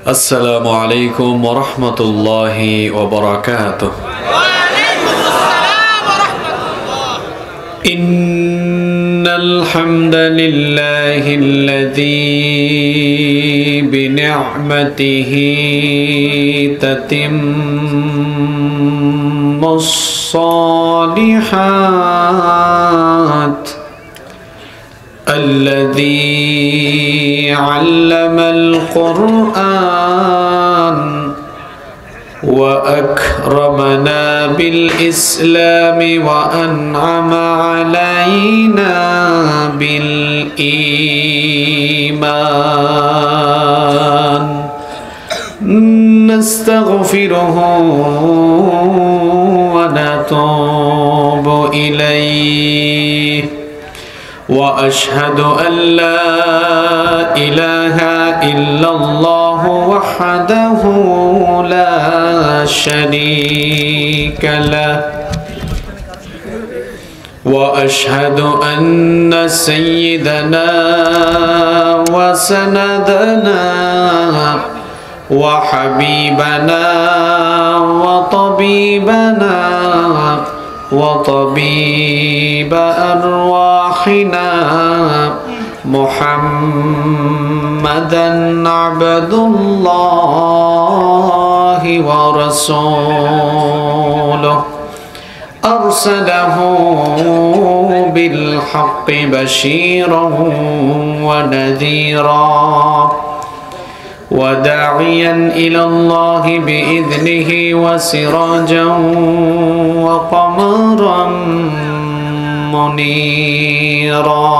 السلام عليكم ورحمة الله وبركاته. وعليكم السلام ورحمة الله. إن الحمد لله الذي بنعمته تتم الصالحات، الذي علم القرآن وأكرمنا بالإسلام وأنعم علينا بالإيمان، نستغفره ونتوب إليه، وأشهد أن لا إله إلا الله وحده لا شريك له، وأشهد أن سيدنا وسندنا وحبيبنا وطبيبنا وطبيب أرواحنا محمدًا عبد الله ورسوله، أرسله بالحق بشيرا ونذيرا وداعيا إلى الله بإذنه وسراجا وقمرا منيرا.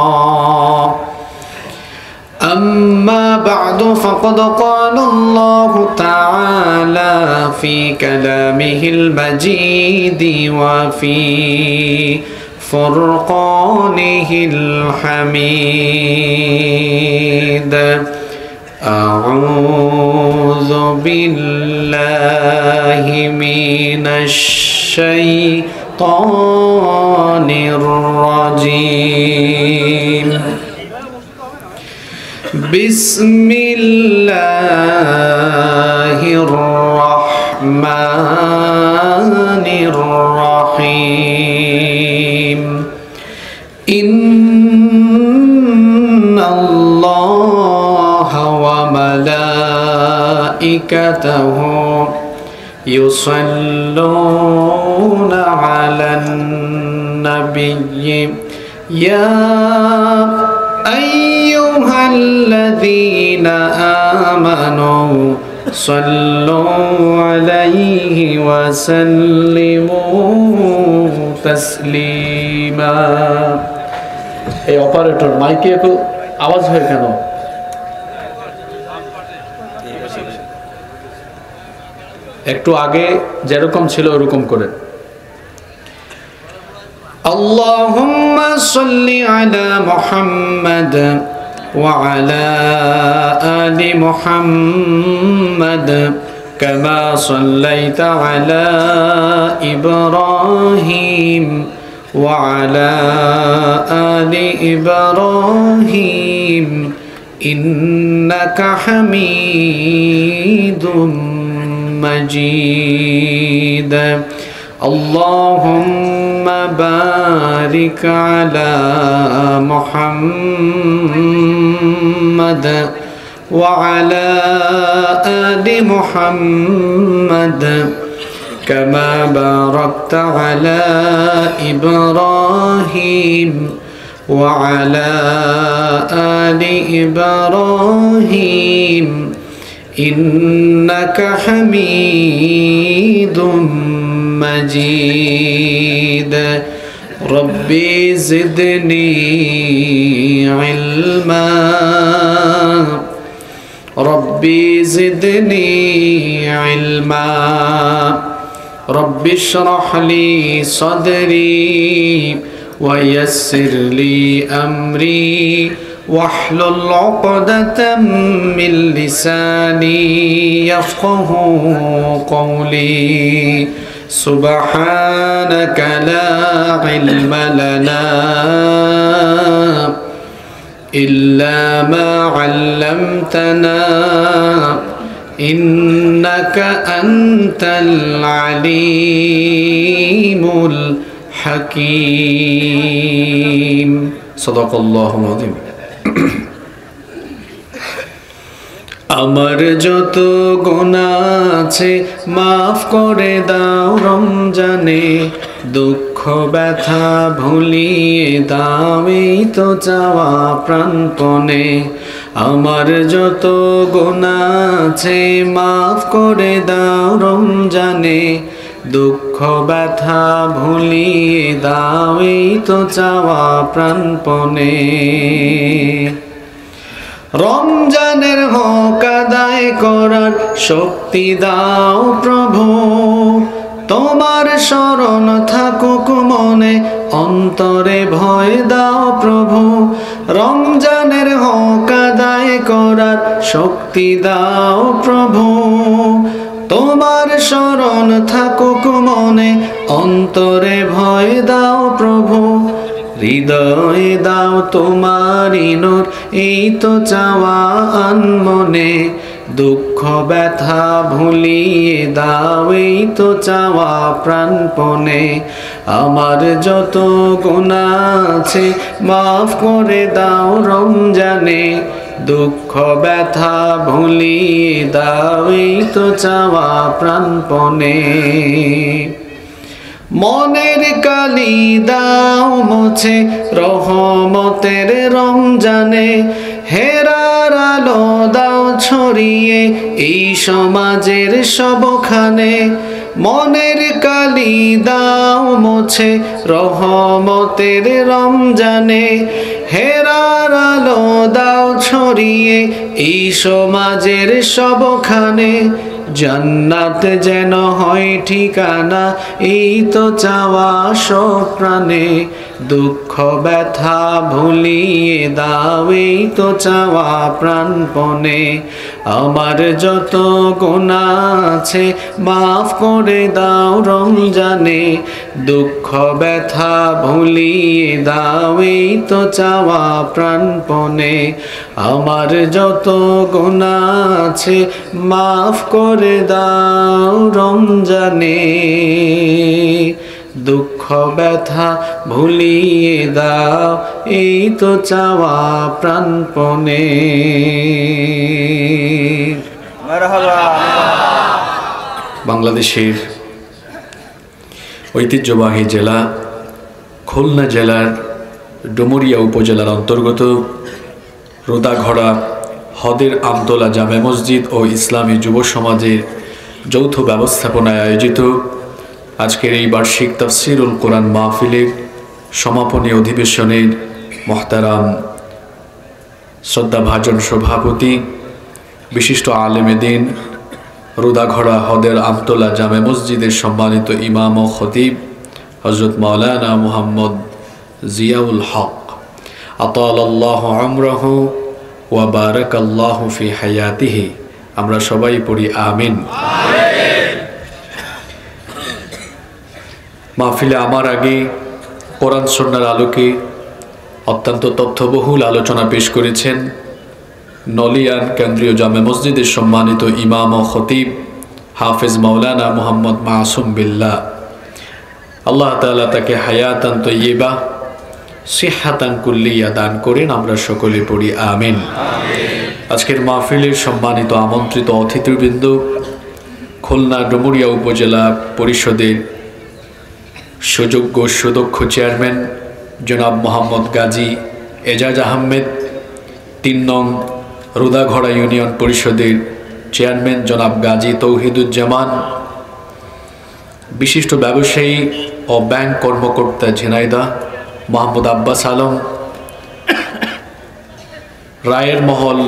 أما بعد، فقد قال الله تعالى في كلامه المجيد وفي فرقانه الحميد: أعوذ بالله من الشيطان الرجيم. بسم الله الرحمن الرحيم. إن الله وملائكته يصلون على النبي يا أيها الذين آمنوا صلوا عليه وسلموا تسليما. এই অপারেটর মাইকে একটু আওয়াজ হয় কেন? একটু আগে যেরকম ছিল ওরকম করে। আল্লাহুম্মা সাল্লি আলা মুহাম্মাদ ওয়া আলা আলি মুহাম্মাদ কামা সাল্লাইতা আলা ইব্রাহিম ওয়া আলা আলি ইব্রাহিম ইন্নাকা হামিদুম مجيد. اللهم بارك على محمد وعلى آل محمد كما باركت على إبراهيم وعلى آل إبراهيم إنك حميد مجيد. ربي زدني علما، ربي زدني علما، ربي اشرح لي صدري ويسر لي أمري واحلل عقدة من لساني يفقه قولي. سبحانك لا علم لنا إلا ما علمتنا ইন্নাকা আনতাল আলিমুল হাকীম। সাদাকাল্লাহুল আযীম। আমার যত গুনাহ আছে মাফ করে দাও রমজানে, দুঃখ ব্যথা ভুলিয়ে দাও এই তো চাওয়া প্রাণপণে। আমার যত গুনাহ আছে মাফ করে দাও রমজানে, দুঃখ ব্যথা ভুলিয়ে দাও এই তো চাওয়া প্রাণপণে। রমজানের হক আদায় করার শক্তি দাও প্রভু, তোমার শরণ থাকুক মনে, অন্তরে ভয় দাও প্রভু। রমজানের হক আদায় করার শক্তি দাও প্রভু, তোমার শরণ থাকুক মনে, অন্তরে ভয় দাও প্রভু। হৃদয়ে দাও তোমারি নূর এই তো চাওয়া আনমনে, দুঃখ ব্যথা ভুলিয়ে দাও এই তো চাওয়া প্রাণপণে। আমার যত গুনাহ আছে মাফ করে দাও রমজানে, দুঃখ ব্যথা ভুলিয়ে দাও এই তো চাওয়া প্রাণপণে। মনের কালি দাও মুছে রহমতের রমজানে, হেরার আলো দাও ছড়িয়ে এই সমাজের সবখানে। মনের কালি দাও মুছে রহমতের রমজানে, হেরার আলো দাও ছড়িয়ে এই সমাজের সবখানে। জান্নাত যেন হয় ঠিকানা এই তো চাওয়া সব প্রাণে, দুঃখ ব্যথা ভুলিয়ে দাও এই তো চাওয়া প্রাণপণে। আমার যত গুনাহ আছে মাফ করে দাও রমজানে, দুঃখ ব্যথা ভুলিয়ে দাও এই তো চাওয়া প্রাণপণে। আমার যত গুনাহ আছে মাফ করে দাও রমজানে, দুঃখ ব্যথা ভুলিয়ে দাও এই তো চাওয়া প্রাণপণে। বাংলাদেশের ঐতিহ্যবাহী জেলা খুলনা জেলার ডুমুরিয়া উপজেলার অন্তর্গত রোদাঘড়া হদের আমতলা জামে মসজিদ ও ইসলামী যুব সমাজের যৌথ ব্যবস্থাপনায় আয়োজিত আজকের এই বার্ষিক তাফসিরুল কোরআন মাহফিলের সমাপনী অধিবেশনের মোহতারাম শ্রদ্ধাভাজন সভাপতি বিশিষ্ট আলেমে দ্বীন রোদাঘড়া হদের আমতলা জামে মসজিদের সম্মানিত ইমাম ও খতিব হযরত মাওলানা মুহাম্মদ জিয়াউল হক আতালাল্লাহু আমরাহু ওয়া বারাকাল্লাহু ফি হায়াতিহি। আমরা সবাই পড়ি আমিন। মাহফিলে আমার আগে কোরআন সুন্নাহর আলোকে অত্যন্ত তথ্যবহুল আলোচনা পেশ করেছেন নলিয়ান কেন্দ্রীয় জামে মসজিদের সম্মানিত ইমাম ও খতিব হাফেজ মাওলানা মুহাম্মদ মাসুম বিল্লাহ। আল্লাহ তাআলা তাকে হায়াতান তয়্যিবা সিহাতান কুল্লিয়া দান করেন। আমরা সকলে পড়ি আমিন। আজকের মাহফিলের সম্মানিত আমন্ত্রিত অতিথিবৃন্দ, খুলনা ডুমুরিয়া উপজেলা পরিষদের সুযোগ্য সুদক্ষ চেয়ারম্যান জনাব মোহাম্মদ গাজী এজাজ আহমেদ, ৩ নং রোদাঘড়া ইউনিয়ন পরিষদের চেয়ারম্যান জনাব গাজী তৌহিদুজ্জামান, বিশিষ্ট ব্যবসায়ী ও ব্যাংক কর্মকর্তা ঝিনাইদহ মোহাম্মদ আব্বাস আলম, রায়ের মহল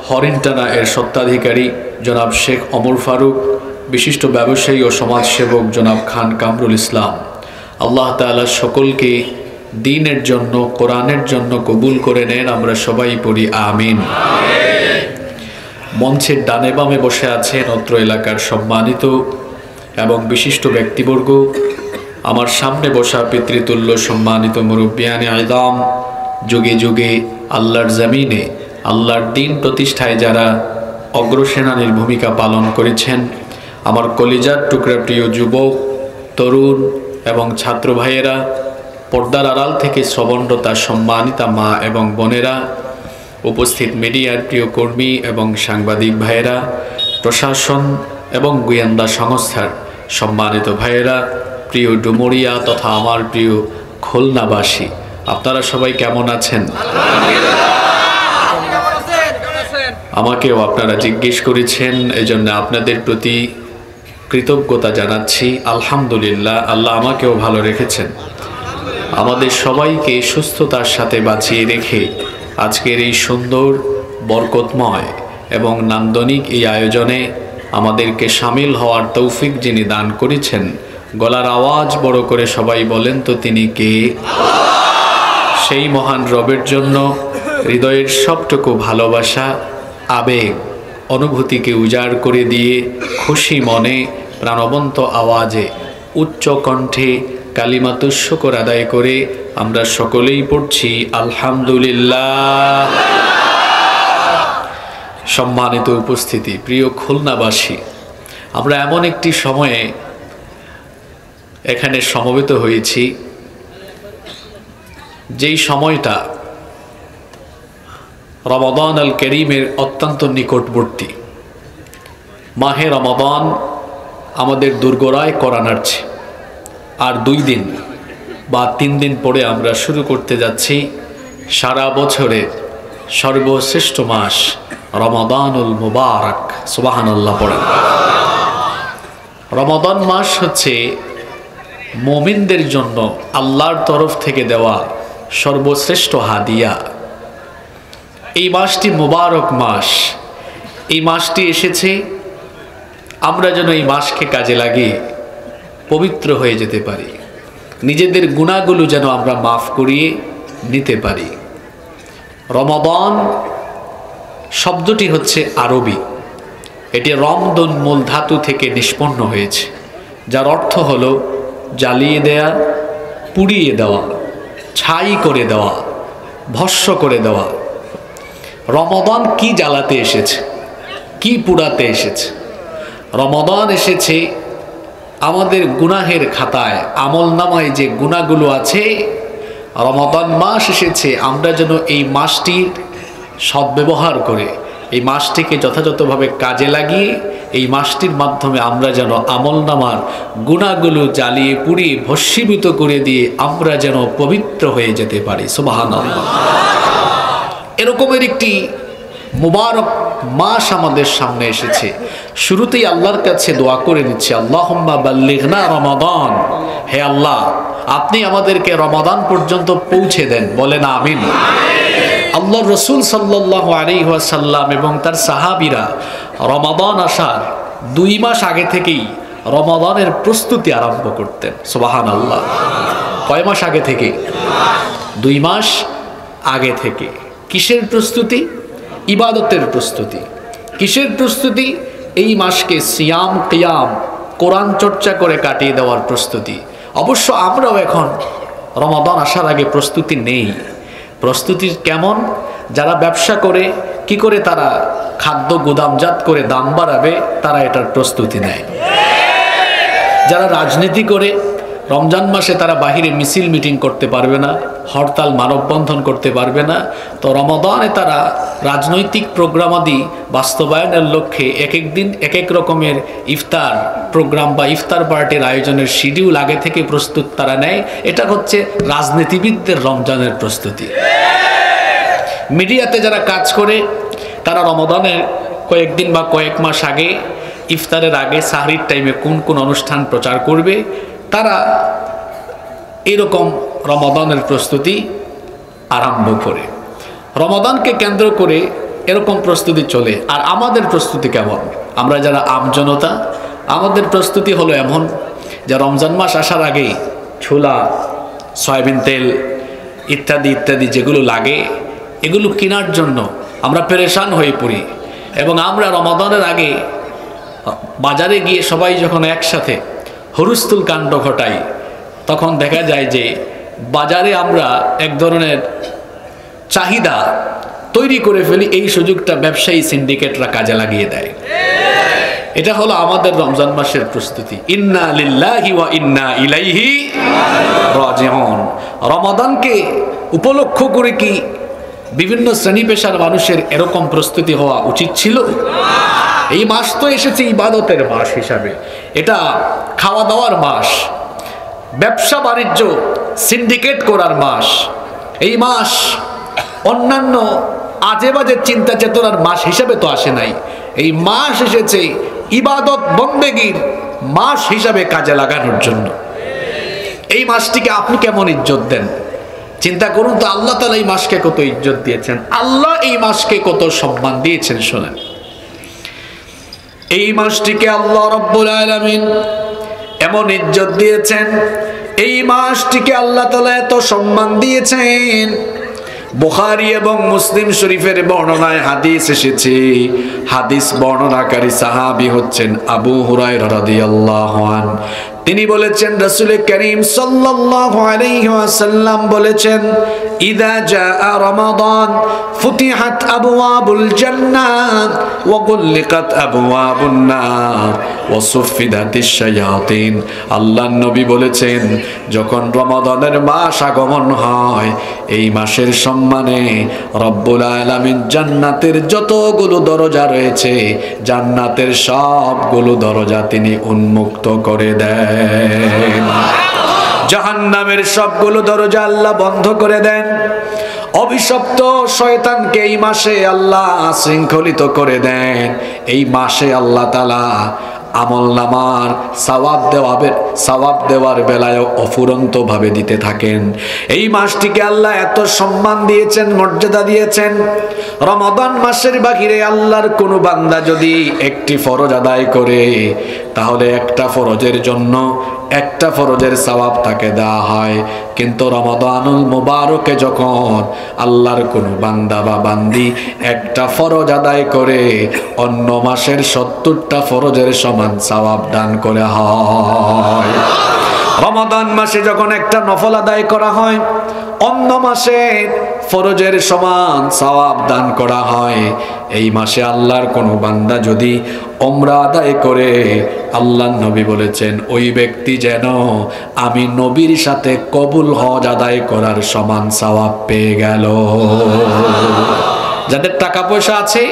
হরিণটানা এর স্বত্বাধিকারী জনাব শেখ ওমর ফারুক, বিশিষ্ট ব্যবসায়ী ও সমাজসেবক জনাব খান কামরুল ইসলাম। আল্লাহ তাআলা সকলকে দ্বীনের জন্য কোরআনের জন্য কবুল করে নেন। আমরা সবাই পড়ি আমিন। মঞ্চের ডানে বামে বসে আছেন অত্র এলাকার সম্মানিত এবং বিশিষ্ট ব্যক্তিবর্গ, আমার সামনে বসা পিতৃতুল্য সম্মানিত মুরব্বিয়ানে আযম, যুগে যুগে আল্লাহর জমিনে আল্লাহর দ্বীন প্রতিষ্ঠায় যারা অগ্রসেনানীর ভূমিকা পালন করেছেন। আমার কলিজার টুকরা প্রিয় যুবক, তরুণ এবং ছাত্র ভাইয়েরা, পর্দার আড়াল থেকে শ্রবণরতা সম্মানিতা মা এবং বোনেরা, উপস্থিত মিডিয়ার প্রিয় কর্মী এবং সাংবাদিক ভাইয়েরা, প্রশাসন এবং গোয়েন্দা সংস্থার সম্মানিত ভাইয়েরা, প্রিয় ডুমুরিয়া তথা আমার প্রিয় খুলনাবাসী, আপনারা সবাই কেমন আছেন? আমাকেও আপনারা জিজ্ঞেস করেছেন, এজন্য আপনাদের প্রতি কৃতজ্ঞতা জানাচ্ছি। আলহামদুলিল্লাহ, আল্লাহ আমাকেও ভালো রেখেছেন। আমাদের সবাইকে সুস্থতার সাথে বাঁচিয়ে রেখে আজকের এই সুন্দর, বরকতময় এবং নান্দনিক এই আয়োজনে আমাদেরকে সামিল হওয়ার তৌফিক যিনি দান করেছেন, গলার আওয়াজ বড় করে সবাই বলেন তো তিনি কে? সেই মহান রবের জন্য হৃদয়ের সবটুকু ভালোবাসা, আবেগ, অনুভূতিকে উজাড় করে দিয়ে খুশি মনে প্রাণবন্ত আওয়াজে উচ্চ কণ্ঠে কালিমাতুশ শুকর আদায় করে আমরা সকলেই পড়ছি আলহামদুলিল্লাহ। সম্মানিত উপস্থিতি, প্রিয় খুলনাবাসী, আমরা এমন একটি সময়ে এখানে সমবেত হয়েছি যেই সময়টা রমাদান আল করিমের অত্যন্ত নিকটবর্তী। মাহে রমাদান আমাদের দুর্গরায় করা নাড়ছে। আর 2 দিন বা 3 দিন পরে আমরা শুরু করতে যাচ্ছি সারা বছরের সর্বশ্রেষ্ঠ মাস রমাদানুল মুবারক। সুবহানাল্লাহ পড়েন। রমাদান মাস হচ্ছে মুমিনদের জন্য আল্লাহর তরফ থেকে দেওয়া সর্বশ্রেষ্ঠ হাদিয়া। এই মাসটি মুবারক মাস। এই মাসটি এসেছে আমরা যেন এই মাসকে কাজে লাগিয়ে পবিত্র হয়ে যেতে পারি, নিজেদের গুনাহগুলো যেন আমরা মাফ করিয়ে নিতে পারি। রমাদান শব্দটি হচ্ছে আরবি। এটি রমদন মূল ধাতু থেকে নিষ্পন্ন হয়েছে, যার অর্থ হলো জ্বালিয়ে দেয়া, পুড়িয়ে দেওয়া, ছাই করে দেওয়া, ভস্ম করে দেওয়া। রমাদান কি জ্বালাতে এসেছে, কি পুড়াতে এসেছে? রমাদান এসেছে আমাদের গুনাহের খাতায়, আমল নামায় যে গুনাহগুলো আছে, রমাদান মাস এসেছে আমরা যেন এই মাসটির সদ্ব্যবহার করে এই মাসটিকে যথাযথভাবে কাজে লাগিয়ে এই মাসটির মাধ্যমে আমরা যেন আমল নামার গুনাহগুলো জ্বালিয়ে পুড়িয়ে ভস্মীভূত করে দিয়ে আমরা যেন পবিত্র হয়ে যেতে পারি। সুবহানাল্লাহ। এরকমের একটি মুবারক মাস আমাদের সামনে এসেছে। শুরুতেই আল্লাহর কাছে দোয়া করে নিচ্ছে, আল্লাহুম্মা বাল্লিগনা রমাদান। হে আল্লাহ, আপনি আমাদেরকে রমাদান পর্যন্ত পৌঁছে দেন। বলেন আমিন। আল্লাহর রাসূল সাল্লাল্লাহু আলাইহি ওয়াসাল্লাম এবং তার সাহাবীরা রমাদান আসার 2 মাস আগে থেকেই রমাদানের প্রস্তুতি আরম্ভ করতেন। সুবহানাল্লাহ। কয় মাস আগে থেকে? 2 মাস আগে থেকে। কিসের প্রস্তুতি? ইবাদতের প্রস্তুতি। কিসের প্রস্তুতি? এই মাসকে সিয়াম, কিয়াম, কোরআন চর্চা করে কাটিয়ে দেওয়ার প্রস্তুতি। অবশ্য আমরাও এখন রমাদান আসার আগে প্রস্তুতি নেই। প্রস্তুতি কেমন? যারা ব্যবসা করে, কি করে তারা খাদ্য গুদামজাত করে দাম বাড়াবে, তারা এটার প্রস্তুতি নেয়। যারা রাজনীতি করে, রমজান মাসে তারা বাহিরে মিছিল মিটিং করতে পারবে না, হরতাল মানববন্ধন করতে পারবে না, তো রমাদানে তারা রাজনৈতিক প্রোগ্রামাদি বাস্তবায়নের লক্ষ্যে এক এক দিন এক এক রকমের ইফতার প্রোগ্রাম বা ইফতার পার্টির আয়োজনের শিডিউল আগে থেকে প্রস্তুত তারা নেয়। এটা হচ্ছে রাজনীতিবিদদের রমজানের প্রস্তুতি। মিডিয়াতে যারা কাজ করে তারা রমাদানের কয়েকদিন বা কয়েক মাস আগে, ইফতারের আগে সাহরির টাইমে কোন কোন অনুষ্ঠান প্রচার করবে, তারা এরকম রমাদানের প্রস্তুতি আরম্ভ করে। রমাদানকে কেন্দ্র করে এরকম প্রস্তুতি চলে। আর আমাদের প্রস্তুতি কেমন? আমরা যারা আমজনতা, আমাদের প্রস্তুতি হলো এমন যে রমজান মাস আসার আগেই ছোলা, সয়াবিন তেল ইত্যাদি ইত্যাদি যেগুলো লাগে, এগুলো কেনার জন্য আমরা পেরেশান হয়ে পড়ি। এবং আমরা রমাদানের আগে বাজারে গিয়ে সবাই যখন একসাথে হুলস্থুল কাণ্ড ঘটাই, তখন দেখা যায় যে বাজারে আমরা এক ধরনের চাহিদা তৈরি করে ফেলি, এই সুযোগটা ব্যবসায়ী সিন্ডিকেটরা কাজে লাগিয়ে দেয়। এটা হলো আমাদের রমজান মাসের প্রস্তুতি। ইন্না লিল্লাহি ওয়া ইন্না ইলাইহি রাজিউন। রমাদানকে উপলক্ষ করে কি বিভিন্ন শ্রেণী পেশার মানুষের এরকম প্রস্তুতি হওয়া উচিত ছিল? এই মাস তো এসেছে ইবাদতের মাস হিসাবে, এটা খাওয়া দাওয়ার মাস, ব্যবসা বাণিজ্য সিন্ডিকেট করার মাস। এই মাস অন্যান্য আজে বাজে চিন্তা চেতনার মাস হিসাবে তো আসে নাই। এই মাস এসেছে ইবাদত বন্দেগীর মাস হিসাবে কাজে লাগানোর জন্য। এই মাসটিকে আপনি কেমন ইজ্জত দেন চিন্তা করুন তো। আল্লাহ তাআলা এই মাসকে কত ইজ্জত দিয়েছেন, আল্লাহ এই মাসকে কত সম্মান দিয়েছেন। শোনেন, এই মাসটিকে আল্লাহ রাব্বুল আলামিন এমন ইজ্জত দিয়েছেন, এই মাসটিকে আল্লাহ তাআলা এত সম্মান দিয়েছেন। বুখারী এবং মুসলিম শরীফের বর্ণনায় হাদিস এসেছে, হাদিস বর্ণনাকারী সাহাবী হচ্ছেন আবু হুরায়রা রাদিয়াল্লাহু আনহু। তিনি বলেছেন, রাসূল করিম সাল্লাল্লাহু আলাইহি ওয়াসাল্লাম বলেছেন, ইযা জাআ রমাদান ফুতিহাত আবওয়াবুল জান্নাহ ওয়া গুল্লিকাত আবওয়াবুন নার ওয়া সুফিদাতিশ শায়াতিন। আল্লাহর নবী বলেছেন, যখন রমাদানের মাস আগমন হয়, এই মাসের সম্মানে রব্বুল আলামিন জান্নাতের যতগুলো দরজা রয়েছে, জান্নাতের সবগুলো দরজা তিনি উন্মুক্ত করে দেন। জাহান্নামের সবগুলো দরজা আল্লাহ বন্ধ করে দেন। অভিশপ্ত শয়তানকে এই মাসে আল্লাহ শৃঙ্খলিত করে দেন। এই মাসে আল্লাহ তাআলা আমলনামার সওয়াব দেওয়ার বেলায় অফুরন্ত ভাবে দিতে থাকেন। এই মাসটিকে আল্লাহ এত সম্মান দিয়েছেন, মর্যাদা দিয়েছেন। রমাদান মাসের বাহিরে আল্লাহর কোন বান্দা যদি একটি ফরজ আদায় করে, তাহলে একটা ফরজের জন্য একটা ফরজের সওয়াব তাকে দেওয়া হয়। কিন্তু রমাদানুল মুবারকে যখন আল্লাহর কোন বান্দা বা বান্দি একটা ফরজ আদায় করে, অন্য মাসের 70টা ফরজের সমান সওয়াব দান করে হয়। রমাদান মাসে যখন একটা নফল আদায় করা হয়, অন্য মাসে ফরজের সমান সওয়াব দান করা হয়। এই মাসে আল্লাহর কোনো বান্দা যদি উমরা আদায় করে, আল্লাহর নবী বলেছেন, ওই ব্যক্তি যেন আমি নবীর সাথে কবুল হজ আদায় করার সমান সওয়াব পেয়ে গেল। যাদের টাকা পয়সা আছে,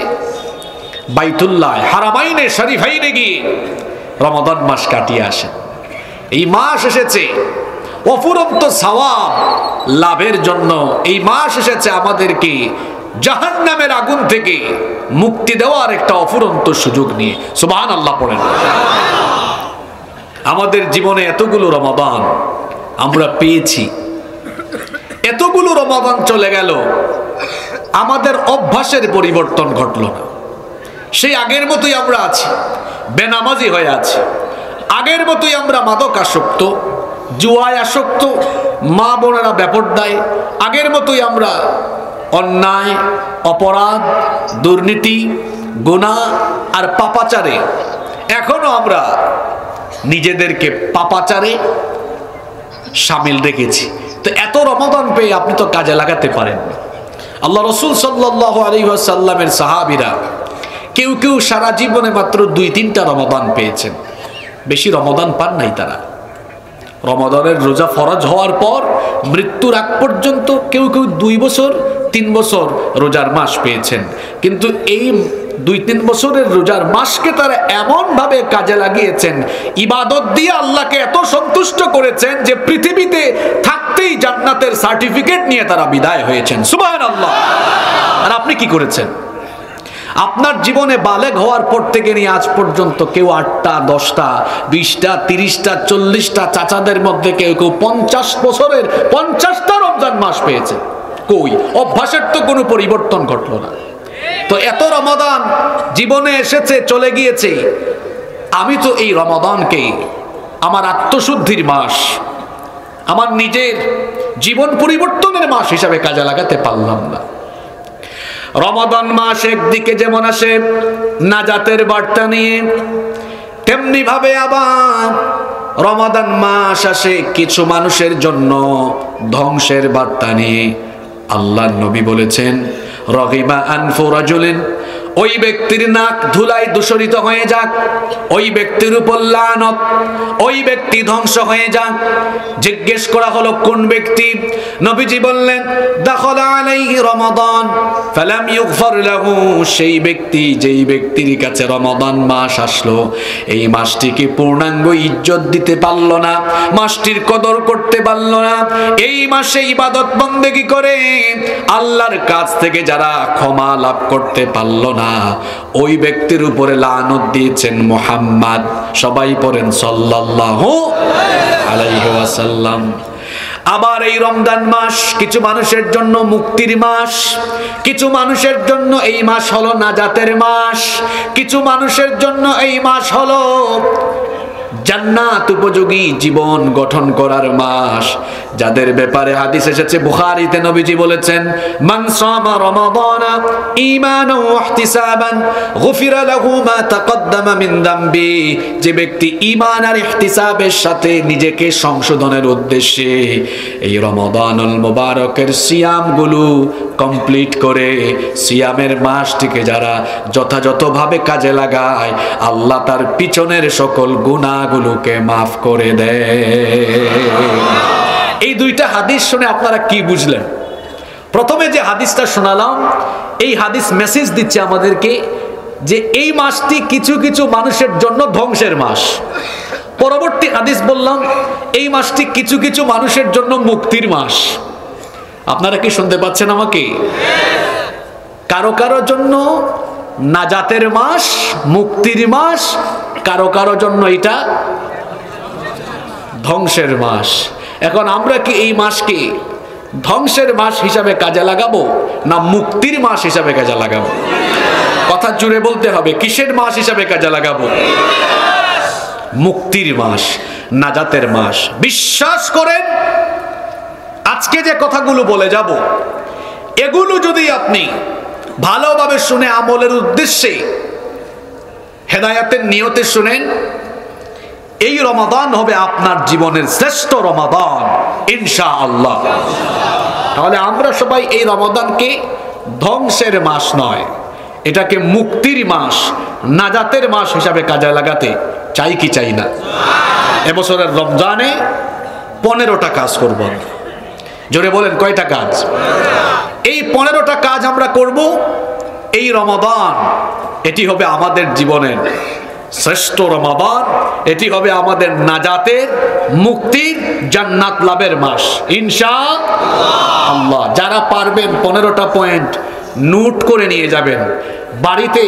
বাইতুল্লাহ হারামাইনে শরীফাইনে গিয়ে রমাদান মাস কাটিয়ে আসে। এই মাস এসেছে অফুরন্ত সওয়াব লাভের জন্য। এই মাস এসেছে আমাদেরকে জাহান্নামের আগুন থেকে মুক্তি দেওয়ার একটা অফুরন্ত সুযোগ নিয়ে। সুবহানাল্লাহ পড়েন। আমাদের জীবনে এতগুলো রমাদান আমরা পেয়েছি, এতগুলো রমাদান চলে গেল, আমাদের অভ্যাসের পরিবর্তন ঘটল না। সেই আগের মতোই আমরা আছি, বেনামাজি হয়ে আছি। আগের মতোই আমরা মাদক আসক্ত, জুয়ায় আসক্ত, মা বোনেরা বেপরদায়। আগের মতোই আমরা অন্যায়, অপরাধ, দুর্নীতি, গুনাহ আর পাপাচারে এখনো আমরা নিজেদেরকে পাপাচারে শামিল রেখেছি। তো এত রমাদান পেয়ে আপনি তো কাজে লাগাতে পারেন না। আল্লাহ রাসূল সাল্লাল্লাহু আলাইহি ওয়াসাল্লামের সাহাবীরা কেউ কেউ সারা জীবনে মাত্র 2-3টা রমাদান পেয়েছেন, বেশি রমাদান পান নাই তারা। রমাদানের রোজা ফরজ হওয়ার পর মৃত্যুর আগ পর্যন্ত কেউ কেউ 2 বছর 3 বছর রোজার মাস পেয়েছেন। কিন্তু এই 2-3 বছরের রোজার মাসকে তারা এমন ভাবে কাজে লাগিয়েছেন, ইবাদত দিয়ে আল্লাহকে এত সন্তুষ্ট করেছেন যে পৃথিবীতে থাকতেই জান্নাতের সার্টিফিকেট নিয়ে তারা বিদায় হয়েছেন। সুবহানাল্লাহ। আর আপনি কি করেছেন? আপনার জীবনে বালেগ হওয়ার পর থেকে নিয়ে আজ পর্যন্ত কেউ 8টা, 10টা, 20টা, 30টা, 40টা, চাচাদের মধ্যে কেউ কেউ 50 বছরের 50টা রমজান মাস পেয়েছে। কই? অভ্যাসের তো কোনো পরিবর্তন ঘটলো না। তো এত রমাদান জীবনে এসেছে, চলে গিয়েছে। আমি তো এই রমাদানকে আমার আত্মশুদ্ধির মাস, আমার নিজের জীবন পরিবর্তনের মাস হিসাবে কাজে লাগাতে পারলাম না। রমাদান মাস একদিকে যেমন আসে নাজাতের বার্তা নিয়ে, তেমনি ভাবে আবার রমাদান মাস আসে কিছু মানুষের জন্য ধ্বংসের বার্তা নিয়ে। আল্লাহর নবী বলেছেন, রগিমা আনফু রাজুলিন, ওই ব্যক্তির নাক ধুলায় দূষিত হয়ে যাক, ওই ব্যক্তির উপর লানত, ওই ব্যক্তি ধ্বংস হয়ে যাক। জিজ্ঞেস করা হলো কোন ব্যক্তি? নবীজি বললেন দাখালা আলাইহি রমাদান ফালাম ইগফার লাহু, সেই ব্যক্তি যেই ব্যক্তির কাছে রমাদান মাস আসলো, এই মাসটিকে পূর্ণাঙ্গ ইজ্জত দিতে পারল না, মাসটির কদর করতে পারল না, এই মাসে ইবাদত বন্দেগী করে আল্লাহর কাছ থেকে যারা ক্ষমা লাভ করতে পারল না, ওই ব্যক্তির উপরে লানত দিয়েছেন মুহাম্মদ। সবাই পড়েন সাল্লাল্লাহু আলাইহি ওয়াসাল্লাম। আবার এই রমজান মাস কিছু মানুষের জন্য মুক্তির মাস, কিছু মানুষের জন্য এই মাস হলো নাজাতের মাস, কিছু মানুষের জন্য এই মাস হলো জান্নাত উপযোগী জীবন গঠন করার মাস। যাদের ব্যাপারে হাদিস এসেছে বুখারীতে, নবীজি বলেছেন মান সামা রমাদানা ঈমানান ওয়া ইহতিসাবান গুফিরা লাহু মা তাকদ্দামা মিন যামবি, যে ব্যক্তি ঈমান আর ইহতিসাবের সাথে নিজেকে সংশোধনের উদ্দেশ্যে এই রমাদানুল মুবারকের সিয়ামগুলো কমপ্লিট করে, সিয়ামের মাসটিকে যারা যথাযথভাবে কাজে লাগায়, আল্লাহ তার পিছনের সকল গুনাহগুলোকে মাফ করে দেয়। এই দুইটা হাদিস শুনে আপনারা কি বুঝলেন? প্রথমে যে হাদিসটা শোনালাম, এই হাদিস মেসেজ দিচ্ছে আমাদেরকে যে এই মাসটি কিছু কিছু মানুষের জন্য ধ্বংসের মাস। পরবর্তী হাদিস বললাম এই মাসটি কিছু কিছু মানুষের জন্য মুক্তির মাস। আপনারা কি শুনতে পাচ্ছেন আমাকে? কারো কারো জন্য নাজাতের মাস, মুক্তির মাস, কারো কারো জন্য এটা ধ্বংসের মাস। এখন আমরা কি এই মাসকে ধ্বংসের মাস হিসাবে কাজে লাগাবো না মুক্তির মাস হিসাবে কাজে লাগাবো? কথা জুড়ে বলতে হবে, কিসের মাস হিসাবে কাজে লাগাবো? মুক্তির মাস, নাজাতের মাস। বিশ্বাস করেন আজকে যে কথাগুলো বলে যাব, এগুলো যদি আপনি ভালোভাবে শুনে আমলের উদ্দেশ্যে হেদায়াতের নিয়তে শুনেন, এই রমাদান হবে আপনার জীবনের শ্রেষ্ঠ রমাদান ইনশাআল্লাহ। তাহলে আমরা সবাই এই রমাদানকে ধ্বংসের মাস নয়, এটাকে মুক্তির মাস, নাজাতের মাস হিসাবে কাজে লাগাতে চাই কি চাই না? এবছরের রমজানে 15টা কাজ করব। জোরে বলেন কয়টা কাজ? এই 15টা কাজ আমরা করব এই রমাদান। এটি হবে আমাদের জীবনের শ্রেষ্ঠ রমাদান, এটি হবে আমাদের নাজাতের, মুক্তির, জান্নাত লাভের মাস ইনশাআল্লাহ। যারা পারবেন 15টা পয়েন্ট নোট করে নিয়ে যাবেন বাড়িতে,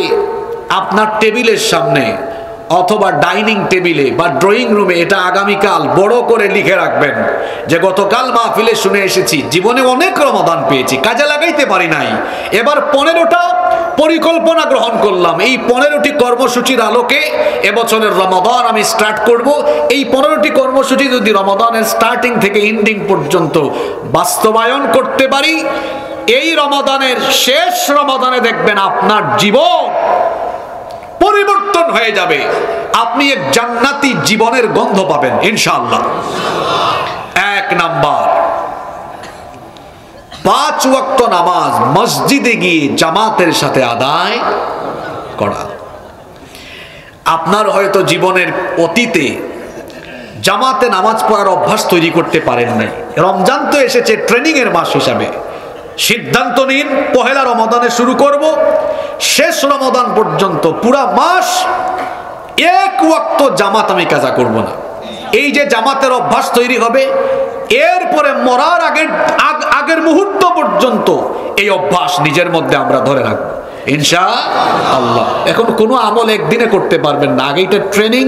আপনার টেবিলের সামনে অথবা ডাইনিং টেবিলে বা ড্রয়িং রুমে। এটা আগামীকাল বড় করে লিখে রাখবেন যে গতকাল মাহফিলে শুনে এসেছি, জীবনে অনেক রমাদান পেয়েছি, কাজে লাগাইতে পারি নাই, এবার 15টা পরিকল্পনা গ্রহণ করলাম। এই 15টি কর্মসূচির আলোকে এবছরের রমাদান আমি স্টার্ট করব। এই 15টি কর্মসূচি যদি রমাদানের স্টার্টিং থেকে এন্ডিং পর্যন্ত বাস্তবায়ন করতে পারি, এই রমাদানের শেষ রমাদানে দেখবেন আপনার জীবন পরিবর্তন হয়ে যাবে, আপনি এক জান্নাতি জীবনের গন্ধ পাবেন ইনশাআল্লাহ। 1 নাম্বার, 5 ওয়াক্ত নামাজ মসজিদে গিয়ে জামাতের সাথে আদায় করা। আপনার হয়তো জীবনের অতীতে জামাতে নামাজ পড়ার অভ্যাস তৈরি করতে পারেন নাই। রমজান তো এসেছে ট্রেনিং এর মাস হিসাবে, সিদ্ধান্ত নিন 1লা রমাদানে শুরু করব, শেষ রমাদান পর্যন্ত পুরা মাস 1 ওয়াক্ত জামাত আমি কাজা করব না। এই যে জামাতের অভ্যাস তৈরি হবে, এরপরে মরার আগের মুহূর্ত পর্যন্ত এই অভ্যাস নিজের মধ্যে আমরা ধরে রাখবো ইনশাআল্লাহ। এখন কোনো আমল একদিনে করতে পারবেন না, আগে এটা ট্রেনিং,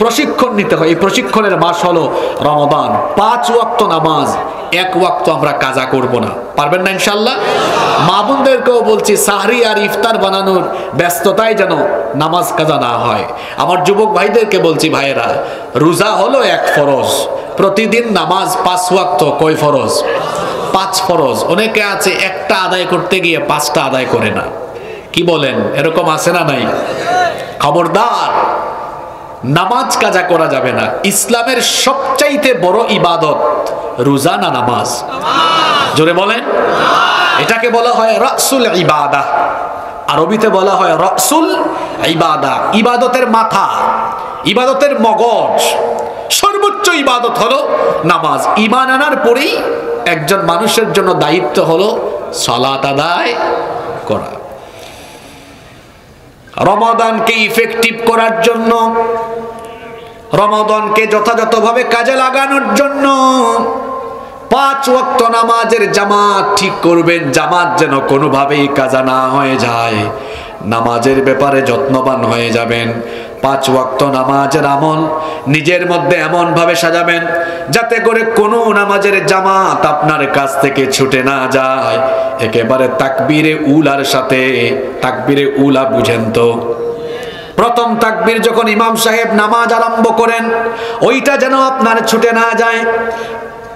প্রশিক্ষণ নিতে হয়। এই প্রশিক্ষণের মাস হলো রমাদান। 5 ওয়াক্ত নামাজ 1 ওয়াক্ত আমরা কাজা করব না, পারবেন না ইনশাআল্লাহ? মা বোনদেরকেও বলছি সাহরি আর ইফতার বানানোর ব্যস্ততায় যেন নামাজ কাজা না হয়। আমার যুবক ভাইদেরকে বলছি, ভাইয়েরা, রোজা হলো 1 ফরজ, প্রতিদিন নামাজ 5 ওয়াক্ত। কয় ফরজ? 5 ফরজ। অনেকে আছে একটা আদায় করতে গিয়ে 5টা আদায় করে না। কি বলেন, এরকম আছে না নাই? খবরদার, নামাজ কাজা করা যাবে না। ইসলামের সবচাইতে বড় ইবাদত রোজা না নামাজ? জোরে বলেন। এটাকে বলা হয় রাসুল ইবাদাহ, আরবিতে বলা হয় রাসুল ইবাদাহ, ইবাদতের মাথা, ইবাদতের মগজ। সর্বোচ্চ ইবাদত হলো নামাজ। ঈমান আনার পরেই একজন মানুষের জন্য দায়িত্ব হলো সালাত আদায় করা। রমাদানকে ইফেক্টিভ করার জন্য, রমাদানকে যথাযথভাবে কাজে লাগানোর জন্য 5 ওয়াক্ত নামাজের জামাত ঠিক করবেন। জামাত যেন কোনোভাবেই কাজা না হয়ে যায়। নামাজের ব্যাপারে যত্নবান হয়ে যাবেন। 5 ওয়াক্ত নামাজের আমল নিজের মধ্যে এমন ভাবে সাজাবেন যাতে করে কোনো নামাজের জামাত আপনার কাছ থেকে ছুটে না যায়। একেবারে তাকবীরে উলার সাথে, তাকবীরে উলা বুঝেন তো, প্রথম তাকবীর যখন ইমাম সাহেব নামাজ আরম্ভ করেন ওইটা যেন আপনার ছুটে না যায়।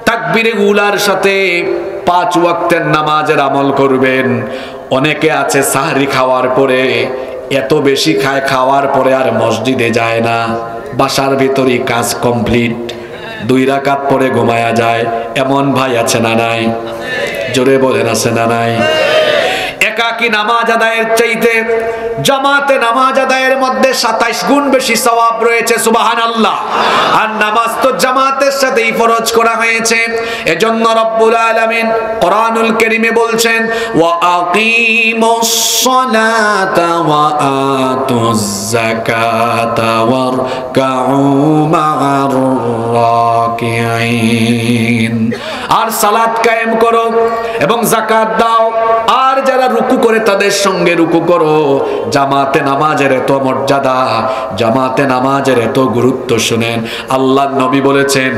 তাকবীরে উলার সাথে 5 ওয়াক্তের নামাজের আমল করবেন। অনেকে আছে সাহরি খাওয়ার পরে এত বেশি খায়, খাওয়ার পরে আর মসজিদে যায় না, বাসার ভিতরই কাজ কমপ্লিট, 2 রাকাত পরে ঘুমায়া যায়। এমন ভাই আছে না নাই? জোরে বলেন আছে না নাই? একাকী নামাজ আদায়ের চাইতে জামাতে নামাজ আদায়ের মধ্যে 27 গুণ বেশি সওয়াব রয়েছে। সুবহানাল্লাহ। আর নামাজ তো জামাতের সাথেই ফরজ করা হয়েছে। এজন্য রব্বুল আলামিন কোরআনুল কারীমে বলছেন, ওয়া আকিমুস সালাতা ওয়া আতুজ যাকাতা ওয়ারকাউ মা'আর রাকিঈন। আর সালাত কায়েম করো এবং যাকাত দাও, আর যারা রুকু করে তাদের সঙ্গে রুকু করো। জামাতে নামাজের এত মর্যাদা, জামাতে নামাজের এত গুরুত্ব শুনেন। আল্লাহর নবী বলেছেন,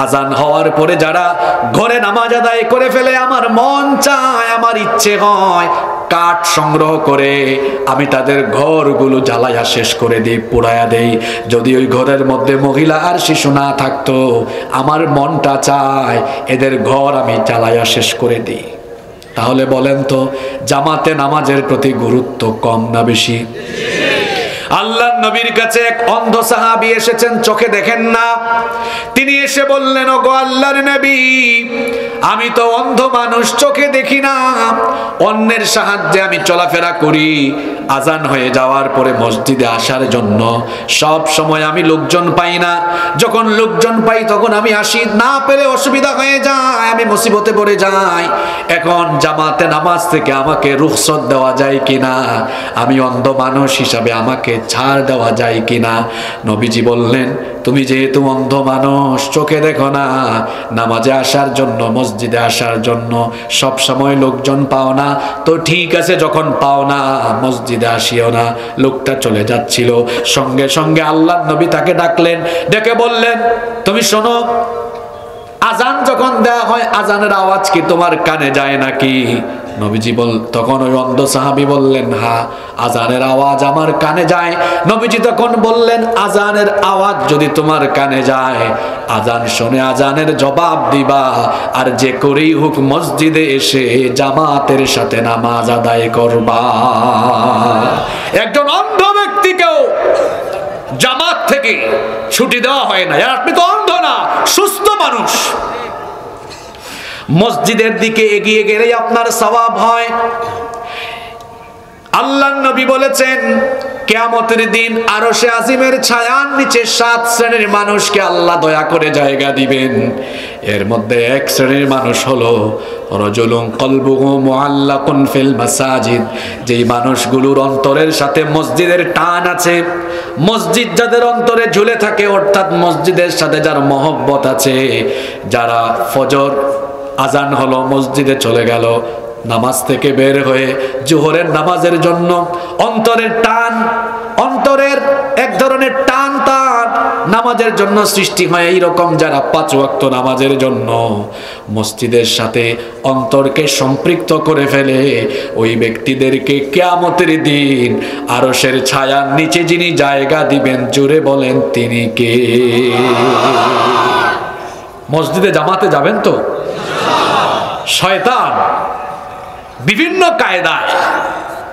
আজান হওয়ার পরে যারা ঘরে নামাজ আদায় করে ফেলে, আমার মন চায়, আমার ইচ্ছে হয় কাঠ সংগ্রহ করে আমি তাদের ঘরগুলো জ্বালায়া শেষ করে দিই, পোড়ায়া দেই। যদি ওই ঘরের মধ্যে মহিলা আর শিশু না থাকতো, আমার মনটা চায় এদের ঘর আমি জ্বালায়া শেষ করে দিই। তাহলে বলেন তো জামাতে নামাজের প্রতি গুরুত্ব কম না বেশি? আল্লাহর নবীর কাছে এক অন্ধ সাহাবী এসেছেন, চোখে দেখেন না। তিনি এসে বললেন, ওগো আল্লাহর নবী, আমি তো অন্ধ মানুষ, চোখে দেখি না, অন্যের সাহায্যে আমি চলাফেরা করি। আজান হয়ে যাওয়ার পরে মসজিদে আসার জন্য সব সময় আমি লোকজন পাই না। যখন লোকজন পাই তখন আমি আসি, না পেলে অসুবিধা হয়ে যায়, আমি মুসিবতে পড়ে যাই। এখন জামাতে নামাজ থেকে আমাকে রুখসত দেওয়া যায় কিনা, আমি অন্ধ মানুষ হিসাবে আমাকে ছাড় দেওয়া যায় কিনা? নবীজি বললেন, তুমি যেহেতু অন্ধ মানুষ, চোখে দেখো না, নামাজে আসার জন্য, মসজিদে আসার জন্য সব সময় লোকজন পাও না, তো ঠিক আছে, যখন পাও না মসজিদে আসিও না। লোকটা চলে যাচ্ছিল, সঙ্গে সঙ্গে আল্লাহর নবী তাকে ডাকলেন, ডেকে বললেন, তুমি শোনো, আজান যখন দেওয়া হয় আজানের আওয়াজ কি তোমার কানে যায় নাকি? নবীজি তখন ওই অন্ধ সাহাবী বললেন, হ্যাঁ, আজানের আওয়াজ আমার কানে যায়। নবীজি তখন বললেন, আজানের আওয়াজ যদি তোমার কানে যায়, আজান শুনে আজানের জবাব দিবা, আর যে করেই হোক মসজিদে এসে জামাতের সাথে নামাজ আদায় করবা। একজন অন্ধ ব্যক্তিকেও জামাত থেকে ছুটি দেওয়া হয় না। আপনি তো অন্ধ না, সুস্থ মানুষ। মসজিদের দিকে এগিয়ে গেলেই আপনার সওয়াব হয়। আল্লাহর নবী বলেছেন, কিয়ামতের দিন আরশে আজিমের ছায়ার নিচে 7 শ্রেণীর মানুষকে আল্লাহ দয়া করে জায়গা দিবেন। এর মধ্যে এক শ্রেণীর মানুষ হলো রাজুলুন কলবুহু মুআল্লাকুন ফিল মাসাজিদ, যেই মানুষগুলোর অন্তরের সাথে মসজিদের টান আছে। মসজিদ যাদের অন্তরে ঝুলে থাকে, অর্থাৎ মসজিদের সাথে যার মহব্বত আছে, যারা ফজর আজান হলো মসজিদে চলে গেল, নামাজ থেকে বের হয়ে জোহরের নামাজের জন্য অন্তরের টান, অন্তরের এক ধরনের টান তার নামাজের জন্য সৃষ্টি হয়। এইরকম যারা 5 ওয়াক্ত নামাজের জন্য মসজিদের সাথে অন্তরকে সম্পৃক্ত করে ফেলে, ওই ব্যক্তিদেরকে কিয়ামতের দিন আরশের ছায়ার নিচে যিনি জায়গা দিবেন, জোরে বলেন তিনি কে? মসজিদে জামাতে যাবেন তো? শয়তান বিভিন্ন কায়দায়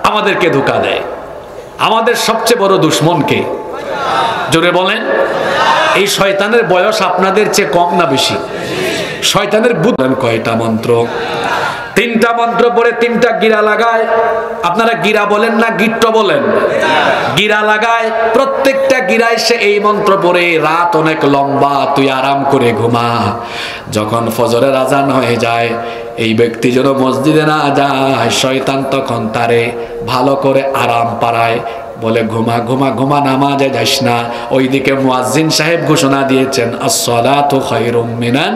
আমাদেরকে ধোঁকা দেয়। আমাদের সবচেয়ে বড় দুশমনকে জোরে বলেন। এই শয়তানের বয়স আপনাদের চেয়ে কম না বেশি? শয়তানের বুদ্ধি কয়টা মন্ত্র? তিনটা মন্ত্র পড়ে তিনটা গিরা লাগায়। আপনারা গিরা বলেন না গিট্ট বলেন? গিরা লাগায়, প্রত্যেকটা গিরায় সে এই মন্ত্র পড়ে, রাত অনেক লম্বা, তুই আরাম করে ঘুমা। যখন ফজরের আজান হয়ে যায়, এই ব্যক্তি যেন মসজিদে না যায়, শয়তান তখন তারে ভালো করে আরাম পাড়ায়, বলে ঘুমা ঘুমা ঘুমা, নামাজে যাস না। ওইদিকে মুয়াজ্জিন সাহেব ঘোষণা দিয়েছেন, আসসালাতু খায়রুম মিনান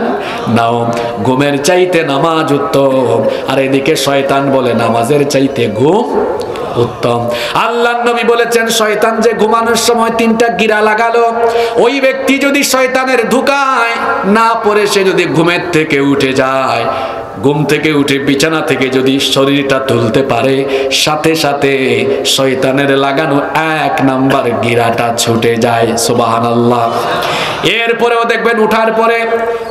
নাওম, ঘুমের চাইতে নামাজ উত্তম। আর এদিকে শয়তান বলে নামাজের চাইতে ঘুম উত্তম। আল্লাহর নবী বলেছেন, শয়তান যে ঘুমানোর সময় তিনটা গিরা লাগালো, ওই ব্যক্তি যদি শয়তানের ধোঁকায় না পড়ে সে যদি ঘুমের থেকে উঠে যায়, ঘুম থেকে উঠে বিছানা থেকে যদি শরীরটা তুলতে পারে, সাথে সাথে শয়তানের লাগানো 1 নাম্বার গিরাটা ছুটে যায়। সুবহানাল্লাহ। এরপরেও দেখবেন উঠার পরে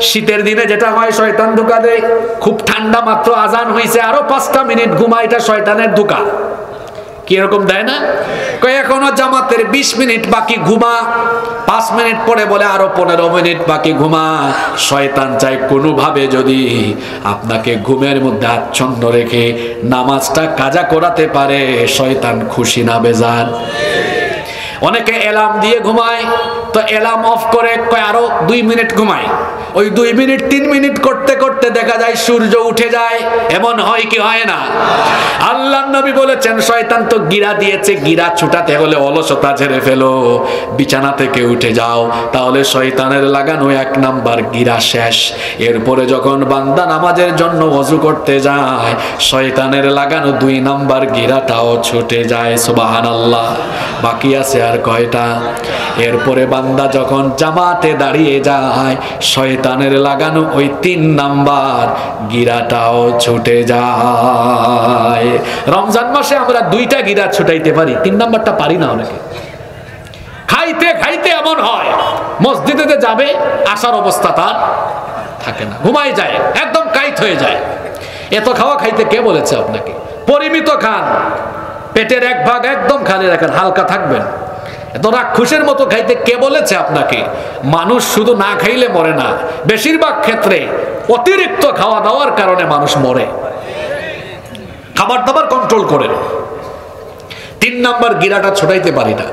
শীতের দিনে যেটা হয়, শয়তান ধোঁকা দেয়। খুব ঠান্ডা, মাত্র আজান হয়েছে, আরো 5টা মিনিট ঘুমা, এটা শয়তানের ধোঁকা। কি এরকম দেয় না? এখনো জামাতের 20 মিনিট বাকি, ঘুমা। 5 মিনিট পরে বলে আরো 15 মিনিট বাকি, ঘুমা। শয়তান চাই কোনোভাবে যদি আপনাকে ঘুমের মধ্যে আচ্ছন্ন রেখে নামাজটা কাজা করাতে পারে, শয়তান খুশি না বেজান? অনেকে অ্যালার্ম দিয়ে ঘুমায়, তো অ্যালার্ম অফ করে আরো 2 মিনিট ঘুমায়। ওই 2 মিনিট 3 মিনিট করতে করতে দেখা যায় সূর্য উঠে যায়। এমন হয় কি হয় না? আল্লাহর নবী বলেছেন, শয়তান তো গিরা দিয়েছে, গিরা ছুটাতে হলে অলসতা ঝেড়ে ফেলো, বিছানা থেকে উঠে যাও, তাহলে শয়তানের লাগানো 1 নাম্বার গিরা শেষ। এরপরে যখন বান্দা নামাজের জন্য ওযু করতে যায়, শয়তানের লাগানো 2 নাম্বার গিরাটাও ছুটে যায়। সুবহানাল্লাহ। বাকি আছে আর কয়টা? এরপরে বান্দা যখন জামাতে দাঁড়িয়ে যায়, শয়তানের লাগানো ওই 3 নাম্বার গিরাটাও ছুটে যায়। রমজান মাসে আমরা 2টা গিরা ছুটাইতে পারি, 3 নাম্বারটা পারি না। অনেকে খাইতে খাইতে এমন হয়, মসজিদে যাবে, আসার অবস্থা তার থাকে না, ঘুমায় যায়, একদম কাইত হয়ে যায়। এত খাওয়া খাইতে কে বলেছে আপনাকে? পরিমিত খান, পেটের 1 ভাগ একদম খালি রাখেন, হালকা থাকবেন। এত রাক্ষসের মতো খাইতে কে বলেছে আপনাকে? মানুষ শুধু না খাইলে মরে না, বেশিরভাগ ক্ষেত্রে অতিরিক্ত খাওয়া দাওয়ার কারণে মানুষ মরে। খাবার দাবার কন্ট্রোল করেন। 3 নাম্বার গিরাটা ছোটাইতে পারি না,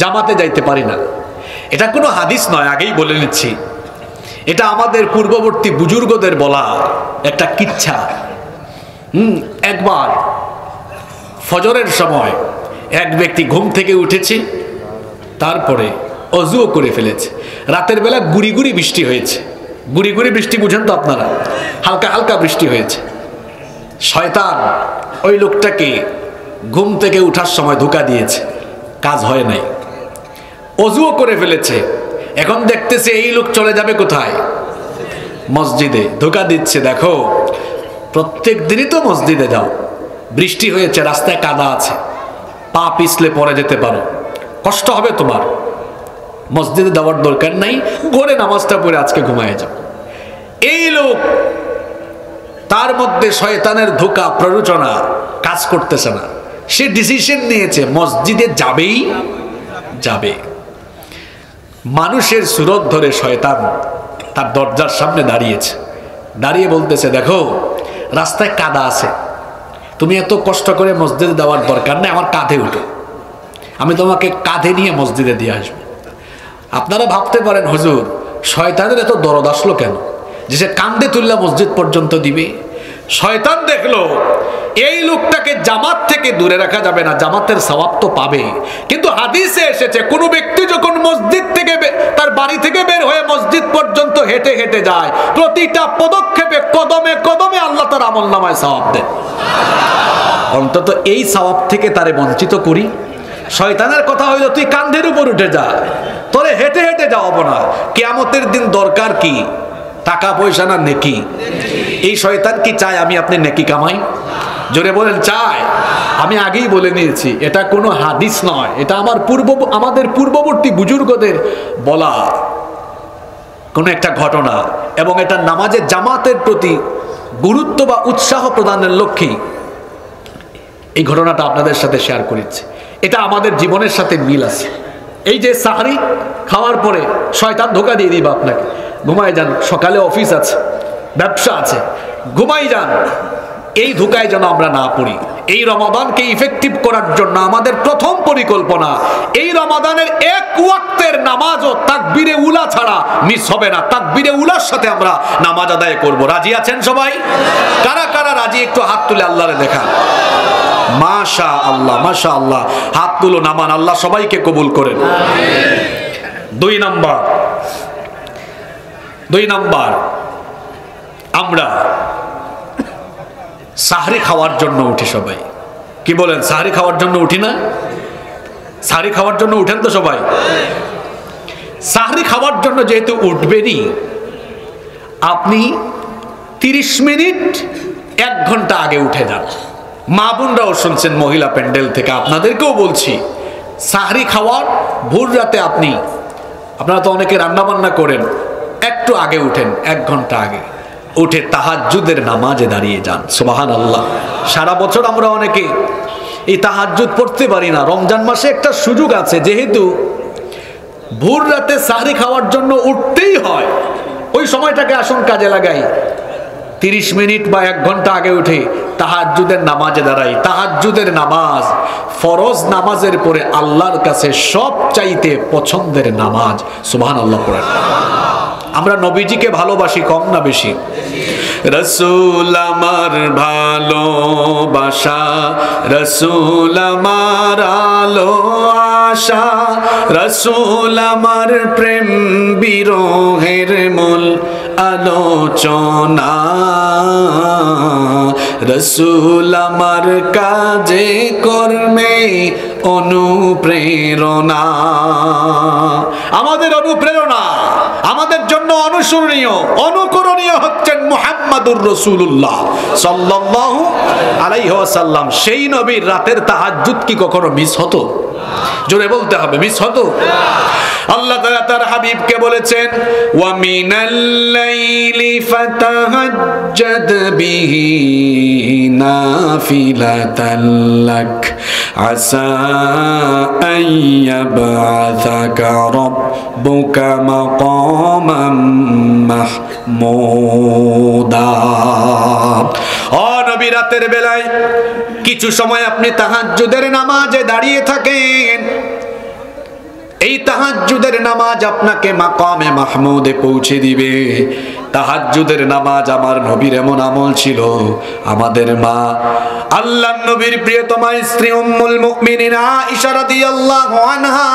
জামাতে যাইতে পারি না। এটা কোনো হাদিস নয়, আগেই বলে নিচ্ছি, এটা আমাদের পূর্ববর্তী বুজুর্গদের বলা একটা কিচ্ছা। একবার ফজরের সময় এক ব্যক্তি ঘুম থেকে উঠেছে, তারপরে অজুও করে ফেলেছে। রাতের বেলা গুড়ি গুড়ি বৃষ্টি হয়েছে। গুড়ি গুড়ি বৃষ্টি বুঝেন তো আপনারা? হালকা হালকা বৃষ্টি হয়েছে। শয়তান ওই লোকটাকে ঘুম থেকে উঠার সময় ধোঁকা দিয়েছে, কাজ হয় নাই। অজুও করে ফেলেছে, এখন দেখতেছে এই লোক চলে যাবে কোথায়? মসজিদে। ধোঁকা দিচ্ছে, দেখো প্রত্যেক দিনই তো মসজিদে যাও, বৃষ্টি হয়েছে, রাস্তায় কাদা আছে, পা পিছলে পড়ে যেতে পারো, কষ্ট হবে তোমার, মসজিদে যাওয়ার দরকার নাই, ঘরে নামাজটা পড়ে আজকে ঘুমায় যাও। এই লোক, তার মধ্যে শয়তানের ধোঁকা প্ররোচনা কাজ করতেছে না, সে ডিসিশন নিয়েছে মসজিদে যাবেই যাবে। মানুষের সুরত ধরে শয়তান তার দরজার সামনে দাঁড়িয়েছে, দাঁড়িয়ে বলতেছে, দেখো রাস্তায় কাদা আছে, তুমি এত কষ্ট করে মসজিদে যাওয়ার দরকার নেই, আমার কাঁধে উঠো, আমি তোমাকে কাঁধে নিয়ে মসজিদে দিয়ে আসবো। আপনারা ভাবতে পারেন, হুজুর শয়তানের এত দরদ আসলো কেন যে সে কাঁধে তুললা মসজিদ পর্যন্ত দিবে? শয়তান দেখলো এই লোকটাকে জামাত থেকে দূরে রাখা যাবে না, জামাতের সওয়াব তো পাবে, কিন্তু হাদিসে এসেছে কোন ব্যক্তি যখন মসজিদ থেকে তার বাড়ি থেকে বের হয়ে মসজিদ পর্যন্ত হেঁটে হেঁটে যায়, প্রতিটা পদক্ষেপে কদমে কদমে আল্লাহ তার আমলনামায় সওয়াব দেন। অন্তত এই সওয়াব থেকে তারে বঞ্চিত করি? শয়তানের কথা হইল তুই কাঁধের উপর উঠে যা, তোরে হেঁটে হেঁটে যাওয়াবো না। কিয়ামতের দিন দরকার কি? টাকা পয়সা না নেকি? এই শয়তান কি চায় আমি আপনি নেকি কামাই? জোরে বলেন চায়? আমি আগেই বলে নিয়েছি, এটা কোনো হাদিস নয়, এটা আমাদের পূর্ববর্তী বুজুর্গদের বলা কোন একটা ঘটনা, এবং এটা নামাজের জামাতের প্রতি গুরুত্ব বা উৎসাহ প্রদানের লক্ষ্যেই এই ঘটনাটা আপনাদের সাথে শেয়ার করেছি। এটা আমাদের জীবনের সাথে মিল আছে। এই যে সাহরি খাওয়ার পরে শয়তান ধোঁকা দিয়ে দিবা আপনাকে, ঘুমায় যান, সকালে অফিস আছে, ব্যবসা আছে, ঘুমাই যান। এই ধোঁকায় যেন আমরা না পড়ি। এই রমাদানকে ইফেক্টিভ করার জন্য আমাদের প্রথম পরিকল্পনা, এই রমাদানের এক ওয়াক্তের নামাজও তাকবীরে উলা ছাড়া মিস হবে না। তাকবীরে উলার সাথে আমরা নামাজ আদায় করব। রাজি আছেন সবাই? কারা কারা রাজি একটু হাত তুলে আল্লাহরে দেখান। মাশাআল্লাহ, মাশাআল্লাহ, হাতগুলো নামান, আল্লাহ সবাইকে কবুল করেন। দুই নাম্বার, আমরা সাহরি খাওয়ার জন্য উঠি সবাই। কি বলেন, সাহরি খাওয়ার জন্য উঠি না? সাহরি খাওয়ার জন্য উঠেন তো সবাই? সাহরি খাওয়ার জন্য যেহেতু উঠবেনই, আপনি 30 মিনিট 1 ঘন্টা আগে উঠে যান। মা বোনরাও শুনছেন মহিলা প্যান্ডেল থেকে, আপনাদেরকেও বলছি, সাহরি খাওয়ার ভোর রাতে আপনারা তো অনেকে রান্না বান্না করেন, একটু আগে উঠেন, 1 ঘন্টা আগে উঠে তাহাজ্জুদের নামাজে দাঁড়িয়ে যান। সুবহানাল্লাহ। সারা বছর আমরা অনেকে এই তাহাজ্জুদ পড়তে পারি না। রমজান মাসে একটা সুযোগ আছে, যেহেতু ভোর রাতে সাহরি খাওয়ার জন্য উঠতেই হয়, ওই সময়টাকে আসুন কাজে লাগাই। 30 মিনিট বা 1 ঘন্টা আগে উঠে তাহাজ্জুদের নামাজে দাঁড়াই। তাহাজ্জুদের নামাজ ফরজ নামাজের পরে আল্লাহর কাছে সবচাইতে পছন্দের নামাজ। সুবহানাল্লাহ পড়েন। আমরা নবীজিকে ভালোবাসি কম না বেশি? রাসূল আমার ভালোবাসা, রাসূল আমার আলো আশা, রাসূল আমার প্রেম বিরহের মূল আলোচনা, রাসূল আমার কাজে কর্মে অনুপ্রেরণা। আমাদের অনুপ্রেরণা, আমাদের জন্য অনুসরণীয়, অনুকরণীয় হচ্ছেন মুহাম্মাদুর রাসূলুল্লাহ সাল্লাল্লাহু আলাইহি ওয়াসাল্লাম। সেই নবীর রাতের তাহাজ্জুদ কি কখনো মিস হতো? জোরে বলতে হবে, মিস হতো? আল্লাহ তাআলা তার হাবিবকে বলেছেন, ওয়া মিনাল লাইলি ফাতাহাজ্জাদ বিহি নাফিলাতাল লাক আসা আইয়াবআসাকা রাব্বুকা মাকামান মাহমুদা। ও নবী, রাতের বেলায় কিছু সময় আপনি তাহাজ্জুদের নামাজে দাঁড়িয়ে থাকেন। এই তাহাজ্জুদের নামাজ আপনাকে মাকামে মাহমুদে পৌঁছে দিবে। তাহাজ্জুদের নামাজ আমার নবীর এমন আমল ছিল, আমাদের মা আল্লাহর নবীর প্রিয়তমা স্ত্রী উম্মুল মুমিনিন আয়েশা রাদিয়াল্লাহু আনহা,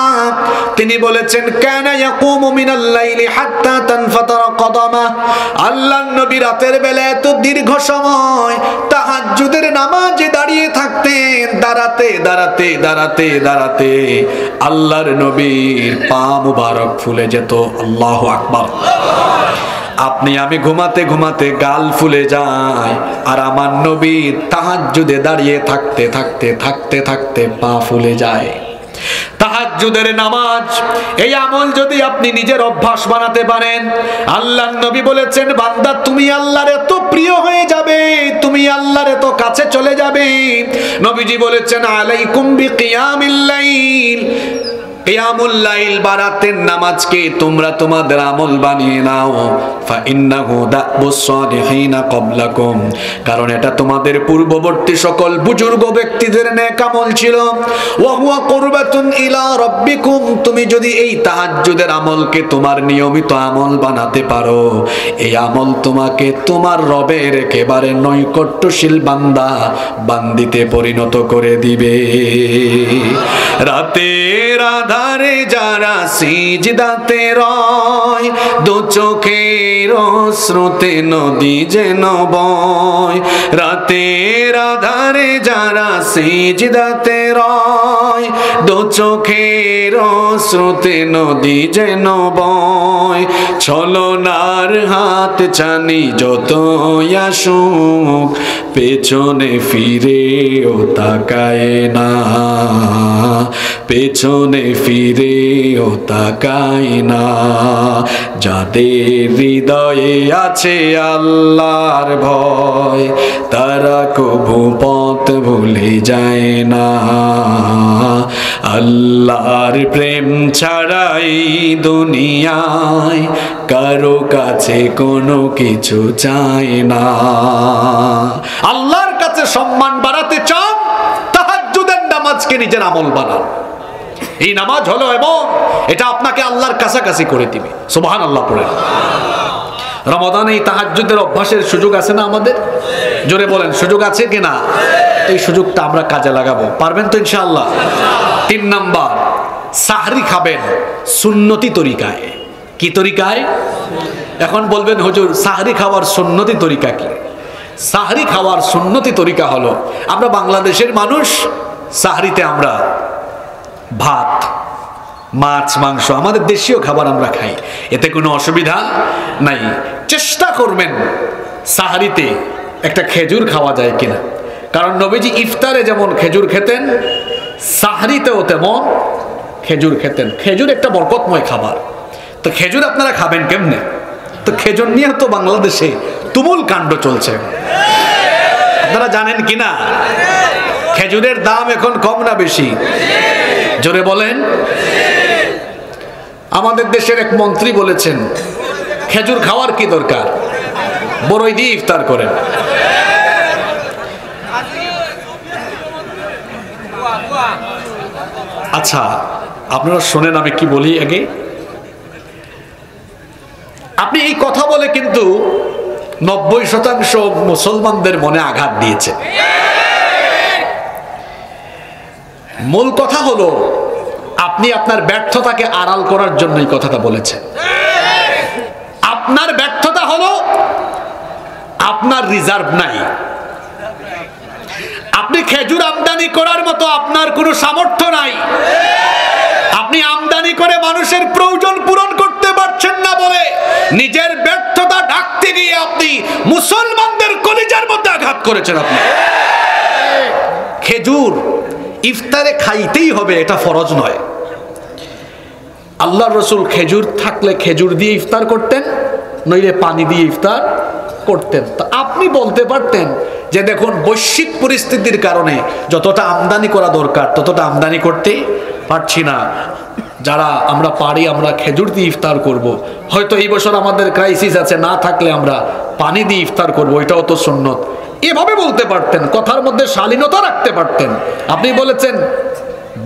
তিনি বলেছেন, কানা ইয়াকুমু মিনাল লাইলি হাত্তা তানফাতারা কদামা। আল্লাহর নবী রাতের বেলা এত দীর্ঘ সময় তাহাজ্জুদের নামাজে দাঁড়িয়ে থাকতেন। দাঁড়াতে দাঁড়াতে দাঁড়াতে দাঁড়াতে আল্লাহর নবীর পা মুবারক ফুলে যেত। আল্লাহু আকবার। আপনি আমি ঘুমাতে ঘুমাতে গাল ফুলে যায়, আর আমার নবী তাহাজ্জুদে দাঁড়িয়ে থাকতে থাকতে থাকতে থাকতে পা ফুলে যায়। তাহাজ্জুদের নামাজ, এই আমল যদি আপনি নিজের অভ্যাস বানাতে পারেন, আল্লাহর নবী বলেছেন, বান্দা তুমি আল্লাহর এত প্রিয় হয়ে যাবে, তুমি আল্লাহর এত কাছে চলে যাবে। নবীজি বলেছেন, আলাইকুম বিকিয়ামিল লাইল, কিয়ামুল লাইল বা রাতের নামাজকে তোমরা তোমাদের আমল বানিয়ে নাও। ফা ইন্নাহু দাবুস সালিহিনা ক্বাবলাকুম, কারণ এটা তোমাদের পূর্ববর্তী সকল বুজুর্গ ব্যক্তিদের নেক আমল ছিল। ওয়া হুয়া কুরবাতুন ইলা রাব্বিকুম, তুমি যদি এই তাহাজ্জুদের আমলকে তোমার নিয়মিত আমল বানাতে পারো, এই আমল তোমাকে তোমার রবের একেবারে নৈকট্যশীল বান্দা বান্দিতে পরিণত করে দিবে। রাতের আধারে যারা সিজদাতে রয়, দু চোখের অশ্রুতে নদী যেন বয়। রাতের আধারে যারা সিজদাতে রয়, দু চোখের অশ্রুতে নদী যেন বয়। ছলনার হাত ছানি যতই আসুক, পেছনে ফিরেও তাকায় না, পেছনে ফিরেও তাকায় না। যাদের হৃদয়ে আছে আল্লাহর ভয়, তারা কবু পথ ভুলে যায় না। আল্লাহর প্রেম ছাড়াই দুনিয়ায় কারো কাছে কোনো কিছু চাই না। আল্লাহর কাছে সম্মান বাড়াতে চান, তাহাজ্জুদের নামাজকে নিজের আমল বানান। এই নামাজ হলো এবং এটা আপনাকে আল্লাহর কাছাকাছি করে দিবে। সুবহানাল্লাহ পড়েন। রমাদানে এই তাহাজ্জুদের অভ্যাসের সুযোগ আছে না আমাদের? জোরে বলেন, সুযোগ আছে কিনা? এই সুযোগটা আমরা কাজে লাগাবো, পারবেন তো ইনশাআল্লাহ? 3 নাম্বার, সাহরি খাবেন সুন্নতি তরিকায়। কি তরিকায়? এখন বলবেন হুজুর সাহরি খাওয়ার সুন্নতি তরিকা কি? সাহরি খাওয়ার সুন্নতি তরিকা হলো, আমরা বাংলাদেশের মানুষ, সাহরিতে আমরা ভাত, মাছ, মাংস, আমাদের দেশীয় খাবার আমরা খাই, এতে কোনো অসুবিধা নাই। চেষ্টা করবেন সাহরিতে একটা খেজুর খাওয়া যায় কিনা, কারণ নবীজি ইফতারে যেমন খেজুর খেতেন, সাহরিতেও তেমন খেজুর খেতেন। খেজুর একটা বরকতময় খাবার। তো খেজুর আপনারা খাবেন কেমনে? তো খেজুর নিয়ে তো বাংলাদেশে তুমুল কাণ্ড চলছে, আপনারা জানেন কিনা? খেজুরের দাম এখন কম না বেশি? জোরে বলেন। আমাদের দেশের এক মন্ত্রী বলেছেন, খেজুর খাওয়ার কি দরকার, বড়ই দিয়ে ইফতার করেন। আচ্ছা আপনারা শোনেন আমি কি বলি আগে। আপনি এই কথা বলে কিন্তু 90% মুসলমানদের মনে আঘাত দিয়েছে। মূল কথা হলো আপনি আপনার ব্যর্থতাকে আড়াল করার জন্য এই কথাটা বলেছেন। আপনার ব্যর্থতা হলো আপনার রিজার্ভ নাই, আপনি খেজুর আমদানি করার মতো আপনার কোনো সামর্থ্য নাই, আপনি আমদানি করে মানুষের প্রয়োজন পূরণ করতে পারছেন না বলে নিজের ব্যর্থতা ঢাকতে গিয়ে আপনি মুসলমানদের কলিজার মধ্যে আঘাত করেছেন। আপনি খেজুর ইফতারে খাইতেই হবে, এটা ফরজ নয়। আল্লাহর রাসূল খেজুর থাকলে খেজুর দিয়ে ইফতার করতেন, নইলে পানি দিয়ে ইফতার করতেন। তা আপনি বলতে পারতেন যে দেখুন বৈশ্বিক পরিস্থিতির কারণে যতটা আমদানি করা দরকার ততটা আমদানি করতে পারছি না, যারা আমরা পারি আমরা খেজুর দিয়ে ইফতার করব। হয়তো এই বছর আমাদের ক্রাইসিস আছে, না থাকলে আমরা পানি দিয়ে ইফতার করব, এটাও তো সুন্নত। এভাবে বলতে পারতেন, কথার মধ্যে শালীনতা রাখতে পারতেন। আপনি বলেছেন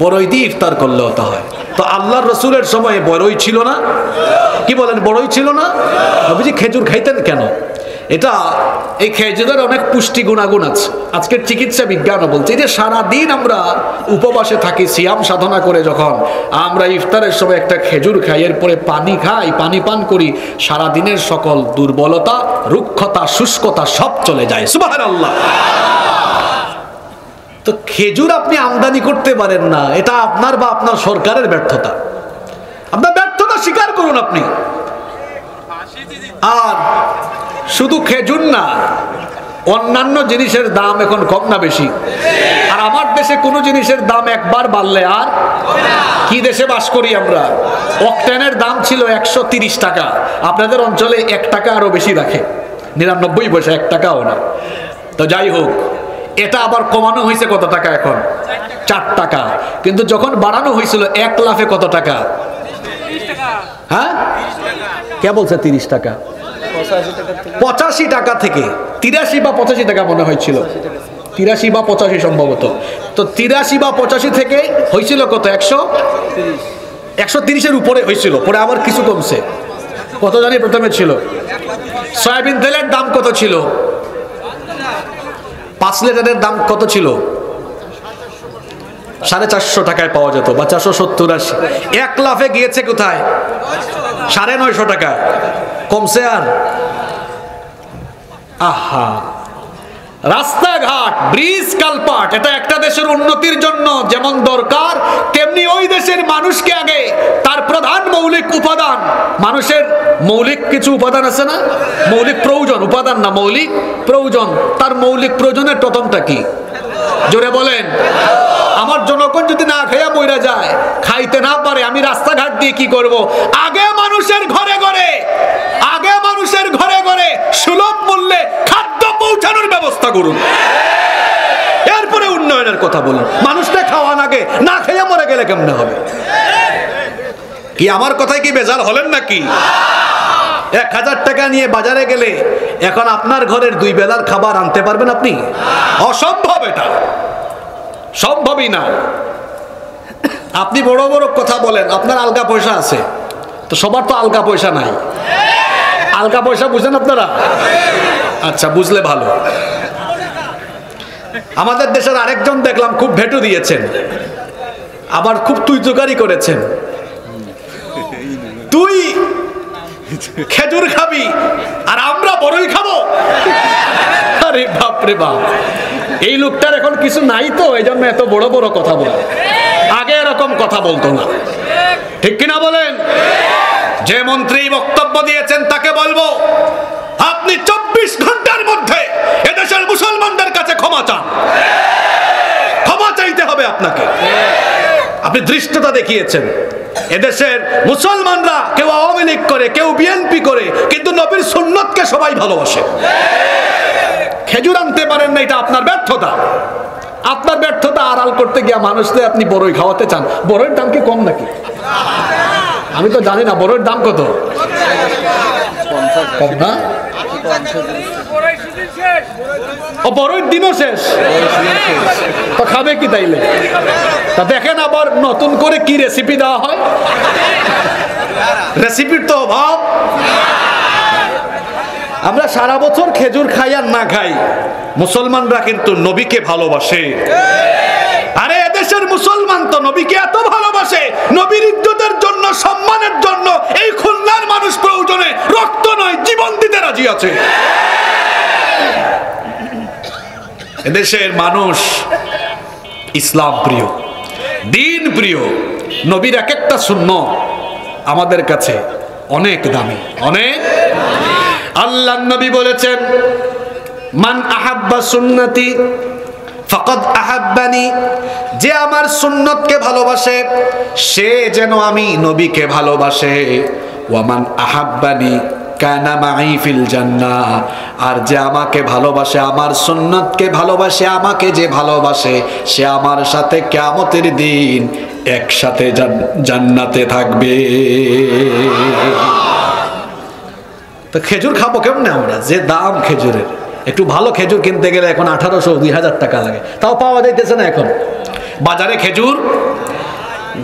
বড়ই দিয়ে ইফতার করলে হতে হয়। তো আল্লাহর রসুলের সময় বড়ই ছিল না? কি বলেন, বড়ই ছিল না? নবীজি খেজুর খাইতেন কেন? এটা এই খেজুরের অনেক পুষ্টি গুণাগুণ আছে। আজকের চিকিৎসা বিজ্ঞানও বলছে যে সারাদিন আমরা উপবাসে থাকি, সিয়াম সাধনা করে যখন আমরা ইফতারের সময় একটা খেজুর খাই, এরপরে পানি খাই, পানি পান করি, সারাদিনের সকল দুর্বলতা, রুক্ষতা, শুষ্কতা সব চলে যায়। সুবহানাল্লাহ। তো খেজুর আপনি আমদানি করতে পারেন না, এটা আপনার বা আপনার সরকারের ব্যর্থতা। আপনার ব্যর্থতা স্বীকার করুন আপনি। আর শুধু খেজুর না, অন্যান্য জিনিসের দাম এখন কম না বেশি? আর আমার দেশে কোনো জিনিসের দাম একবার বাড়লে আর কি দেশে বাস করি আমরা? অক্টেনের দাম ছিল 130 টাকা, আপনাদের অঞ্চলে 1 টাকা আরো বেশি রাখে, 99 পয়সা, 1 টাকাও না। তো যাই হোক, এটা আবার কমানো হয়েছে কত টাকা এখন? 4 টাকা। কিন্তু যখন বাড়ানো হয়েছিল 1 লাফে কত টাকা? হ্যাঁ কে বলছে 30 টাকা? 85 টাকা থেকে 83 বা 85 টাকা মনে হয়েছিল, 83 বা 85 সম্ভবত। তো 83 বা 85 থেকে হয়েছিল কত? 130-এর উপরে হয়েছিল, পরে আবার কিছু কমছে। কত জানি প্রথমে ছিল? সয়াবিন তেলের দাম কত ছিল? 5 লিটারের দাম কত ছিল? 450 টাকায় পাওয়া যেত, বা 470-80। 1 লাফে গিয়েছে কোথায়? 950 টাকা। কমছে আর? আহা, রাস্তাঘাট, ব্রিজ, কালপাট, এটা একটা দেশের উন্নতির জন্য যেমন দরকার, তেমনি ওই দেশের মানুষকে আগে তার প্রধান মৌলিক উপাদান, মানুষের মৌলিক কিছু উপাদান আছে না? মৌলিক প্রয়োজন, উপাদান না, মৌলিক প্রয়োজন। তার মৌলিক প্রয়োজনের প্রথমটা কি? জোরে বলেন। আমার জনগণ যদি না খেয়ে মইরা যায়, খাইতে না পারে, আমি রাস্তাঘাট দিয়ে কি করব? আগে মানুষের ঘরে ঘরে, আগে মানুষের ঘরে ঘরে সুলভ মূল্যে খাদ্য পৌঁছানোর ব্যবস্থা করুন, এরপরে উন্নয়ন কল্যাণের কথা বলুন। মানুষটা খাওয়ান আগে, না খেয়ে মরে গেলে কেমনে হবে? কি আমার কথায় কি বেজার হলেন নাকি? 1000 টাকা নিয়ে বাজারে গেলে এখন আপনার ঘরের 2 বেলার খাবার আনতে পারবেন আপনি? অসম্ভব, এটা সম্ভবই না। আপনি বড় বড় কথা বলেন, আপনার আলগা পয়সা আছে, তো সবার তো আলগা পয়সা নাই। আলগা পয়সা বুঝেন আপনারা? আচ্ছা, বুঝলে ভালো। আমাদের দেশের আরেকজন দেখলাম খুব ভেটু দিয়েছেন, আবার খুব তুই করেছেন। তুই খেজুর খাবি আর আমরা বড়ই খাবো? আরে বাপ রে বাপ, এই লোকটার এখন কিছু নাই তো, এই জন্য এত বড় বড় কথা বলে। আগে এরকম কথা বলতো না, ঠিক কিনা বলেন? যে মন্ত্রী বক্তব্য দিয়েছেন তাকে বলবো, আপনি 24 ঘন্টার মধ্যে এদেশের মুসলমানদের কাছে ক্ষমা চান। ক্ষমা চাইতে হবে আপনাকে। আপনি দৃষ্টতা দেখিয়েছেন। এদেশের মুসলমানরা কেউ আওয়ামী লীগ করে, কেউ বিএনপি করে, কিন্তু নবীর সুন্নতকে সবাই ভালোবাসে। খেজুর আনতে পারেন না, এটা আপনার ব্যর্থতা। আপনার ব্যর্থতা আড়াল করতে গিয়ে মানুষদের আপনি বড়ই খাওয়াতে চান। বড়ইয়ের দাম কি কম নাকি? আমি তো জানি না বড়ইয়ের দাম কত। কম না? ও বড়ইয়ের দিনও শেষ, তো খাবে কি তাইলে? তা দেখেন আবার নতুন করে কি রেসিপি দেওয়া হয়। রেসিপির তো অভাব। আমরা সারা বছর খেজুর খাই আর না খাই, মুসলমানরা কিন্তু নবীকে ভালোবাসে। আরে এদেশের মুসলমান তো নবীকে এত ভালোবাসে, নবীর ইজ্জতের জন্য, সম্মানের জন্য এই খুলনার মানুষ প্রয়োজনে রক্ত নয় জীবন দিতে রাজি আছে। এদেশের মানুষ ইসলাম প্রিয়, দিন প্রিয়। নবীর এক একটা সুন্নাত আমাদের কাছে অনেক দামি, অনেক। আল্লাহ নবী বলেছেন, মান আহাব্বা সুন্নতি ফাকাদ আহাব্বানি, যে আমার সুন্নতকে ভালোবাসে সে যেন আমি নবীকে ভালোবাসে। ওয়া মান আহাব্বানি কানা মাই ফিল জান্নাহ, আর যে আমাকে ভালোবাসে, আমার সুন্নতকে ভালোবাসে, আমাকে যে ভালোবাসে সে আমার সাথে কিয়ামতের দিন একসাথে জান্নাতে থাকবে। তো খেজুর খাবো কেমনে আমরা? যে দাম খেজুরের, একটু ভালো খেজুর কিনতে গেলে এখন 1800-2000 টাকা লাগে, তাও পাওয়া যাইতেছে না এখন বাজারে খেজুর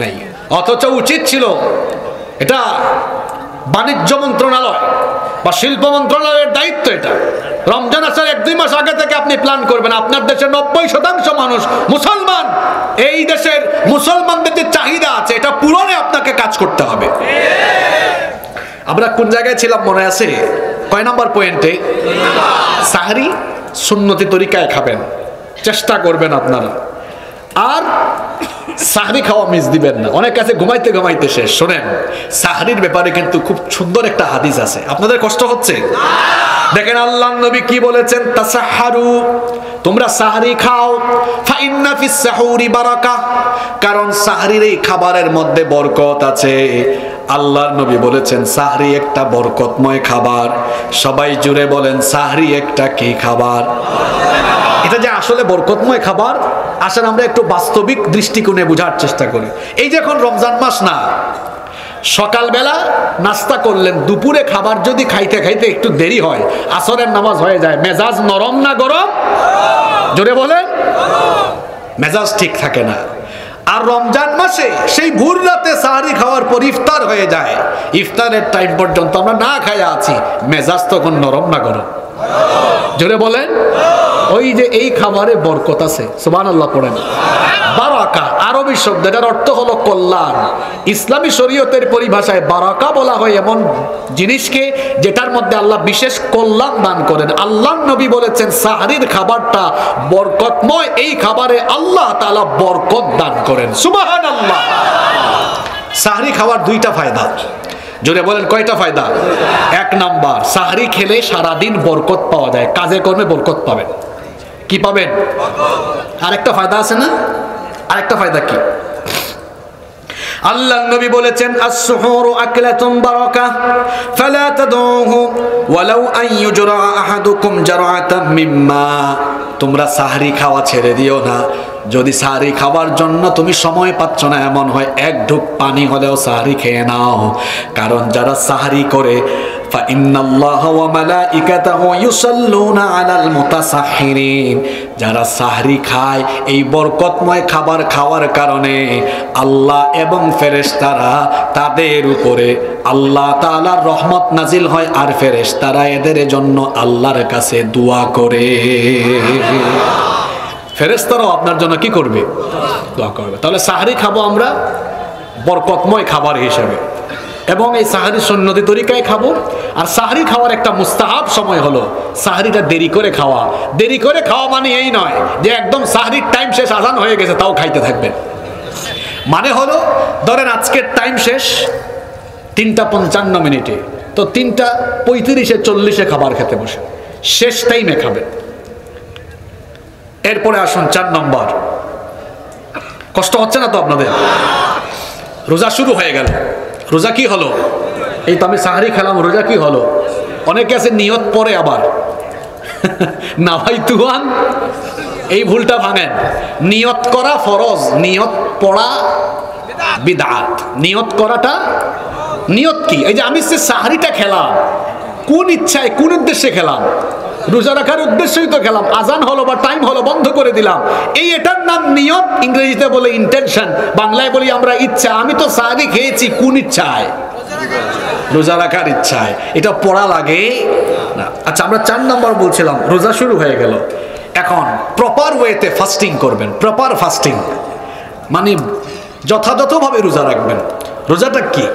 নেই। অথচ উচিত ছিল, এটা বাণিজ্য মন্ত্রণালয় বা শিল্প মন্ত্রণালয়ের দায়িত্ব, এটা রমজান আসার 1-2 মাস আগে থেকে আপনি প্ল্যান করবেন। আপনার দেশের 90% মানুষ মুসলমান, এই দেশের মুসলমানদের যে চাহিদা আছে এটা পূরণে আপনাকে কাজ করতে হবে। আমরা কোন জায়গায় ছিলাম মনে আছে? কয় নাম্বার পয়েন্টে? সাহরি সুন্নতি তরিকায় খাবেন, চেষ্টা করবেন আপনারা। আর সাহরি খাওয়া মিস দিবেন না। অনেক কাছে ঘুমাইতে ঘুমাইতে শেষ। শোনেন, সাহরির ব্যাপারে কিন্তু খুব সুন্দর একটা হাদিস আছে। আপনাদের কষ্ট হচ্ছে? দেখেন আল্লাহর নবী কি বলেছেন, তাসাহহারু, তোমরা সাহরি খাও, ফা ইন্না ফিস সাহুরি বারাকা, কারণ সাহরির এই খাবারের মধ্যে বরকত আছে। আল্লাহর নবী বলেছেন সাহরি একটা বরকতময় খাবার। সবাই জুড়ে বলেন, সাহরি একটা কি খাবার? এটা যে আসলে বরকতময় খাবার, আসলে আমরা একটু বাস্তবিক দৃষ্টিকোণে বোঝার চেষ্টা করি। এই যে এখন রমজান মাস না, সকালবেলা নাস্তা করলেন, দুপুরে খাবার যদি খাইতে খাইতে একটু দেরি হয়, আসরের নামাজ হয়ে যায়, মেজাজ নরম না গরম? জোরে বলেন। মেজাজ ঠিক থাকে না। আর রমজান মাসে সেই ভোর রাতে সাহরি খাওয়ার পর ইফতার হয়ে যায়, ইফতারের টাইম পর্যন্ত আমরা না খাইয়া আছি, মেজাজ তখন নরম না গরম? জোরে বলেন। ওই যে এই খাবারে বরকত আছে, সুবহানাল্লাহ পড়েন। বারাকা আরবি শব্দ, এটার অর্থ হলো কল্যাণ। ইসলামী শরীয়তের পরিভাষায় বারাকা বলা হয় এমন জিনিসকে যেটার মধ্যে আল্লাহ বিশেষ কল্যাণ দান করেন। আল্লাহর নবী বলেছেন সাহরির খাবারটা বরকতময়, এই খাবারে আল্লাহ তাআলা বরকত দান করেন। সুবহানাল্লাহ। সাহরি খাওয়ার 2টা ফায়দা। জোরে বলেন, কয়টা ফায়দা? 1 নাম্বার, সাহরি খেলে সারাদিন বরকত পাওয়া যায়, কাজে কর্মে বরকত পাবেন। কি পাবেন? আরেকটা ফায়দা আছে না? আরেকটা ফায়দা কি? আল্লাহর নবী বলেছেন, আস-সুহুরু আকলাতুন বারাকা ফালা তাদউহু ওয়ালাউ আন ইউজরা আহাদুকুম জারআতাম মিম্মা, তোমরা সাহরি খাওয়া ছেড়ে দিও না, যদি সাহরি খাবার জন্য তুমি সময় পাচ্ছ না, এমন হয় এক ঢুক পানি হলেও সাহরি খেয়ে নাও। কারণ যারা সাহরি করে ফাইন্নাল্লাহা ওয়া মালাইকাতাহু ইউসাল্লুনা আলাল মুতাসাহহিরিন, যারা সাহরি খায় এই বরকতময় খাবার খাওয়ার কারণে আল্লাহ এবং ফেরেশতারা তাদের উপরে আল্লাহ তাআলার রহমত নাজিল হয়, আর ফেরেশতারা এদের জন্য আল্লাহর কাছে দোয়া করে। ফেরেশতারাও আপনার জন্য কি করবে? দোয়া করবে। তাহলে সাহরি খাবো আমরা বরকতময় খাবার হিসেবে, এবং এই সাহরি সুন্নতি তরিকায় খাবো। আর সাহরি খাওয়ার একটা মুস্তাহাব সময় হলো সাহরিটা দেরি করে খাওয়া। দেরি করে খাওয়া মানে এই নয় যে একদম সাহরির টাইম শেষ, আজান হয়ে গেছে তাও খাইতে থাকবেন। মানে হলো ধরেন আজকের টাইম শেষ 3:55 মিনিটে, তো 3:35 40 খাবার খেতে বসে শেষ টাইমে খাবেন। এরপরে আসুন 4 নম্বর। কষ্ট হচ্ছে না তো আপনাদের? রোজা শুরু হয়ে গেল। রোজা কি হলো? এই তো আমি সাহরি খেলাম, রোজা কি হলো? অনেকে আছে নিয়ত পরে আবার না ভাই তুয়ান, এই ভুলটা ভাঙেন। নিয়ত করা ফরজ, নিয়ত পড়া বিদআত। নিয়ত করাটা, নিয়ত কি? এই যে আমি সে সাহরিটা খেলাম কোন ইচ্ছায় কোন উদ্দেশ্যে খেলাম? রোজা রাখার উদ্দেশ্যই তো খেলাম। আজান হলো বা টাইম হলো বন্ধ করে দিলাম, এই এটার নাম নিয়ত। ইংরেজিতে বলে ইন্টেনশন, বাংলায় বলি আমরা ইচ্ছা। আমি তো সাহরি খেয়েছি কোন ইচ্ছায়? রোজা রাখার ইচ্ছায়। এটা পড়া লাগে না। আচ্ছা, আমরা 4 নম্বর বলছিলাম। রোজা শুরু হয়ে গেল, এখন প্রপার ওয়েতে ফাস্টিং করবেন। প্রপার ফাস্টিং মানে যথাযথভাবে রোজা রাখবেন। রোজাটা কি?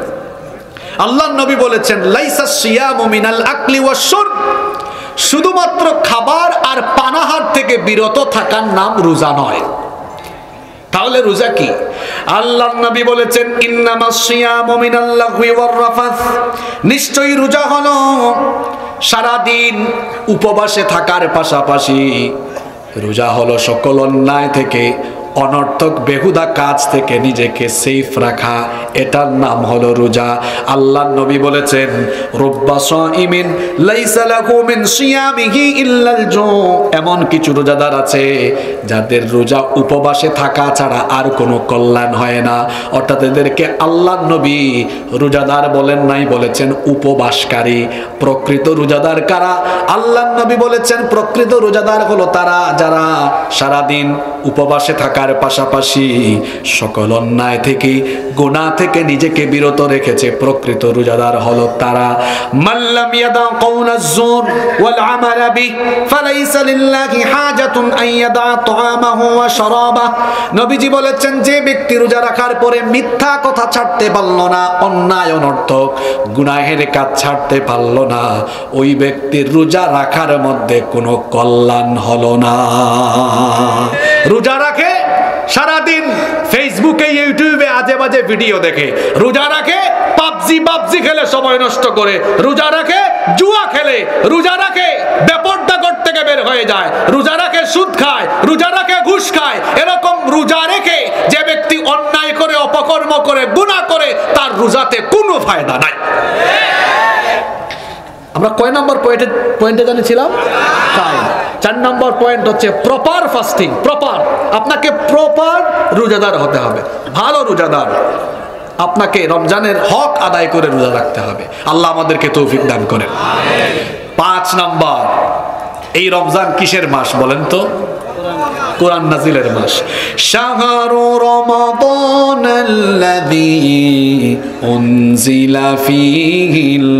আল্লাহর নবী বলেছেন লাইসা সিয়ামু মিনাল আকলি ওয়াশ শুরব, শুধুমাত্র খাবার আর পানাহার থেকে বিরত থাকার নাম রোজা নয়। তাহলে রোজা কি? আল্লাহর নবী বলেছেন ইন্নামাস সিয়ামু মিনাল লাগওয়ি ওয়ার রাফাস, নিশ্চয়ই রোজা হলো সারা দিন উপবাসে থাকার পাশাপাশি রোজা হলো সকল অন্যায় থেকে, অনর্থক বেহুদা কাজ থেকে নিজেকে সেফ রাখা, এটার নাম হলো রোজা। আল্লাহর নবী বলেছেন রুব্বা সাইমিন লাইসা লাহু মিন সিয়ামিহি ইল্লাল জু, এমন কিছু রোজাদার আছে যাদের রোজা উপবাসে থাকা ছাড়া আর কোনো কল্যাণ হয় না। অর্থাৎ এদেরকে আল্লাহর নবী রোজাদার বলেন নাই, বলেছেন উপবাসকারী। প্রকৃত রোজাদার কারা? আল্লাহর নবী বলেছেন প্রকৃত রোজাদার হলো তারা যারা সারাদিন উপবাসে থাকার পাশাপাশি সকল অন্যায় থেকে, গুনাহ থেকে নিজেকে বিরত রেখেছে। প্রকৃত রোজাদার হলো তারা। মাল্লাম ইয়াদা কাওলাজ যুর ওয়াল আমালা বি ফালাইসা লিল্লাহি হাজাতুন আন ইয়াদা তাআমাহু ওয়া শারাবাহু, নবীজি বলেছেন যে ব্যক্তি রোজা রাখার পরে মিথ্যা কথা ছাড়তে পারল না, অন্যায় অনর্থক গুনাহের কাজ ছাড়তে পারল না, ওই ব্যক্তির রোজা রাখার মধ্যে কোনো কল্যাণ হলো না। রোজা রাখে সারাদিন ফেসবুকে ইউটিউবে আজে বাজে ভিডিও দেখে, রোজা রাখে পাবজি খেলে সময় নষ্ট করে, রোজা রাখে জুয়া খেলে, রোজা রাখে বেপরদা ঘর থেকে বের হয়ে যায়, রোজা রাখে সুদ খায়, রোজা রাখে ঘুষ খায়। এরকম রোজা রেখে যে ব্যক্তি অন্যায় করে, অপকর্ম করে, গুনাহ করে, তার রোজাতে কোনো ফায়দা নাই। আমরা কয় নম্বর পয়েন্টে জানিয়েছিলাম? 4 নম্বর পয়েন্ট হচ্ছে প্রপার ফাস্টিং। প্রপার, আপনাকে প্রপার রোজাদার হতে হবে, ভালো রোজাদার। আপনাকে রমজানের হক আদায় করে রোজা রাখতে হবে। আল্লাহ আমাদেরকে তৌফিক দান করেন। 5 নম্বর, এই রমজান কিসের মাস বলেন তো? কোরআন নাজিলের মাস। শাহরু রমাদানাল্লাযী উনজিলা ফীহিল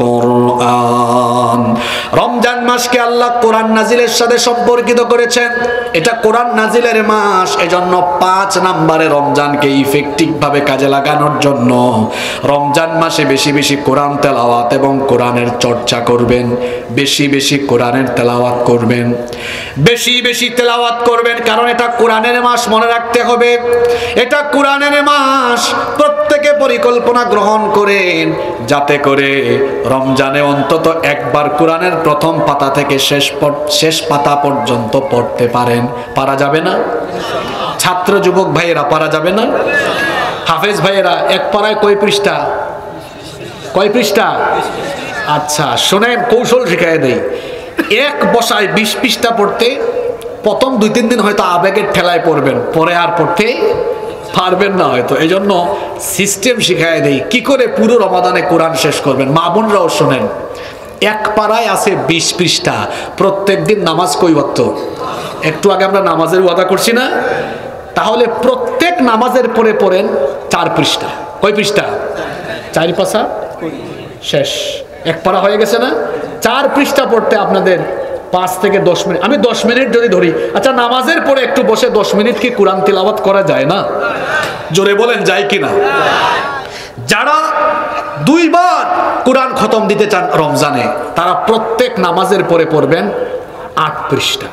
কুরআন, রমজান মাসকে আল্লাহ কোরআন নাজিলের সাথে সম্পর্কিত করেছেন। এটা কোরআন নাজিলের মাস, এজন্য 5 নম্বরে রমজানকে ইফেক্টিভ ভাবে কাজে লাগানোর জন্য রমজান মাসে বেশি বেশি কোরআন তেলাওয়াত এবং কোরআনের চর্চা করবেন। বেশি বেশি কোরআনের তেলাওয়াত করবেন, বেশি বেশি তেলাওয়াত করবেন, কারণ এটা কোরআনের মাস। মনে রাখতে হবে এটা কোরআনের মাস। প্রত্যেকে পরিকল্পনা গ্রহণ করেন যাতে করে রমজানে অন্তত একবার কোরআনের প্রথম পাতা থেকে শেষ পাতা পর্যন্ত পড়তে পারেন। পারা যাবে না? ছাত্র যুবক ভাইয়েরা পারা যাবে না? হাফেজ ভাইয়েরা এক পারায় কয় পৃষ্ঠা? কয় পৃষ্ঠা? আচ্ছা শোনেন, কৌশল শিখাই দেই। এক বসায় 20 পৃষ্ঠা পড়তে প্রথম 2-3 দিন হয়তো আবেগের ঠেলায় পড়বেন, পরে আর পড়তে পারবেন না হয়তো। এই জন্য সিস্টেম শিখায় দেই কি করে পুরো রমাদানে কোরআন শেষ করবেন। মা বোনরাও শোনেন, এক পাড়ায় আছে 20 পৃষ্ঠা, প্রত্যেক দিন নামাজ কই ওয়াক্ত? একটু আগে আমরা নামাজের ওয়াদা করছি না? তাহলে প্রত্যেক নামাজের পরে পড়েন 4 পৃষ্ঠা। কয় পৃষ্ঠা? 4 পাশা শেষ, এক পাড়া হয়ে গেছে না? 4 পৃষ্ঠা পড়তে আপনাদের 5 থেকে 10 মিনিট। আমি 10 মিনিট যদি ধরি, আচ্ছা নামাজের পরে একটু বসে 10 মিনিট কি কোরআন তিলাওয়াত করা যায় না? জোরে বলেন যায় কিনা? যারা 2 বার কোরআন খতম দিতে চান রমজানে, তারা প্রত্যেক নামাজের পরে পড়বেন 8 পৃষ্ঠা।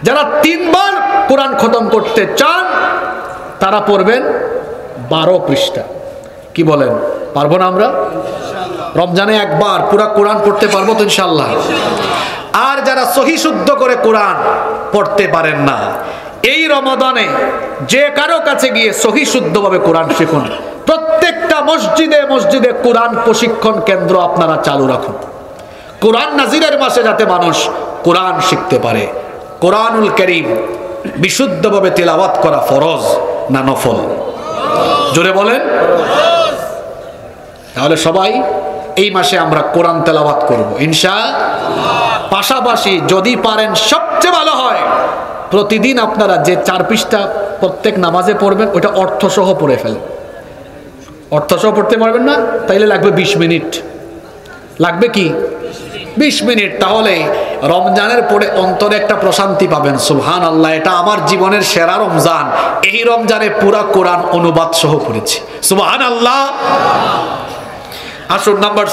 যারা 3 বার কোরআন খতম করতে চান, তারা পড়বেন 12 পৃষ্ঠা। কি বলেন, পারবো না আমরা? রমজানে একবার পুরা কোরআন পড়তে পারবো তো ইনশাআল্লাহ? আর যারা সহি শুদ্ধ করে কোরআন পড়তে পারেন না, এই রমাদানে যে কারো কাছে গিয়ে সহি শুদ্ধভাবে কোরআন শিখুন। প্রত্যেকটা মসজিদে মসজিদে কোরআন প্রশিক্ষণ কেন্দ্র আপনারা চালু রাখুন। কোরআন নাজিরের মাসে যাতে মানুষ কোরআন শিখতে পারে। কোরআনুল কারীম বিশুদ্ধভাবে তেলাওয়াত করা ফরজ না নফল? জোরে বলেন। তাহলে সবাই এই মাসে আমরা কোরআন তেলাওয়াত করব ইনশাআল্লাহ। পাশাপাশি যদি পারেন সবচেয়ে ভালো হয়, প্রতিদিন আপনারা যে 4 পৃষ্ঠা প্রত্যেক নামাজে পড়বেন, ওটা অর্থসহ পড়ে ফেলেন। অর্থসহ পড়তে পারবেন না? তাইলে লাগবে 20 মিনিট। লাগবে কি? 20 মিনিট। তাহলে রমজানের পরে অন্তরে একটা প্রশান্তি পাবেন, সুবহানাল্লাহ, এটা আমার জীবনের সেরা রমজান। এই রমজানে পুরা কোরআন অনুবাদ সহ পড়েছি, সুবহানাল্লাহ। আসুন নাম্বার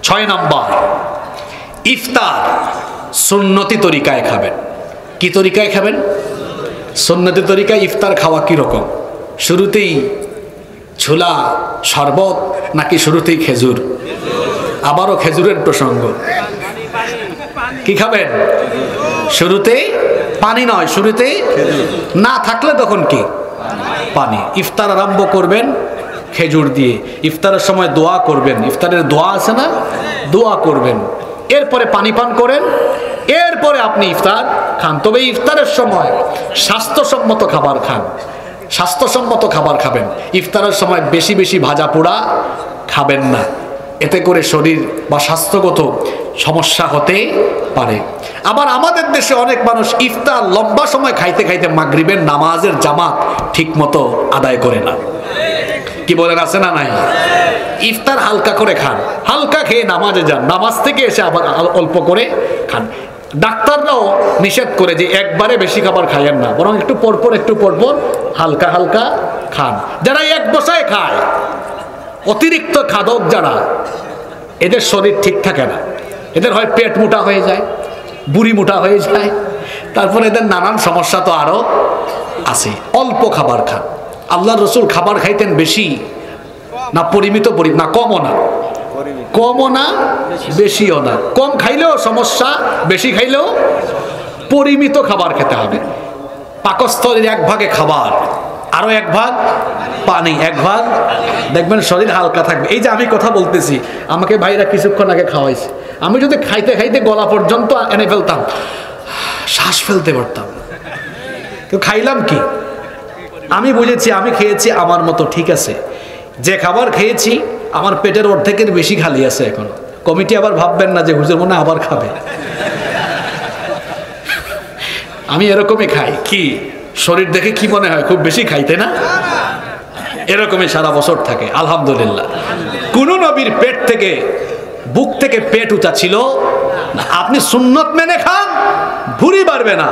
6 নাম্বার, ইফতার সুন্নতি তরিকায় খাবেন। কি তরিকায় খাবেন? সুন্নতি তরিকায়। ইফতার খাওয়া কি রকম? শুরুতেই ছোলা শরবত নাকি শুরুতেই খেজুর? আবারও খেজুরের প্রসঙ্গ। কি খাবেন? শুরুতে পানি নয়, শুরুতে না থাকলে তখন কি? পানি। ইফতার আরম্ভ করবেন খেজুর দিয়ে। ইফতারের সময় দোয়া করবেন, ইফতারের দোয়া আছে না? দোয়া করবেন। এরপরে পানি পান করেন, এরপরে আপনি ইফতার খান। তবে ইফতারের সময় স্বাস্থ্যসম্মত খাবার খান, স্বাস্থ্যসম্মত খাবার খাবেন। ইফতারের সময় বেশি বেশি ভাজা পোড়া খাবেন না, এতে করে শরীর বা স্বাস্থ্যগত সমস্যা হতে পারে। আবার আমাদের দেশে অনেক মানুষ ইফতার লম্বা সময় খাইতে খাইতে মাগরিবের নামাজের জামাত ঠিক মতো আদায় করে না। কি বলেন, আছে না নাই? ইফতার হালকা করে খান, হালকা খেয়ে নামাজে যান, নামাজ থেকে এসে আবার অল্প করে খান। ডাক্তাররাও নিষেধ করে যে একবারে বেশি খাবার খাইয়েন না, বরং একটু পরপর একটু পরপর হালকা হালকা খান। যারা এক বসায় খায়, অতিরিক্ত খাদক যারা, এদের শরীর ঠিক থাকে না। এদের হয় পেট মোটা হয়ে যায়, বুড়ি মোটা হয়ে যায়, তারপর এদের নানান সমস্যা তো আরো আছে। অল্প খাবার খান। আল্লাহর রাসূল খাবার খাইতেন বেশি না পরিমিত, না কমও না, কমও না বেশিও না। কম খাইলেও সমস্যা, বেশি খাইলেও পরিমিত খাবার খেতে হবে। পাকস্থলীর 1 ভাগে খাবার, আরো 1 ভাগ পানি, 1 ভাগ, দেখবেন শরীর হালকা থাকবে। এই যে আমি কথা বলতেছি, আমাকে ভাইরা কিছুক্ষণ আগে খাওয়াইছে, আমি যদি খাইতে খাইতে গলা পর্যন্ত এনে ফেলতাম, শ্বাস ফেলতে পারতাম। তো খাইলাম কি? আমি বুঝেছি আমি খেয়েছি আমার মতো, ঠিক আছে। যে খাবার খেয়েছি আমার পেটের অর্ধেকের বেশি খালি আছে এখন। কমিটি আবার ভাববেন না যে হুজুর মনে আবার খাবে। আমি এরকমই খাই। কি শরীর দেখে কি মনে হয় খুব বেশি খাইতে না? এরকমই সারা বছর থাকে আলহামদুলিল্লাহ। কোন নবীর পেট থেকে, বুক থেকে পেট উঁচা ছিল না। আপনি সুন্নত মেনে খান, ভুঁড়ি বাড়বে না,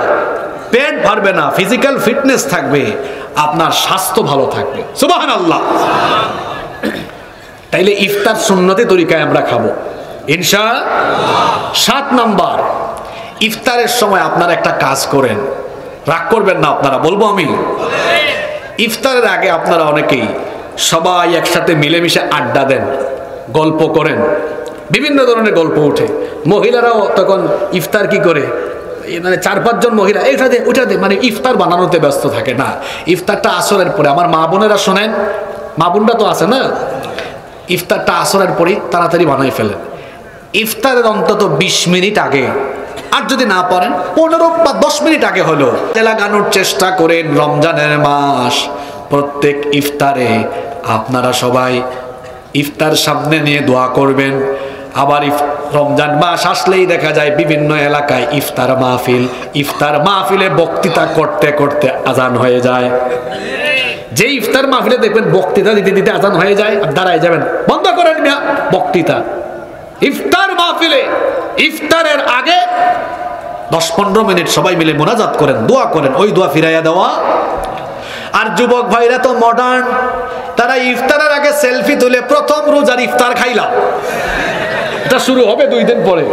পেট বাড়বে না, ফিজিক্যাল ফিটনেস থাকবে, আপনার স্বাস্থ্য ভালো থাকবে, সুবহানাল্লাহ। তাইলে ইফতার সুন্নতি তরিকায় আমরা খাবো ইনশাআল্লাহ। 7 নাম্বার, ইফতারের সময় আপনারা একটা কাজ করেন, রাগ করবেন না আপনারা, বলবো আমি। ইফতারের আগে আপনারা অনেকেই সবাই একসাথে মিলেমিশে আড্ডা দেন, গল্প করেন, বিভিন্ন ধরনের গল্প ওঠে। মহিলারাও তখন ইফতার কি করে, মানে 4-5 জন মহিলা এটা দে ওটা দে, মানে ইফতার বানানোতে ব্যস্ত থাকে না। ইফতারটা আসরের পরে, আমার মা বোনেরা শোনেন, মা বোনরা তো আছে না, ইফতারটা আসরের পরেই তাড়াতাড়ি বানাই ফেলেন। ইফতারের অন্তত 20 মিনিট আগে আর যদি না পারেন 15 বা 10 মিনিট আগে হলো লাগানোর চেষ্টা করেন। রমজানের মাস, প্রত্যেক ইফতারে আপনারা সবাই ইফতার সামনে নিয়ে দোয়া করবেন। আবার রমজান মাস আসলেই দেখা যায় বিভিন্ন এলাকায় ইফতার মাহফিলে বক্তৃতা করতে করতে আজান হয়ে যায়। যে ইফতার মাহফিলে দেখবেন বক্তৃতা দিতে দিতে আজান হয়ে যায়, আর দাঁড়ায় যাবেন, বন্ধ করেন মিয়া বক্তৃতা। ইফতার মাহফিলে ইফতারের আগে 10-15 মিনিট সবাই মিলে মোনাজাত করেন, দোয়া করেন, ওই দোয়া ফিরাইয়া দেওয়া। আর যুবক ভাইরা তো মডার্ন, তারা ইফতারের আগে সেলফি তুলে প্রথম রোজার ইফতার খাইলাম, এটা শুরু হবে 2 দিন পরে।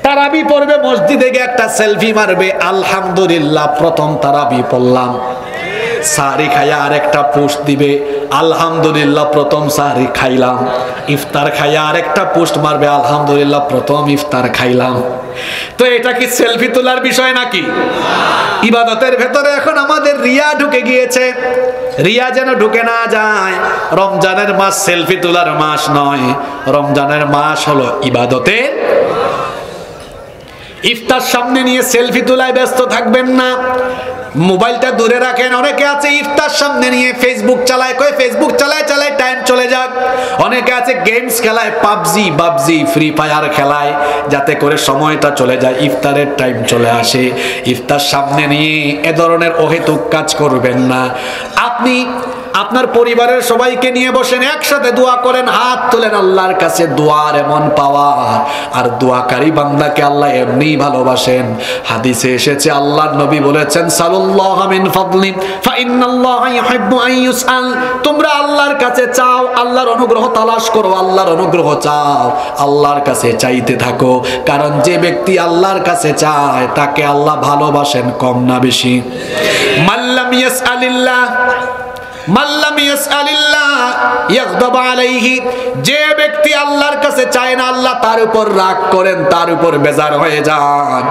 তারাবি পড়বে, মসজিদে গিয়ে একটা সেলফি মারবে, আলহামদুলিল্লাহ প্রথম তারাবি পড়লাম। সাহারি খাইয়া আরেকটা পোস্ট দিবে, আলহামদুলিল্লাহ প্রথম সাহারি খাইলাম। ইফতার খাইয়া আরেকটা পোস্ট মারবে, আলহামদুলিল্লাহ প্রথম ইফতার খাইলাম। তো এটা কি সেলফি তোলার বিষয় নাকি? ইবাদতের ভেতরে এখন আমাদের রিয়া ঢুকে গিয়েছে। রিয়া যেন ঢুকে না যায়। রমজানের মাস সেলফি তোলার মাস নয়, রমজানের মাস হলো ইবাদতের। ইফতার সামনে নিয়ে সেলফি তোলায় ব্যস্ত থাকবেন না, মোবাইলটা দূরে রাখেন। অনেকে আছে ইফতার সামনে নিয়ে ফেসবুক চালায়, ফেসবুক চালায় টাইম চলে যাক। অনেকে আছে গেমস খেলায়, পাবজি ফ্রি ফায়ার খেলায়, যাতে করে সময়টা চলে যায়, ইফতারের টাইম চলে আসে। ইফতার সামনে নিয়ে এ ধরনের অহেতুক কাজ করবেন না। আপনি আপনার পরিবারের সবাইকে নিয়ে বসেন, একসাথে দোয়া করেন, হাত তোলেন আল্লাহর কাছে। দোয়ার এমন পাওয়ার, আর দোয়াকারী বান্দাকে আল্লাহ এমনিই ভালোবাসেন। হাদিসে এসেছে, আল্লাহর নবী বলেছেন, সাল্লাল্লাহু মিন ফাদলি ফা ইন্নাল্লাহা ইউহিব্বু আন ইউসআল। তোমরা আল্লাহর কাছে চাও, আল্লাহর অনুগ্রহ তালাশ করো, আল্লাহর অনুগ্রহ চাও, আল্লাহর কাছে চাইতে থাকো। কারণ যে ব্যক্তি আল্লাহর কাছে চায় তাকে আল্লাহ ভালোবাসেন, কম না বেশি। মাল্লাম ইয়াসআলিল্লাহ মাল্লাম ইয়াসআলিল্লাহ ইয়াগদাব আলাইহি। যে ব্যক্তি আল্লাহর কাছে চায় না, আল্লাহ তার উপর রাগ করেন, তার উপর বেজার হয়ে যান।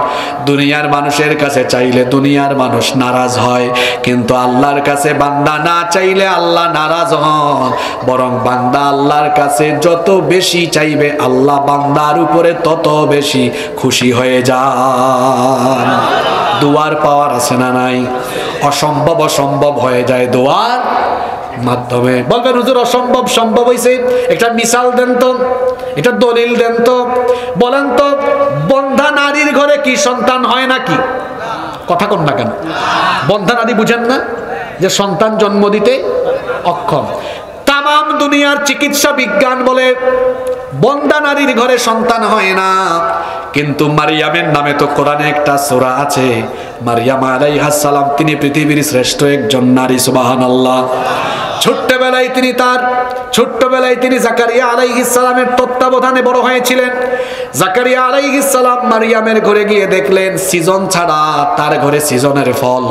দুনিয়ার মানুষের কাছে চাইলে দুনিয়ার মানুষ নারাজ হয়, কিন্তু আল্লাহর কাছে বান্দা না চাইলে আল্লাহ নারাজ হন। বরং বান্দা আল্লাহর কাছে যত বেশি চাইবে, আল্লাহ বান্দার উপরে তত বেশি খুশি হয়ে যান। দোয়ার পাওয়ার আছে না নাই? অসম্ভব অসম্ভব হয়ে যায় দোয়ার মাধ্যমে। বলবেন হুজুর অসম্ভব সম্ভব হয়েছে, একটা মিসাল দেন তো, এটা দলিল দেন তো। বলেন তো, বন্ধা নারীর ঘরে কি সন্তান হয় নাকি? কথা কোন না কেন? বন্ধা নারী বুঝেন না যে সন্তান জন্ম দিতে অক্ষম? তাম দুনিয়ার চিকিৎসা বিজ্ঞান বলে বন্ধা নারীর ঘরে সন্তান হয় না। কিন্তু মারিয়ামের নামে তো কোরআনে একটা সূরা আছে, মারিয়াম আলাইহিস সালাম, তিনি পৃথিবীর শ্রেষ্ঠ একজন নারী, সুবহানাল্লাহ। ছোট্টবেলায় তিনি জাকারিয়া আলাইহিস সালামের তত্ত্বাবধানে বড় হয়েছিলেন। জাকারিয়া আলাইহিস সালাম মারিয়ামের ঘরে গিয়ে দেখলেন সিজন ছাড়া তার ঘরে সিজনের ফল।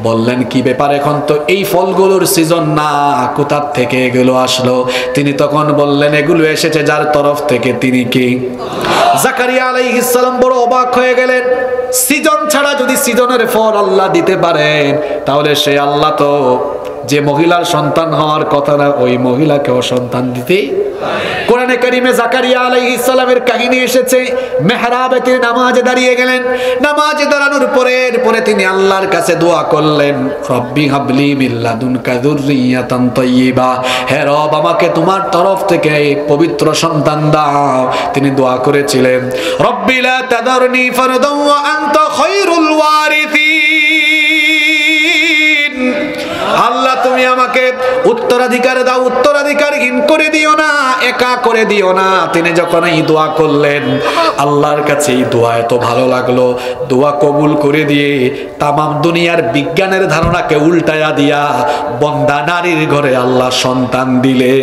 বললেন, কি ব্যাপার, এখন তো এই ফলগুলোর সিজন না, কোথা থেকে এগুলো আসলো? তিনি তখন বললেন, এগুলো এসেছে যার তরফ থেকে, তিনি কি? জাকারিয়া আলাইহিস সালাম বড় অবাক হয়ে গেলেন। সিজন ছাড়া যদি সিজনের ফল আল্লাহ দিতে পারেন, তাহলে সে আল্লাহ তো যে মহিলার সন্তান হওয়ার কথা না, ওই মহিলাকেও সন্তান দিতে। কোরআনে কারিমে জাকারিয়া আলাইহিস সালামের কাহিনী এসেছে। মেহরাবে তিনি নামাজে দাঁড়িয়ে গেলেন। নামাজে দাঁড়ানোর পরে তিনি আল্লাহর কাছে দোয়া করলেন, রব্বি হাবলি মিন লাদুনকা যুররিয়াতান তাইয়্যিবা। হে রব, আমাকে তোমার তরফ থেকে পবিত্র সন্তান দাও। তিনি দোয়া করেছিলেন, রব্বি লা তাদারনি ফারদান ওয়া আনতা খায়রুল ওয়ারিসিন। আল্লাহ, তুমি আমাকে উত্তরাধিকার দাও, উত্তরাধিকারহীন করে দিও না, একা করে দিও না। তিনি যখন এই দোয়া করলেন, আল্লাহর কাছে এই দোয়া এত ভালো লাগলো, দোয়া কবুল করে দিয়ে তামাম দুনিয়ার বিজ্ঞানের ধারণাকে উল্টায়া দিয়া বন্দা নারীর ঘরে আল্লাহ সন্তান দিলে।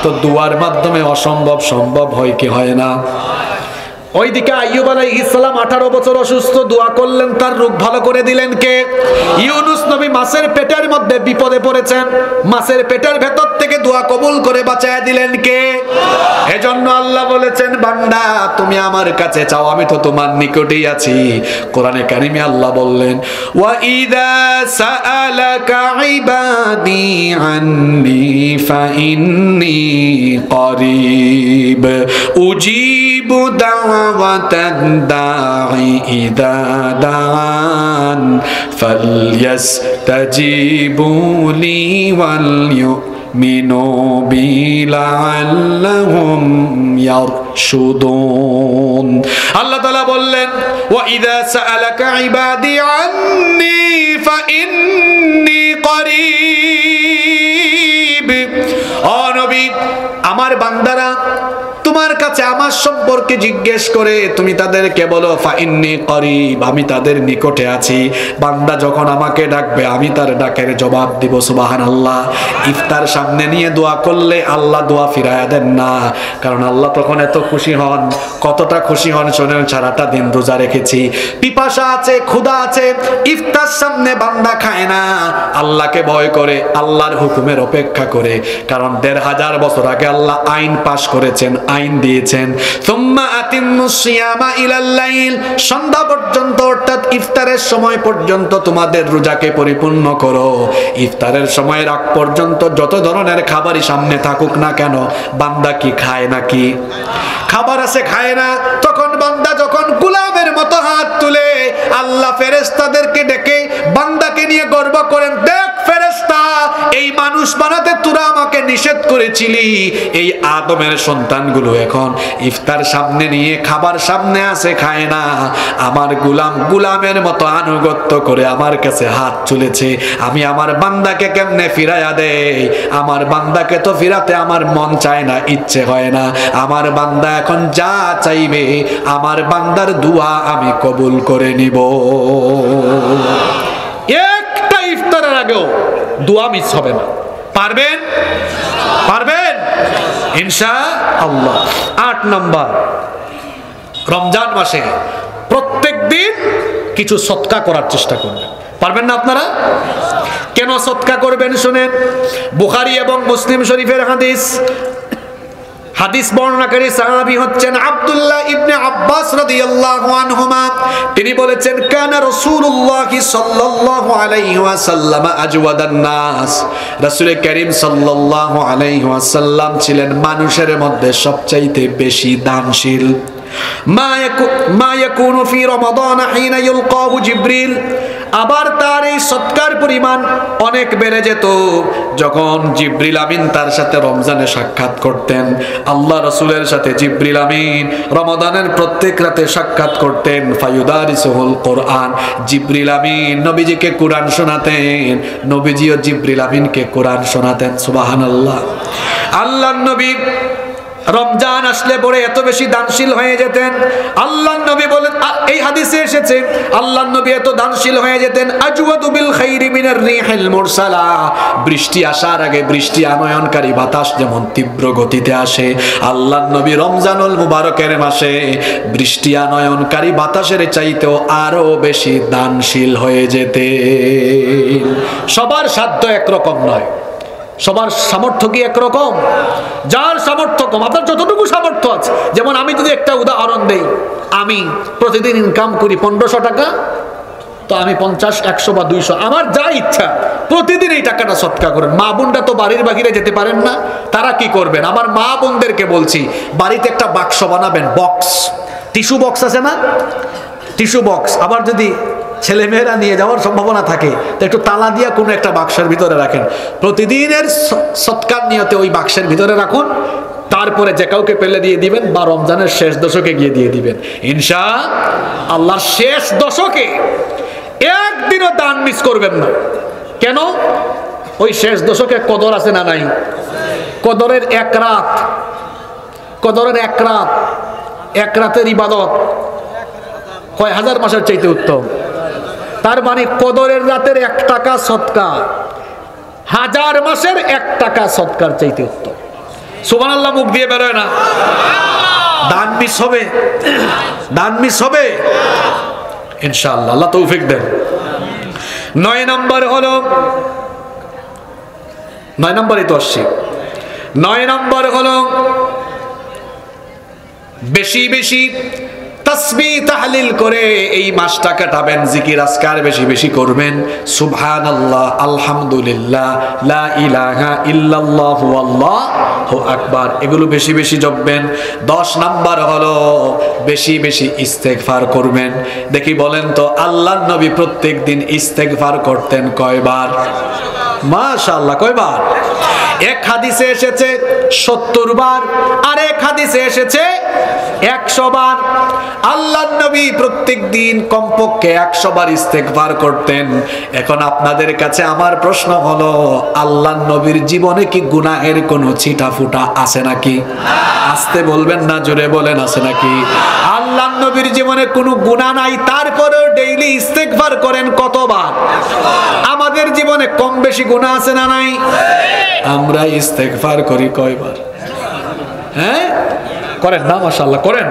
তো দোয়ার মাধ্যমে অসম্ভব সম্ভব হয় কি হয় না? ওইদিকে আইয়ুব আলাইহিস সালাম 18 বছর অসুস্থ, দোয়া করলেন, তার রোগ ভালো করে দিলেন কে? ইউনুস নবী মাছের পেটের মধ্যে বিপদে পড়েছেন, মাছের পেটের ভেতর থেকে দোয়া কবুল করে বাঁচায়া দিলেন কে? এজন্য আল্লাহ বলেছেন, বান্দা তুমি আমার কাছে চাও, আমি তো তোমার নিকটেই আছি। কোরআনে কারিমে আল্লাহ বললেন, ওয়া ইযা সাআলাকা ইবাদি আন্নি ফা ইন্নী করিব উজিব أجيب دعوة الداعي إذا دعان فليستجيبوا لي وليؤمنوا بي لعلهم يرشدون আল্লাহ তাআলা বললেন وإذا سألك عبادي عني فإني قريب ও নবী আমার বান্দারা তোমার কাছে আমার সম্পর্কে জিজ্ঞেস করে তুমি তাদেরকে বলো ফাইন্নী করিব, আমি তাদের নিকটে আছি। বান্দা যখন আমাকে ডাকবে আমি তার ডাকের জবাব দিব। সুবহানাল্লাহ। ইফতার সামনে নিয়ে দোয়া করলে আল্লাহ দোয়া ফিরায়া দেন না, কারণ আল্লাহ তখন এত খুশি হন। কতটা খুশি হন শোনেন, সারাটা দিন রোজা রেখেছি, পিপাসা আছে, ক্ষুধা আছে, ইফতার সামনে বান্দা খায় না, আল্লাহকে ভয় করে, আল্লাহর হুকুমের অপেক্ষা করে। কারণ ১৫০০ বছর আগে আল্লাহ আইন পাশ করেছেন, আইন দিয়েছেন, সুম্মা আতিম্মুস সিয়ামা ইলাল লাইল, সন্ধ্যা পর্যন্ত অর্থাৎ ইফতারের সময় পর্যন্ত তোমাদের রোজাকে পরিপূর্ণ করো। ইফতারের সময়ের আগ পর্যন্ত যত ধরনের খাবারই সামনে থাকুক না কেন, বান্দা কি খায় নাকি? খাবার আছে খায় না। তখন বান্দা যখন গোলামের মতো হাত তুলে আল্লাহ ফেরেশতাদেরকে ডেকে বান্দাকে নিয়ে গর্ব করেন, দেখ ফেরেশতা, এই মানুষ বানাতে তোরা আমাকে নিষেধ করেছিলি, এই আদমের সন্তানগুলো এখন ইফতার সামনে নিয়ে খাবার সামনে আসে খায় না, আমার গোলামের মতো আনুগত্য করে আমার কাছে হাত তুলেছে, আমি আমার বান্দাকে কেমনে ফিরাইয়া দেই? আমার বান্দাকে তো ফিরাতে আমার মন চায় না, ইচ্ছে হয় না। আমার বান্দা এখন যা চাইবে আমার বান্দার দোয়া আমি কবুল করে নিব। একটা ইফতারের আগেও দোয়া মিস হবে না। পারবেন? পারবেন ইনশাআল্লাহ। ৮ নম্বর, রমজান মাসে প্রত্যেক দিন কিছু সদকা করার চেষ্টা করবেন। পারবেন না আপনারা? কেন সদকা করবেন শুনেন, বুখারী এবং মুসলিম শরীফের হাদিস। হাদিস বর্ণনাকারী সাহাবী হচ্ছেন আব্দুল্লাহ ইবনে আব্বাস রাদিয়াল্লাহু আনহুমা। তিনি বলেছেন, কানা রাসূলুল্লাহ সাল্লাল্লাহু আলাইহি ওয়াসাল্লাম আজওয়াদান নাস, রাসূল করিম সাল্লাল্লাহু আলাইহি ওয়াসাল্লাম ছিলেন মানুষের মধ্যে সবচাইতে বেশি দানশীল। মা ইয়াকুনু ফি রমাদান হিনা ইলকাহু জিবরিল, আবার তার এই সৎকার পরিমাণ অনেক বেড়ে যেত যখন জিবরিল আমিন তার সাথে রমজানে সাক্ষাৎ করতেন। আল্লাহ রাসূলের সাথে জিবরিল আমিন রমাদানের প্রত্যেক রাতে সাক্ষাৎ করতেন। ফায়ুদারিসুল কোরআন, জিবরিল আমিন নবীজিকে কোরআন শোনাতেন, নবীজিও জিবরিল আমিনকে কোরআন শোনাতেন। সুবহানাল্লাহ। আল্লাহর নবী রমজান আসলে পরে এত বেশি দানশীল হয়ে যেতেন, আল্লাহর নবী বলেন, এই হাদিসে এসেছে আল্লাহর নবী এত দানশীল হয়ে যেতেন, আজওয়াদু বিল খাইরি মিনার রিহিল মুরসালা, বৃষ্টি আসার আগে বৃষ্টি আনয়নকারী বাতাস যেমন তীব্র গতিতে আসে, আল্লাহর নবী রমজানুল মুবারকের মাসে বৃষ্টি আনয়নকারী বাতাসের চাইতেও আরো বেশি দানশীল হয়ে যেতেন। সবার সাধ্য একরকম নয়, সবার সামর্থ্য কি একরকম? যার সামর্থ্য কম, আপনার যতটুকু সামর্থ্য আছে, যেমন আমি যদি একটা উদাহরণ দেই, আমি প্রতিদিন ইনকাম করি 1500 টাকা, তো আমি 50, 100 বা 200, আমার যা ইচ্ছা প্রতিদিন এই টাকাটা সৎকা করেন। মা বোনরা তো বাড়ির বাহিরে যেতে পারেন না, তারা কি করবেন? আমার মা বোনদেরকে বলছি, বাড়িতে একটা বাক্স বানাবেন, বক্স, টিস্যু বক্স আছে না, টিস্যু বক্স, আবার যদি ছেলেমেয়েরা নিয়ে যাওয়ার সম্ভাবনা থাকে তো একটু তালা দিয়া কোনো একটা বাক্সের ভিতরে রাখেন, প্রতিদিনের সৎকার নিয়তে ওই বাক্সের ভিতরে রাখুন, তারপরে যে কাউকে পেলে দিয়ে দিবেন বা রমজানের শেষ দশকে গিয়ে দিয়ে দিবেন। ইনশাআল্লাহ শেষ দশকে একদিনও দান মিস করবেন না। কেন? ওই শেষ দশকে কদর আছে না নাই? কদরের এক রাত, কদরের এক রাত, এক রাতের ইবাদত কয় হাজার মাসের চাইতে উত্তম। তার মানে কদরের রাতের 1 টাকা সদকা 1000 মাসের 1 টাকা সদকার চাইতে উত্তম। সুবহানাল্লাহ মুখ দিয়ে বেরোয় না? দান মিস হবে, দান মিস হবে ইনশাআল্লাহ, আল্লাহ তৌফিক দেন। 9 নম্বর হলো, 9 নম্বরই তো আসছে, 9 নম্বর হলো বেশি বেশি তাসবিহ তাহলিল করে এই মাসটা কাটাবেন, জিকির আজকার বেশি বেশি করবেন, সুবহানাল্লাহ, আলহামদুলিল্লাহ, লা ইলাহা ইল্লাল্লাহু আল্লাহু আকবার, এগুলো বেশি বেশি জপবেন। 10 নাম্বার হলো বেশি বেশি ইস্তেগফার করবেন। দেখি বলেন তো আল্লাহর নবী প্রত্যেক দিন ইস্তেগফার করতেন কয়বার? মাশাআল্লাহ, কয়বার? এক হাদিসে এসেছে 70 বার, আর এক হাদিসে এসেছে 100 বার। আল্লাহর নবী প্রত্যেক দিন কমপক্ষে 100 বার ইস্তেগফার করতেন। এখন আপনাদের কাছে আমার প্রশ্ন হলো, আল্লাহর নবীর জীবনে কি গুনাহের কোনো ছিটা ফুটা আছে নাকি? আস্তে বলবেন না, জোরে বলেন, আছে নাকি? আল্লাহর নবীর জীবনে কোনো গুনাহ নাই, তারপরেও ডেইলি ইস্তেগফার করেন কতবার? আমাদের জীবনে কম বেশি গুনাহ আছে না নাই? আমরা ইস্তেগফার করি কয়বার? হ্যাঁ, করেন না? মাশাআল্লাহ, করেন।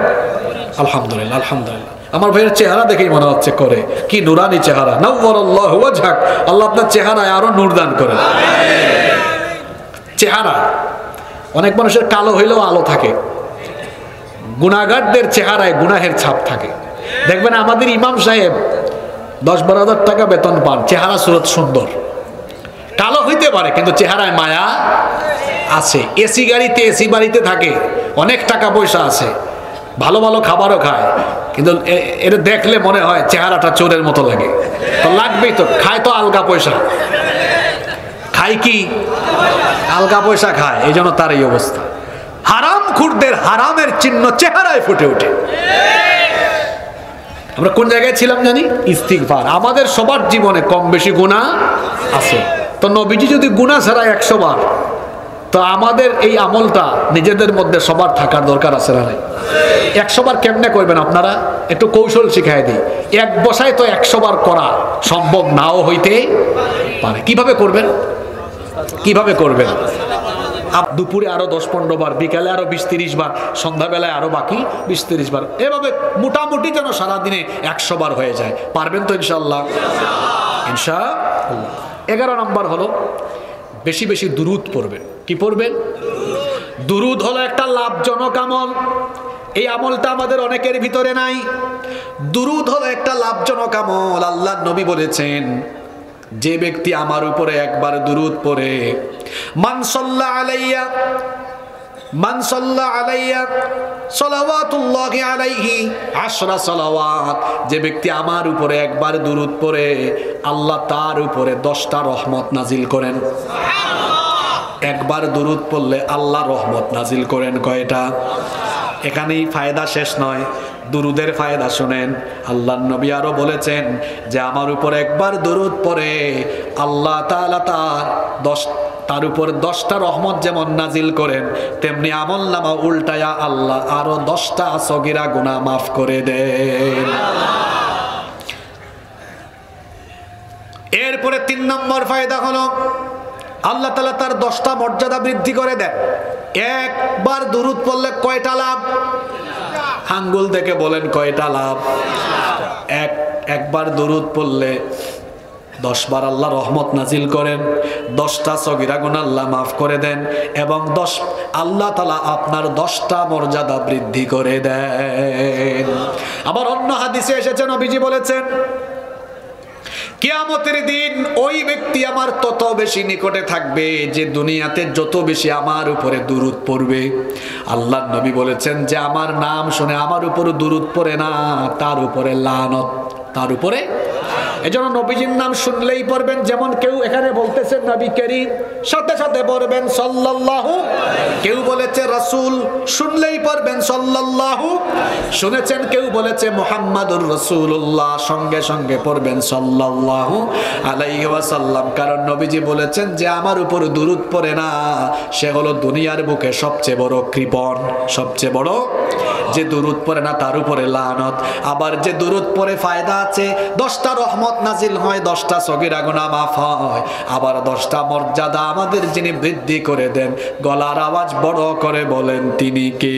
আলহামদুলিল্লাহ, আলহামদুলিল্লাহ। আমার ভাইয়ের চেহারা দেখেই মনে হচ্ছে করে, কি নুরানি চেহারা। নাওয়ারাল্লাহু ওয়াজহাক, আল্লাহ আপনার চেহারায় আরো নূর দান করেন। চেহারা, অনেক মানুষের কালো হইলেও আলো থাকে, গুনাহগারদের চেহারায় গুনাহের ছাপ থাকে। দেখবেন আমাদের ইমাম সাহেব 10-12 হাজার টাকা বেতন পান, চেহারা সুরত সুন্দর, কালো হইতে পারে কিন্তু চেহারায় মায়া আছে। এসি গাড়িতে, এসি বাড়িতে থাকে, অনেক টাকা পয়সা আছে, ভালো ভালো খাবারও খায়, কিন্তু এটা দেখলে মনে হয় চেহারাটা চোরের মতো লাগে। তো লাগবেই তো, খায় তো আলগা পয়সা, খায় কি আলগা পয়সা খায়, এই জন্য তার এই অবস্থা। হারাম খুরদের হারামের চিহ্ন চেহারায় ফুটে ওঠে। আমরা কোন জায়গায় ছিলাম জানি? ইস্তিগফার। আমাদের সবার জীবনে কম বেশি গুনাহ আছে। তো নবীজি যদি গুনাহ ছাড়া 100 বার, তো আমাদের এই আমলটা নিজেদের মধ্যে সবার থাকার দরকার আছে না? 100 বার কেমনে করবেন আপনারা? একটু কৌশল শিখাই দিই। এক বসায় তো 100 বার করা সম্ভব নাও হইতে পারে। কিভাবে করবেন? কিভাবে করবেন? দুপুরে আরো 10-15 বার, বিকালে আরো 20-30 বার, সন্ধ্যাবেলায় আরো বাকি 20-30 বার, এভাবে মোটামুটি যেন সারাদিনে 100 বার হয়ে যায়। পারবেন তো ইনশাআল্লাহ? ইনশাআল্লাহ। 11 নম্বর হলো বেশি বেশি দুরূদ পড়বেন। কি পড়বেন? দুরূদ হলো একটা লাভজনক আমল। এই আমলটা আমাদের অনেকের ভিতরে নাই। দুরূদ হলো একটা লাভজনক আমল। আল্লাহর নবী বলেছেন, যে ব্যক্তি আমার উপরে একবার দুরূদ পড়ে, মান সাল্লা আলাইয়া সালাওয়াতুল্লাহি আলাইহি 10 সালাওয়াত, যে ব্যক্তি আমার উপরে একবার দুরূদ পড়ে, আল্লাহ তার উপরে 10টা রহমত নাজিল করেন। একবার দুরূদ পড়লে আল্লাহ রহমত নাজিল করেন কয়টা? এখানেই ফায়দা শেষ নয়, দুরুদের ফায়দা শুনেন। আল্লাহর নবী আরো বলেছেন যে আমার উপর একবার দুরূদ পড়ে আল্লাহ তাআলা তার উপর 10টা রহমত যেমন নাজিল করেন, তেমনি আমলনামা উল্টায়া আল্লাহ আরো 10টা সগীরা গুনাহ মাফ করে দেন। এরপরে 3 নম্বর ফায়দা হলো আল্লাহ তাআলা তার 10টা মর্যাদা বৃদ্ধি করে দেন। একবার দুরূদ পড়লে কয়টা লাভ? আঙ্গুল থেকে বলেন কয়টা লাভ? একবার দুরূদ পড়লে 10 বার আল্লাহ রহমত নাজিল করেন, 10টা সগীরা গুনাহ আল্লাহ মাফ করে দেন, এবং আল্লাহ তাআলা আপনার 10টা মর্যাদা বৃদ্ধি করে দেন। আবার অন্য হাদিসে এসেছে, নবীজি বলেছেন, কিয়ামতের দিন ওই ব্যক্তি আমার তত বেশি নিকটে থাকবে যে দুনিয়াতে যত বেশি আমার উপরে দুরূদ পড়বে। আল্লাহর নবী বলেছেন যে আমার নাম শুনে আমার উপরে দুরূদ পড়ে না, তার উপরে লানত, তার উপরে। এজন্য নবীজির নাম শুনলেই পড়বেন। যেমন কেউ এখানে বলতেছেন নবী করিম, সাথে সাথে পড়বেন সাল্লাল্লাহু। কেউ বলেছে রাসূল, শুনলেই পড়বেন সাল্লাল্লাহু। শুনেছেন কেউ বলেছে মুহাম্মাদুর রাসূলুল্লাহ, সঙ্গে সঙ্গে পড়বেন সাল্লাল্লাহু আলাইহি ওয়াসাল্লাম। কারণ নবীজি বলেছেন যে আমার উপর দুরূদ পড়ে না, সে হলো দুনিয়ার বুকে সবচেয়ে বড় কৃপণ, সবচেয়ে বড়। যে দুরূদ পড়ে না তার উপরে লানত। আবার যে দুরূদ পড়ে ফায়দা আছে, 10টা রহমত নাজিল হয়, 10টা সগীরা গুনাহ মাফ হয়, আবার 10টা মর্যাদা আমাদের যিনি বৃদ্ধি করে দেন। গলার আওয়াজ বড় করে বলেন তিনি কে?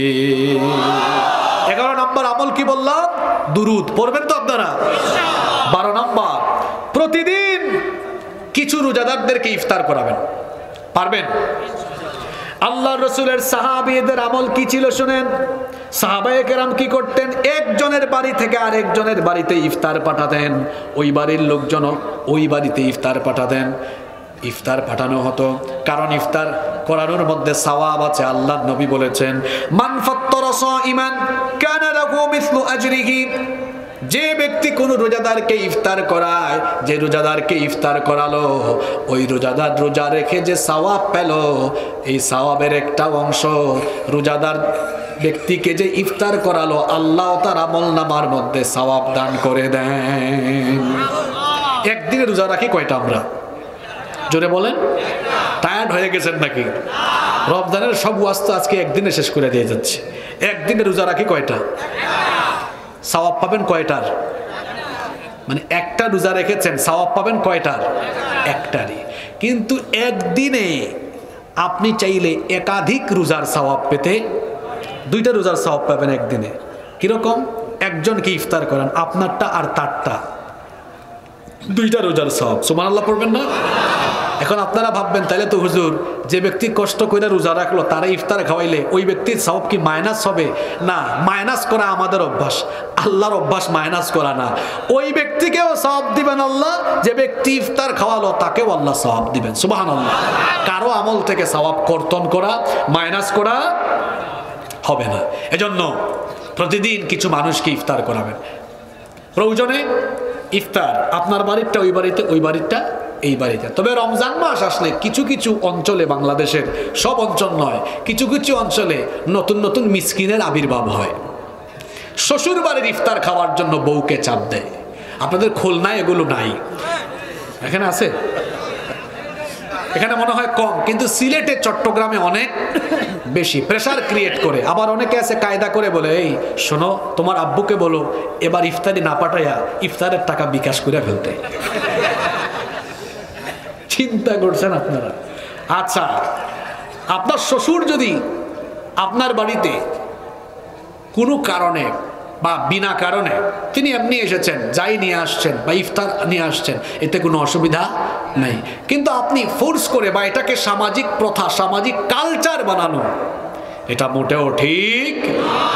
11 নম্বর আমল কি বললাম? দুরূদ পড়বেন তো আপনারা? 12 নম্বর, প্রতিদিন কিছু রোজাদারদেরকে ইফতার করাবেন। পারবেন? আল্লাহর রাসূলের সাহাবীদের আমল কি ছিল শুনেন। সাহাবায়ে কেরাম কি করতেন? একজনের বাড়ি থেকে আরেকজনের বাড়িতে ইফতার পাঠাতেন, ওই বাড়ির লোকজন ওই বাড়িতে ইফতার পাঠাতেন। ইফতার পাঠানো হতো কারণ ইফতার করানোর মধ্যে সওয়াব আছে। আল্লাহর নবী বলেছেন, মান ফাত্তারা সাইমান কানা লাহু মিসলু আজরিহি। যে ব্যক্তি কোন রোজাদারকে ইফতার করায়, যে রোজাদারকে ইফতার করালো, ওই রোজাদার রোজা রেখে যে সওয়াব পেল, এই সওয়াবের একটা অংশ রোজাদার ব্যক্তিকে যে ইফতার করালো আল্লাহ তার আমলনামার মধ্যে সওয়াব দান করে দেন। একদিনে রোজা রাখি কয়টা আমরা? জোরে বলেন। টায়ার্ড হয়ে গেছেন নাকি? রমজানের সব ওয়াজ তো আজকে একদিনে শেষ করে দিয়ে যাচ্ছে। একদিনে রোজা রাখি কয়টা? সওয়াব পাবেন কয়টার? মানে একটা রোজা রেখেছেন, সওয়াব পাবেন কয়টার? একটারই। কিন্তু একদিনে আপনি চাইলে একাধিক রোজার সওয়াব পেতে, দুইটা রোজার সওয়াব পাবেন একদিনে। কিরকম? একজনকে ইফতার করেন, আপনারটা আর তারটা, দুইটা রোজার সওয়াব। সুবহানাল্লাহ পড়বেন না? এখন আপনারা ভাববেন তাহলে তো হুজুর, যে ব্যক্তি কষ্ট করে রোজা রাখলো তারা ইফতার খাওয়াইলে ওই ব্যক্তির সওয়াব কি মাইনাস হবে? না, মাইনাস করা আমাদের অভ্যাস, আল্লাহর অভ্যাস মাইনাস করা না। ওই ব্যক্তিকেও সওয়াব দিবেন আল্লাহ, যে ব্যক্তি ইফতার খাওয়ালো তাকেও আল্লাহ সওয়াব দিবেন। সুবহানাল্লাহ। কারো আমল থেকে সওয়াব কর্তন করা, মাইনাস করা হবে না। এজন্য প্রতিদিন কিছু মানুষকে ইফতার করাবেন। প্রয়োজনে ইফতার আপনার বাড়িরটা ওই বাড়িতে, ওই বাড়িরটা এই বাড়িতে। তবে রমজান মাস আসলে কিছু কিছু অঞ্চলে, বাংলাদেশের সব অঞ্চল নয়, কিছু কিছু অঞ্চলে নতুন নতুন মিসকিনের আবির্ভাব হয়। শ্বশুর বাড়ির ইফতার খাওয়ার জন্য বউকে চাপ দেয়। আপনাদের খুলনায় এগুলো নাই, এখানে আছে? এখানে মনে হয় কম, কিন্তু সিলেটে, চট্টগ্রামে অনেক বেশি প্রেসার ক্রিয়েট করে। আবার অনেকে আছে কায়দা করে বলে, এই শোনো, তোমার আব্বুকে বলো এবার ইফতারি না পাঠাইয়া ইফতারের টাকা বিকাশ করে ফেলতে। চিন্তা করছেন আপনারা? আচ্ছা, আপনার শ্বশুর যদি আপনার বাড়িতে কোনো কারণে বা বিনা কারণে, তিনি এমনি এসেছেন, যাই নিয়ে আসছেন বা ইফতার নিয়ে আসছেন, এতে কোনো অসুবিধা নাই। কিন্তু আপনি ফোর্স করে বা এটাকে সামাজিক প্রথা, সামাজিক কালচার বানানো, এটা মোটেও ঠিক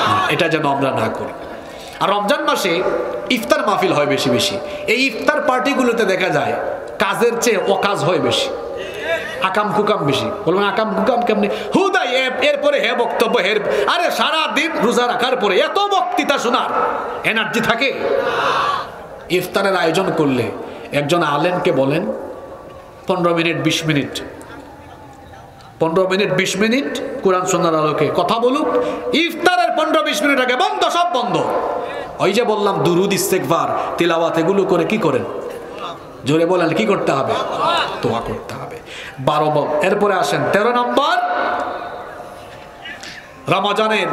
না। এটা যেন আমরা না করি। আর রমজান মাসে ইফতার মাহফিল হয় বেশি বেশি। এই ইফতার পার্টিগুলোতে দেখা যায় কাজের চেয়ে অকাজ হয় বেশি, আকাম কুকাম বেশি। বলবেন আকাম কুকাম কেমনি? হুদাই এরপরে হে বক্তব্য, হের, আরে সারা দিন রোজা রাখার পরে এত বক্তৃতা শোনার এনার্জি থাকে? ইফতারের আয়োজন করলে একজন আলেমকে বলেন 15 মিনিট 20 মিনিট, 15 মিনিট 20 মিনিট কোরআন শোনার আলোকে কথা বলুক। ইফতারের 15-20 মিনিট আগে বন্ধ, সব বন্ধ। ওই যে বললাম দুরুদ, ইস্তেগফার, তিলাওয়াত এগুলো করে কি করেন? জোরে বলেন, কি করতে হবে? দোয়া করতে হবে। 12 এরপরে আসেন 13 নম্বর, রমজানের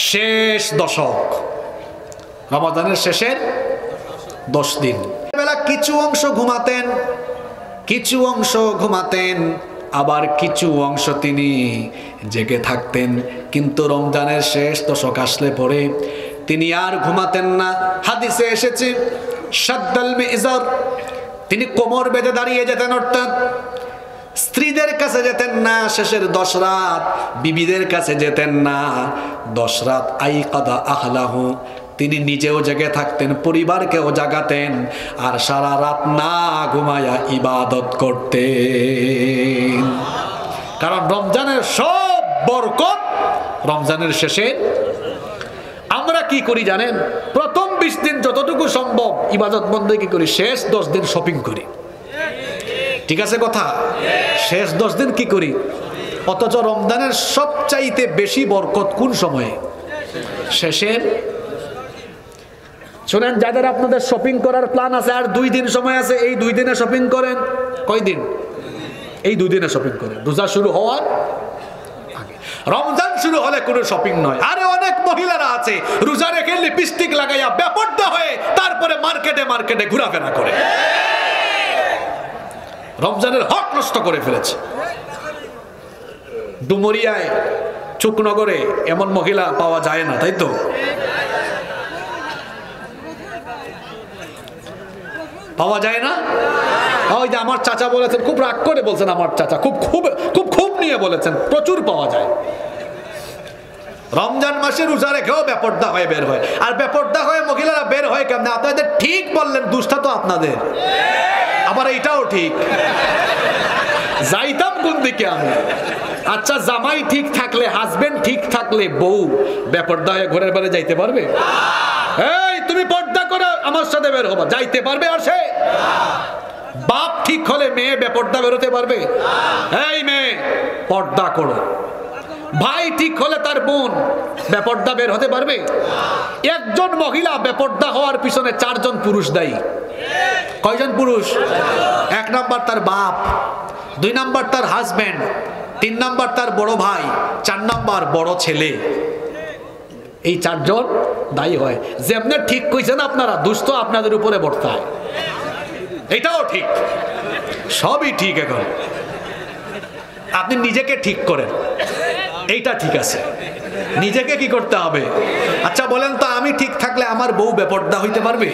শেষ দশক, রমজানের শেষের 10 দিন বেলা কিছু অংশ ঘুমাতেন, কিছু অংশ ঘুমাতেন, আবার কিছু অংশ তিনি জেগে থাকতেন। কিন্তু রমজানের শেষ দশক আসলে পরে তিনি আর ঘুমাতেন না। হাদিসে এসেছে শাদ্দাল মিজার, তিনি কোমর বেঁধে দাঁড়িয়ে যেতেন, অর্থাৎ স্ত্রীদের কাছে যেতেন না শেষের 10 রাত, বিবিদের কাছে যেতেন না 10 রাত। আইকাদা আহলাহু, তিনি নিজেও জেগে থাকতেন, পরিবারকেও জাগাতেন, আর সারা রাত না ঘুমায়া ইবাদত করতেন। কারণ রমজানের সব বরকত রমজানের শেষে। আমরা কি করি জানেন? প্রথম 20 দিন যতটুকু সম্ভব ইবাদত বন্দেগী করি, শেষ 10 দিন শপিং করি। ঠিক আছে কথা? শেষ 10 দিন কি করি? অথচ রমজানের সবচাইতে বেশি বরকত কোন সময়ে? শেষের। শুনেন, যাদের আপনাদের শপিং করার প্ল্যান আছে, আর 2 দিন সময় আছে, এই 2 দিনে শপিং করেন। কয় দিন? এই 2 দিনে শপিং করেন, রোজা শুরু হওয়ার আগে। রমজান শুরু হলে কোনো শপিং নয়। আরে অনেক মহিলারা আছে রোজা রেখে লিপস্টিক লাগাইয়া বেপরদা হয়ে তারপরে মার্কেটে মার্কেটে ঘোরাফেরা করে, রমজানের হক নষ্ট করে ফেলেছে। ডুমরিয়ায়, চুকনগরে এমন মহিলা পাওয়া যায় না, তাই তো? পাওয়া যায় না? ওই যে আমার চাচা বলেছেন, খুব রাগ করে বলছেন, আমার চাচা খুব খুব খুব খুব নিয়ে বলেছেন, প্রচুর পাওয়া যায়। রমজান মাসে রোজা রেখেও বেপর্দা হয়ে বের হয়। আর বেপর্দা হয়ে মহিলারা বের হয় কেমনে? আপনাদের ঠিক বললেন, দুষ্টা তো আপনাদের। আবার এইটাও ঠিক, যাইতাম কোন দিকে আমি? আচ্ছা, জামাই ঠিক থাকলে, হাজবেন্ড ঠিক থাকলে বউ বেপর্দা হয়ে ঘরের বাইরে যাইতে পারবে? এই তুমি পর্দা করে আমার সাথে বের হবা, যাইতে পারবে? আর সে বাপ ঠিক হলে মেয়ে বেপর্দা বেরোতে পারবে? এই মেয়ে পর্দা করো। ভাই ঠিক হলে তার বোন বেপর্দা বের হতে পারবে? একজন মহিলা বেপর্দা হওয়ার পিছনে 4 জন পুরুষ দায়ী। কয়জন পুরুষ? 1 নাম্বার তার বাপ, 2 নাম্বার তার হাজবেন্ড, 3 নাম্বার তার বড় ভাই, 4 নাম্বার বড় ছেলে। এই 4 জন দায়ী হয়। যেমনি ঠিক কইছেন আপনারা, দুষ্ট আপনাদের উপরে বর্তায়। এটাও ঠিক, সবই ঠিক। এখন আপনি নিজেকে ঠিক করেন, এইটা ঠিক আছে। নিজেকে কি করতে হবে? আচ্ছা বলেন তো, আমি ঠিক থাকলে আমার বউ বেপর্দা হইতে পারবে?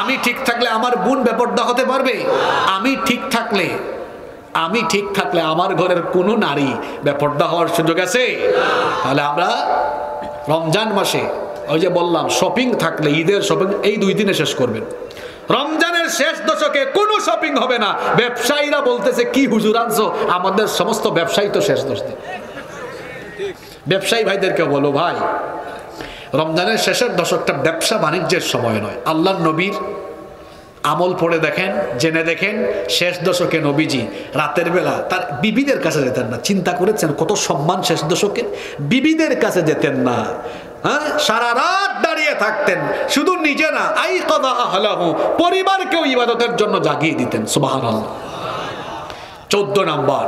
আমি ঠিক থাকলে আমার বোন বেপর্দা হতে পারবে? আমি ঠিক থাকলে আমার ঘরের কোনো নারী বেপর্দা হওয়ার সুযোগ আছে? তাহলে আমরা রমজান মাসে, ওই যে বললাম, শপিং থাকলে ঈদের শপিং এই 2 দিনে শেষ করবেন। রমজানের শেষ দশকে কোনো শপিং হবে না। ব্যবসায়ীরা বলতেছে, কি হুজুর আনছো? আমাদের সমস্ত ব্যবসায়ী তো শেষ 10 দিন। ব্যবসায়ী ভাইদেরকে বলো, ভাই রমজানের শেষের দশকটা ব্যবসা বাণিজ্যের সময় নয়। আল্লাহর নবীর আমল পড়ে দেখেন, জেনে দেখেন, শেষ দশকে নবীজি রাতের বেলা তার বিবিদের কাছে যেতেন না। চিন্তা করেছেন কত সম্মান শেষ দশকে? বিবিদের কাছে যেতেন না, হ্যাঁ, সারা রাত দাঁড়িয়ে থাকতেন। শুধু নিজে না, আই কাদা আহলাহু, পরিবারকেও ইবাদতের জন্য জাগিয়ে দিতেন। সুবহানাল্লাহ। 14 নাম্বার,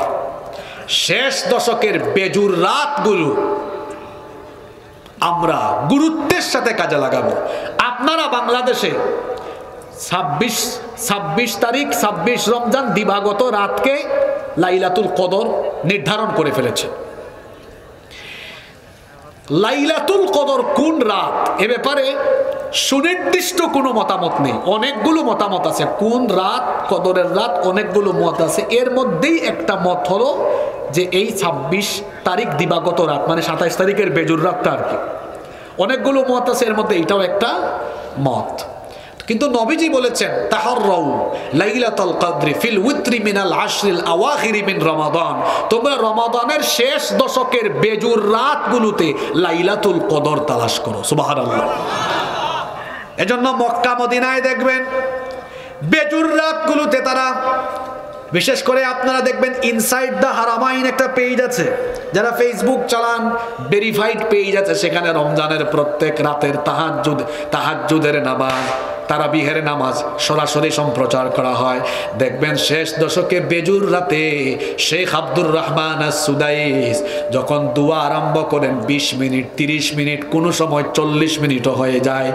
শেষ দশকের বেজুর রাতগুলো আমরা গুরুত্বের সাথে কাজে লাগাবো। আপনারা বাংলাদেশে 26 তারিখ 26 রমজান দিবাগত রাতকে লাইলাতুল কদর নির্ধারণ করে ফেলেছে। লাইলাতুল কদর কোন রাত, এ ব্যাপারে সুনির্দিষ্ট কোনো মতামত নেই। অনেকগুলো মতামত আছে, কোন রাত কদরের রাত, অনেকগুলো মত আছে। এর মধ্যেই একটা মত হলো যে এই 26 তারিখ দিবাগত রাত, মানে 27 তারিখের বেজুর রাতটা আর কি। অনেকগুলো মত আছে, এর মধ্যে এটাও একটা মত। কিন্তু নবীজি বলেছেন, তাহাররাউ লাইলাতুল কদরি ফিল উইত্রি মিনাল আশরিল আওয়াখিরি মিন রমাদান, তোমরা রমাদানের শেষ দশকের বেজুর রাতগুলোতে লাইলাতুল কদর তালাশ করো। সুবহানাল্লাহ। এজন্য মক্কা মদিনায় দেখবেন বেজুর রাতগুলোতে তারা, বিশেষ করে আপনারা দেখবেন ইনসাইড দ্য হারামাইন একটা পেজ আছে, যারা ফেসবুক চালান, ভেরিফাইড পেজ আছে, সেখানে রমজানের প্রত্যেক রাতের তাহাজ্জুদের নামাজ, তারাবিহের নামাজ সরাসরি সম্প্রচার করা হয়। দেখবেন শেষ দশকে বেজুর রাতে শেখ আব্দুর রহমান আস-সুদাইস যখন দোয়া আরম্ভ করেন, 20 মিনিট, 30 মিনিট, কোনো সময় 40 মিনিটও হয়ে যায়।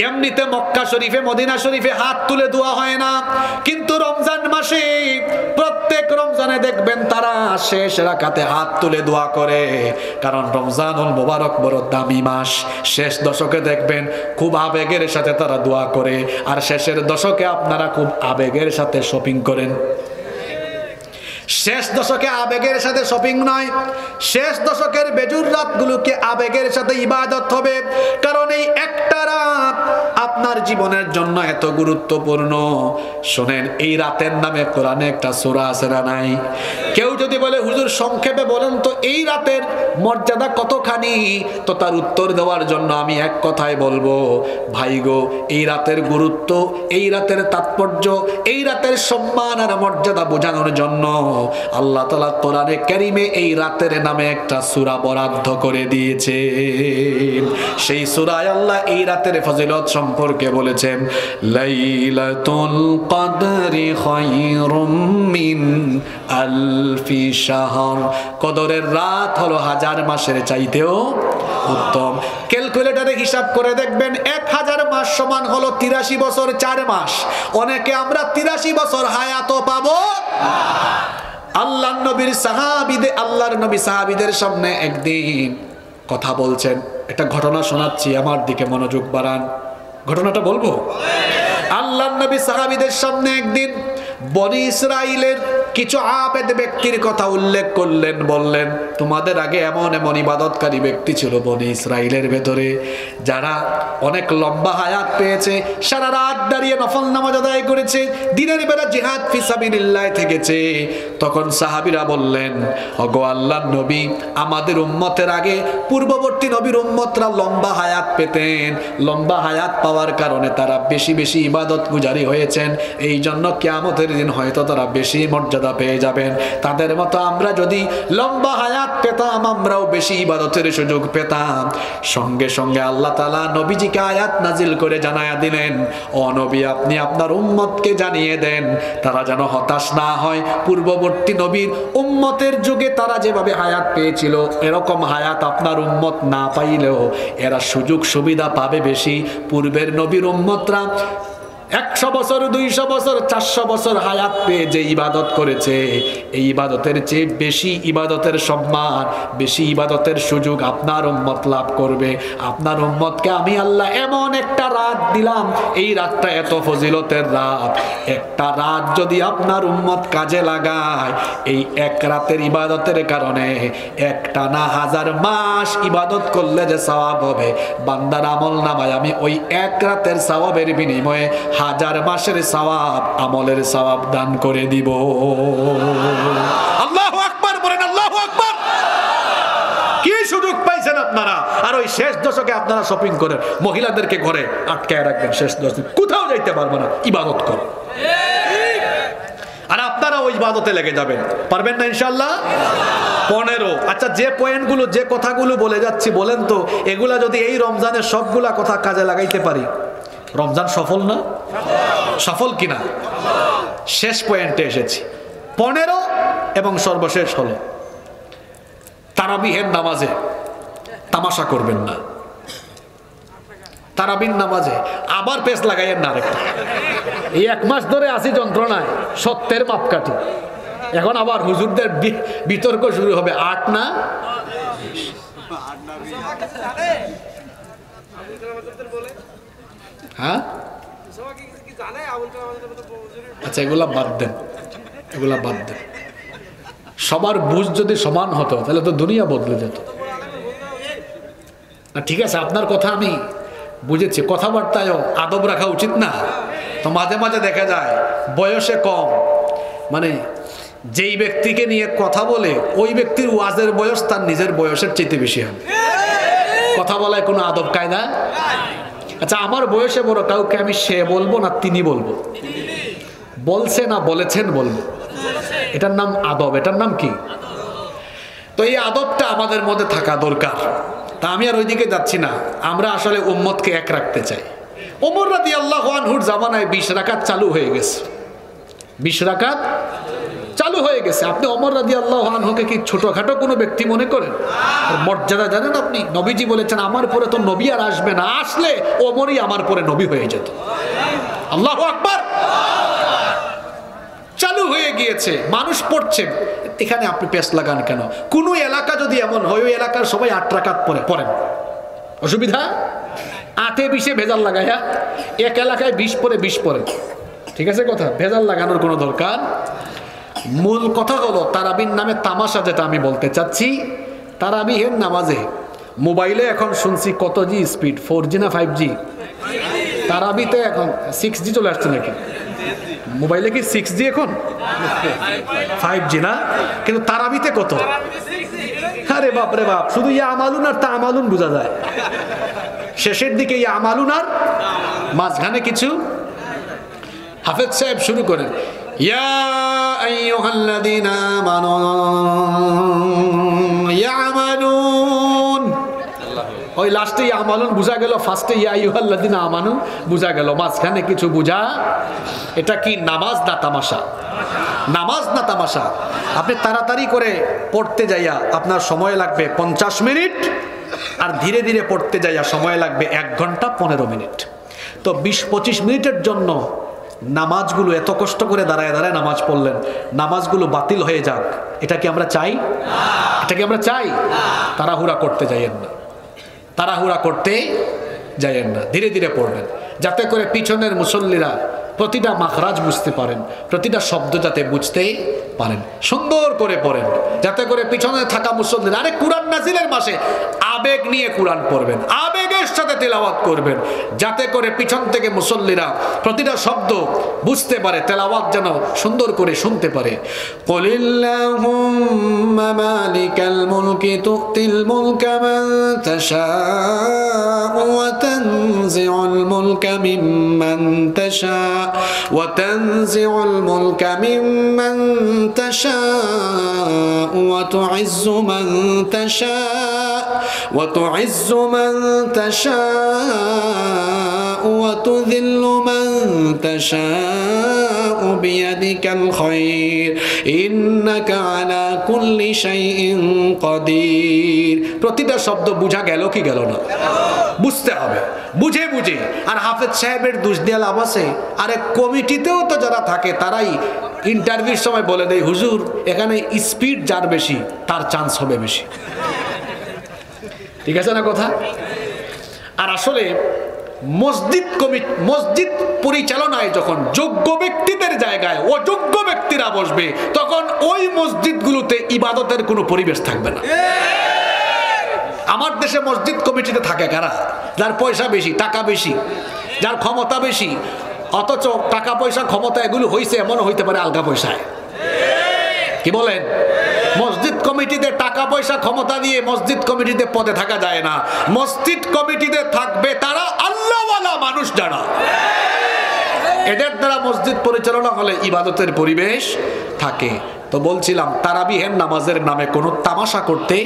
এমনিতে মক্কা শরীফে, মদিনা শরীফে হাত তুলে দোয়া হয় না, কিন্তু রমজান মাসে প্রত্যেক রমজানে দেখবেন তারা শেষ রাকাতে হাত তুলে দোয়া করে, কারণ রমজানুল মুবারক বড় দামি মাস। শেষ দশকে দেখবেন খুব আবেগের সাথে তারা দোয়া করে, আর শেষের দশকে আপনারা খুব আবেগের সাথে শপিং করেন। শেষ দশকে আবেগের সাথে শপিং নয়, শেষ দশকের বেজুর রাতগুলোকে আবেগের সাথে ইবাদত হবে, কারণ এই একটা রাত আপনার জীবনের জন্য এত গুরুত্বপূর্ণ। শোনেন, এই রাতের নামে কোরআনে একটা সূরা আছে না নাই? কেউ যদি বলে, হুজুর সংক্ষেপে বলেন তো এই রাতের মর্যাদা কতখানি, তো তার উত্তর দেওয়ার জন্য আমি এক কথাই বলবো, ভাই গো, এই রাতের গুরুত্ব, এই রাতের তাৎপর্য, এই রাতের সম্মান আর মর্যাদা বোঝানোর জন্য আল্লাহ তাআলা কোরআনে কারীমে এই রাতের নামে একটা সূরা বরাদ্দ করে দিয়েছে। সেই সূরায় আল্লাহ এই রাতের ফজিলত সম্পর্কে বলেছেন, লাইলাতুল কদরি খায়রুম মিন আলফি শাহর, কদরের রাত হলো 1000 মাসের চাইতেও উত্তম। ক্যালকুলেটরে হিসাব করে দেখবেন 1000 মাস সমান হলো 83 বছর 4 মাস। অনেকে আমরা 83 বছর হায়াতও পাবো। আল্লাহর নবী সাহাবীদের সামনে একদিন কথা বলছেন, একটা ঘটনা শোনাচ্ছি, আমার দিকে মনোযোগ বাড়ান। ঘটনাটা বলবো। আল্লাহর নবী সাহাবীদের সামনে একদিন বনি ইসরাইলের কিছু আবেদ ব্যক্তির কথা উল্লেখ করলেন, বললেন তোমাদের আগে এমন এমন ইবাদতকারী ব্যক্তি ছিল বনি ইসরাইলের ভেতরে, যারা অনেক লম্বা হায়াত পেয়েছে, সারা রাত দাঁড়িয়ে নফল নামাজ আদায় করেছে, দিনের বেলা জিহাদ ফি সাবিলিল্লাহ থেকেছে। তখন সাহাবীরা বললেন, ওগো আল্লাহর নবী, আমাদের উম্মতের আগে পূর্ববর্তী নবীর উম্মতরা লম্বা হায়াত পেতেন, লম্বা হায়াত পাওয়ার কারণে তারা বেশি বেশি ইবাদত গুজারি হয়েছেন, এই জন্য কিয়ামতের দিন হয়তো তারা বেশি মর্যাদা পেয়ে যাবেন। তাদের মতো আমরা যদি লম্বা হায়াত পেতাম, আমরাও বেশি ইবাদতের সুযোগ পেতাম। সঙ্গে সঙ্গে আল্লাহ তাআলা নবীজিকে আয়াত নাজিল করে জানায়া দিলেন, ও নবী, আপনি আপনার উম্মতকে জানিয়ে দেন তারা যেন হতাশ না হয়। পূর্ববর্তী নবীর উম্মতের যুগে তারা যেভাবে হায়াত পেয়েছিল, এরকম হায়াত আপনার উম্মত না পাইলেও এরা সুযোগ সুবিধা পাবে বেশি। পূর্বের নবীর উম্মতরা 100 বছর, 200 বছর, 400 বছর হায়াত পেয়ে যে ইবাদত করেছে, এই ইবাদতের চেয়ে বেশি ইবাদতের সম্মান, বেশি ইবাদতের সুযোগ আপনার উম্মত লাভ করবে। আপনার উম্মতকে আমি আল্লাহ এমন একটা রাত দিলাম, এই রাতটা এত ফজিলতের রাত। একটা রাত যদি আপনার উম্মত কাজে লাগায়, এই এক রাতের ইবাদতের কারণে একটানা 1000 মাস ইবাদত করলে যে সওয়াব হবে, বান্দার আমল নামায় আমি ওই এক রাতের সওয়াবের বিনিময়ে 1000 মাসের সওয়াব, আমলের সওয়াব দান করে দিব। আল্লাহু আকবার বলেন, আল্লাহু আকবার। কি সুযোগ পাইছেন আপনারা! আর ওই শেষ দশকে আপনারা শপিং করেন, মহিলাদেরকে ঘরে আটকায় রাখবেন, শেষ দশকে কোথাও যাইতে পারবে না, ইবাদত করো। আর আপনারা ওই ইবাদতে লেগে যাবেন, পারবেন না ইনশাআল্লাহ? 15। আচ্ছা, যে পয়েন্টগুলো, যে কথাগুলো বলে যাচ্ছি, বলেন তো এগুলা যদি এই রমজানের সবগুলা কথা কাজে লাগাইতে পারি, রমজান সফল না? সফল কিনা? শেষ পয়েন্টে এসেছি। 15 এবং সর্বশেষ হলো তারাবিহের নামাজে তামাশা করবেন না। তারাবির নামাজে আবার পেস লাগাইয়েন না। আরেকটা, এই 1 মাস ধরে আসি যন্ত্রণায়, সত্যের মাপকাঠি। এখন আবার হুজুরদের বিতর্ক শুরু হবে, 8 না? হ্যাঁ, আচ্ছা, এগুলা বাদ দেন, এগুলা বাদ দেন। সবার বুঝ যদি সমান হতো তাহলে তো দুনিয়া বদলে যেত না। ঠিক আছে, আপনার কথা আমি বুঝেছি, কথাবার্তায়ও আদব রাখা উচিত না? তো মাঝে মাঝে দেখা যায় বয়সে কম, মানে যেই ব্যক্তিকে নিয়ে কথা বলে ওই ব্যক্তির ওয়াজের বয়স তার নিজের বয়সের চেয়ে বেশি হবে। কথা বলায় কোনো আদব কায়দা? আচ্ছা, আমার বয়সে বড় কাউকে আমি সে বলবো না তিনি বলবো? বলছে না বলেছেন বলবো। এটার নাম আদব। এটার নাম কি? তো এই আদবটা আমাদের মধ্যে থাকা দরকার। তা আমি আর ওইদিকে যাচ্ছি না, আমরা আসলে উম্মতকে এক রাখতে চাই। ওমর রাদিয়াল্লাহু আনহুর জামানায় 20 রাকাত চালু হয়ে গেছে। 20 রাকাত চালু হয়ে গেছে। আপনি ওমর রাদিয়াল্লাহু আনহুকে কি ছোটখাটো কোনো ব্যক্তি মনে করেন? মর্যাদা জানেন আপনি? নবীজি বলেছেন, আমার পরে তো নবী আর আসবে না, আসলে ওমরই আমার পরে নবী হয়ে যেত। আল্লাহু আকবার। চালু হয়ে গিয়েছে, মানুষ পড়ছে, এখানে আপনি পেস লাগান কেন? কোন এলাকা যদি এমন হয়, ওই এলাকার সবাই 8 রাকাত পড়েন, অসুবিধা? 8-20 ভেজাল লাগাইয়া এক এলাকায় 20 পড়ে 20 পড়েন, ঠিক আছে কথা? ভেজাল লাগানোর কোনো দরকার। মূল কথা হলো তারাবির নামে তামাশা। যেটা আমি বলতে চাচ্ছি, তারাবিহের নামাজে মোবাইলে এখন শুনছি কত জি স্পিড, 4G না 5G? তারাবিতে এখন 6G চলে আসছে নাকি? মোবাইলে কি 6G এখন? 5G না? কিন্তু তারাবিতে কত? আরে বাপ রে বাপ, শুধু ইয়া আমালুন আর তা আমালুন বোঝা যায়। শেষের দিকে ইয়া আমালুন আর মাঝখানে কিছু। হাফেজ সাহেব শুরু করেন, ইয়া আইয়ুহাল্লাযীনা আমানু ইয়ামালুন। ওই লাস্টে ইয়া আমালুন বুঝা গেল, ফার্স্টে ইয়া আইয়ুহাল্লাযীনা আমানু বুঝা গেল, মাঝখানে কিছু বুঝা। এটা কি নামাজ না তামাশা? নামাজ না তামাশা? আপনি তাড়াতাড়ি করে পড়তে যাইয়া আপনার সময় লাগবে 50 মিনিট, আর ধীরে ধীরে পড়তে যাইয়া সময় লাগবে 1 ঘন্টা 15 মিনিট। তো 20-25 মিনিটের জন্য নামাজগুলো এত কষ্ট করে দাঁড়ায় দাঁড়ায় নামাজ পড়লেন, নামাজগুলো বাতিল হয়ে যাক, এটা কি আমরা চাই? এটা কি আমরা চাই? তাড়াহুড়া করতে যাইয়েন না, তাড়াহুড়া করতে যাইয়েন না, ধীরে ধীরে পড়বেন, যাতে করে পিছনের মুসল্লিরা প্রতিটা মাখরাজ বুঝতে পারেন, প্রতিটা শব্দ যাতে বুঝতে পারেন, সুন্দর করে পড়েন, যাতে করে পিছনে থাকা মুসল্লিরা, আরে কুরআন নাজিলের মাসে আবেগ নিয়ে কুরআন পড়বেন, আবেগের সাথে তেলাওয়াত করবেন, যাতে করে পিছন থেকে মুসল্লিরা প্রতিটা শব্দ বুঝতে পারে, তেলাওয়াত যেন সুন্দর করে শুনতে পারে। কুলিল্লাহুম্মা মালিকাল মুলকি তুতিল মুলকা মান তাশাউ ওয়া তানজিউল মুলকা মিম্মান তাশাউ ওয়া তানজিউল মুলকা মিম্মান তাশাউ ওয়া তুইজ্জু মান তাশাউ ওয়া তুইজ্জু মান তাশাউ ওয়া তুযিল্লু মান তাশাউ বিয়াদিকাল খায়র ইন্নাকা আলা কুল্লি শাইইন কাদির। প্রতিটা শব্দ বুঝা গেল কি গেল না? বুঝতে হবে, বুঝে বুঝে। আর হাফেজ সাহেবের দোষ দিয়ে লাভ আছে? আরে কমিটিতেও তো যারা থাকে তারাই ইন্টারভিউর সময় বলে দেয়, হুজুর এখানে স্পিড যার বেশি তার চান্স হবে বেশি। ঠিক আছে না কথা? আর আসলে মসজিদ পরিচালনায় যখন যোগ্য ব্যক্তিদের জায়গায় অযোগ্য ব্যক্তিরা বসবে, তখন ওই মসজিদগুলোতে ইবাদতের কোনো পরিবেশ থাকবে না। আমার দেশে মসজিদ কমিটিতে থাকে কারা? যার পয়সা বেশি, টাকা বেশি, যার ক্ষমতা বেশি। অথচ টাকা পয়সা ক্ষমতা এগুলো হয়েছে এমন হইতে পারে আলগা পয়সায়। কি বলেন? মসজিদ কমিটিতে টাকা পয়সা ক্ষমতা দিয়ে মসজিদ কমিটিতে পদে থাকা যায় না। মসজিদ কমিটিতে থাকবে তারা আল্লাহওয়ালা মানুষ যারা, এদের দ্বারা মসজিদ পরিচালনা হলে ইবাদতের পরিবেশ থাকে। তো বলছিলাম তারাবিহের নামাজের নামে কোনো তামাশা করতে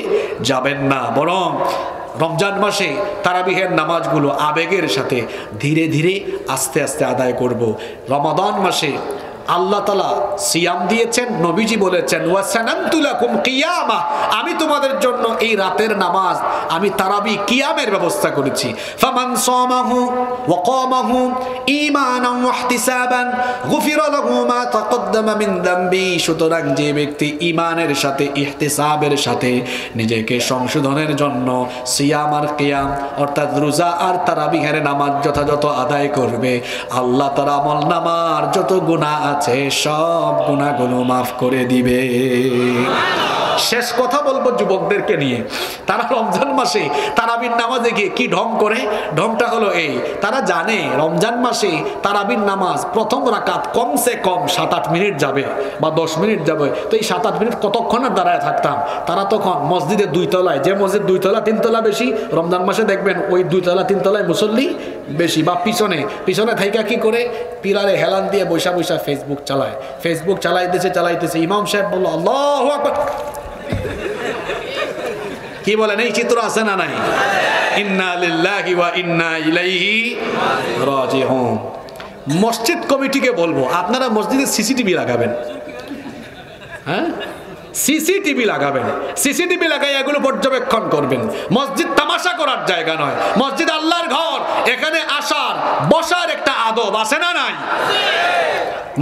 যাবেন না, বরং রমজান মাসে তারাবিহের নামাজগুলো আবেগের সাথে ধীরে ধীরে আস্তে আস্তে আদায় করব। রমাদান মাসে আল্লাহ তাআলা সিয়াম দিয়েছেন, নবীজি বলেছেন ওয়াসানানতু লাকুম কিয়ামা, আমি তোমাদের জন্য এই রাতের নামাজ আমি তারাবি কিয়ামের ব্যবস্থা করেছি। ফামান সামাহু ওয়া কামাহু ঈমানান ওয়া ইহতিসাবান গুফিরা লাহু মা তাকদ্দামা মিন যামবি। সুতরাং যে ব্যক্তি ঈমানের সাথে ইহতিসাবের সাথে নিজেকে সংশোধনের জন্য সিয়াম আর কিয়াম অর্থাৎ রোজা আর তারাবিহের নামাজ যথাযথ আদায় করবে, আল্লাহ তার আমলনামার যত গুনাহ আছে সব গুনাহগুলো মাফ করে দিবে। শেষ কথা বলবো যুবকদেরকে নিয়ে, তারা রমজান মাসে তারাবির নামাজে গিয়ে কি ঢং করে। ঢংটা হলো এই, তারা জানে রমজান মাসে তারাবির নামাজ প্রথম রাকাত কমসে কম 7-8 মিনিট যাবে বা 10 মিনিট যাবে। তো এই 7-8 মিনিট কতক্ষণ আর দাঁড়ায় থাকতাম? তারা তখন মসজিদের 2 তলায়, যে মসজিদ 2 তলা 3 তলা বেশি, রমজান মাসে দেখবেন ওই 2 তলা 3 তলায় মুসল্লি বেশি। বা পিছনে থাইকা কি করে পিলারে হেলান দিয়ে বৈশা বৈশা ফেসবুক চালায়। ফেসবুক চালাইতেছে ইমাম সাহেব বলল আল্লাহু আকবার। কি বলেন? এই চিত্র আছে না নাই? ইন্না লিল্লাহি ওয়া ইন্না ইলাইহি রাজিউন। মসজিদ কমিটিকে বলবো আপনারা মসজিদে সিসিটিভি লাগাবেন। হ্যাঁ, সিসিটিভি লাগাবেন। সিসিটিভি লাগাই এগুলো পর্যবেক্ষণ করবেন। মসজিদ তামাশা করার জায়গা নয়, মসজিদ আল্লাহর ঘর। এখানে আসার বসার একটা আদব আছে না নাই?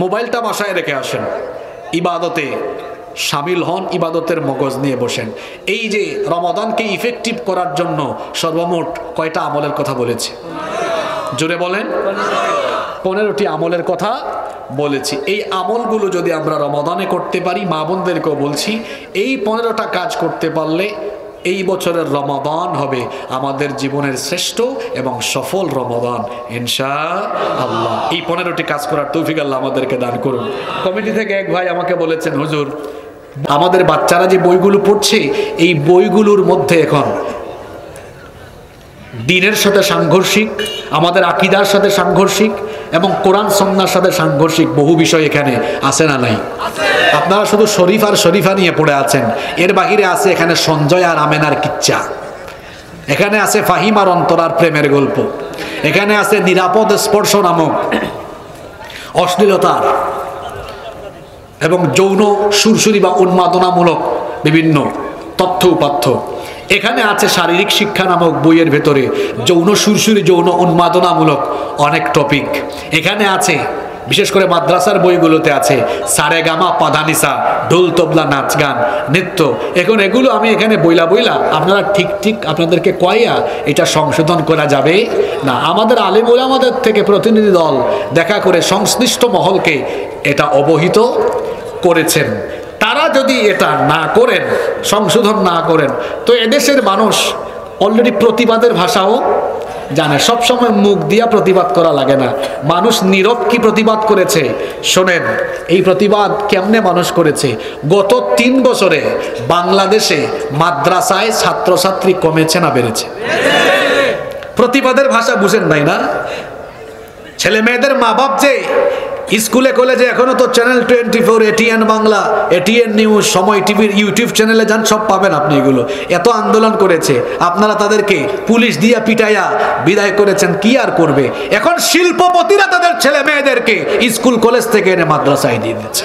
মোবাইলটা বাসায় রেখে আসেন, ইবাদতে শামিল হন, ইবাদতের মগজ নিয়ে বসেন। এই যে রমাদানকে ইফেক্টিভ করার জন্য সর্বমোট কয়টা আমলের কথা বলেছি? জোরে বলেন। 15টি আমলের কথা বলেছি। এই আমলগুলো যদি আমরা রমাদানে করতে পারি, মা বোনদেরকেও বলছি, এই 15টা কাজ করতে পারলে এই বছরের রমাদান হবে আমাদের জীবনের শ্রেষ্ঠ এবং সফল রমাদান ইনশাআল্লাহ। এই 15টি কাজ করার তৌফিক আল্লাহ আমাদেরকে দান করুন। কমিটি থেকে এক ভাই আমাকে বলেছেন, হুজুর আমাদের বাচ্চারা যে বইগুলো পড়ছে এই বইগুলোর মধ্যে এখন দ্বীনের সাথে সাংঘর্ষিক, আমাদের আকীদার সাথে সাংঘর্ষিক এবং কোরআন সুন্নাহর সাথে সাংঘর্ষিক বহু বিষয় এখানে আছে না নাই? আপনারা শুধু শরীফ আর শরীফা নিয়ে পড়ে আছেন, এর বাহিরে আছে এখানে সঞ্জয় আর আমেনার কিচ্ছা, এখানে আছে ফাহিম আর অন্তরার প্রেমের গল্প, এখানে আছে নিরাপদ স্পর্শ নামক অশ্লীলতার এবং যৌন সুরসুরি বা উন্মাদনামূলক বিভিন্ন তথ্য উপাত্য, এখানে আছে শারীরিক শিক্ষা নামক বইয়ের ভেতরে যৌন সুরসুরি যৌন উন্মাদনামূলক অনেক টপিক, এখানে আছে বিশেষ করে মাদ্রাসার বইগুলোতে আছে সারেগামা পাধানিসা, ঢোল তবলা, নাচ গান, নৃত্য। এখন এগুলো আমি এখানে বইলা আপনারা ঠিক আপনাদেরকে কয়া এটা সংশোধন করা যাবে না। আমাদের আলেম ওলামাদের থেকে প্রতিনিধি দল দেখা করে সংশ্লিষ্ট মহলকে এটা অবহিত করেছেন। তারা যদি এটা না করেন, সংশোধন না করেন, তো এদেশের মানুষ অলরেডি প্রতিবাদের ভাষাও জানে। সবসময় মুখ দিয়া প্রতিবাদ করা লাগে না। মানুষ নীরব কি প্রতিবাদ করেছে শোনেন। এই প্রতিবাদ কেমনে মানুষ করেছে? গত 3 বছরে বাংলাদেশে মাদ্রাসায় ছাত্রছাত্রী কমেছে না বেড়েছে? প্রতিবাদের ভাষা বুঝেন নাই না? ছেলে মেয়েদের মা বাপ যে স্কুলে কলেজে, এখনো তো channel 24, ATN Bangla, ATN news, সময় টিভির ইউটিউব চ্যানেলে যান, সব পাবেন আপনি এগুলো। এত আন্দোলন করেছে, আপনারা তাদেরকে পুলিশ দিয়া পিটাইয়া বিদায় করেছেন, কি আর করবে? এখন শিল্পপতিরা তাদের ছেলে মেয়েদেরকে স্কুল কলেজ থেকে এনে মাদ্রাসায় দিয়ে দিচ্ছে।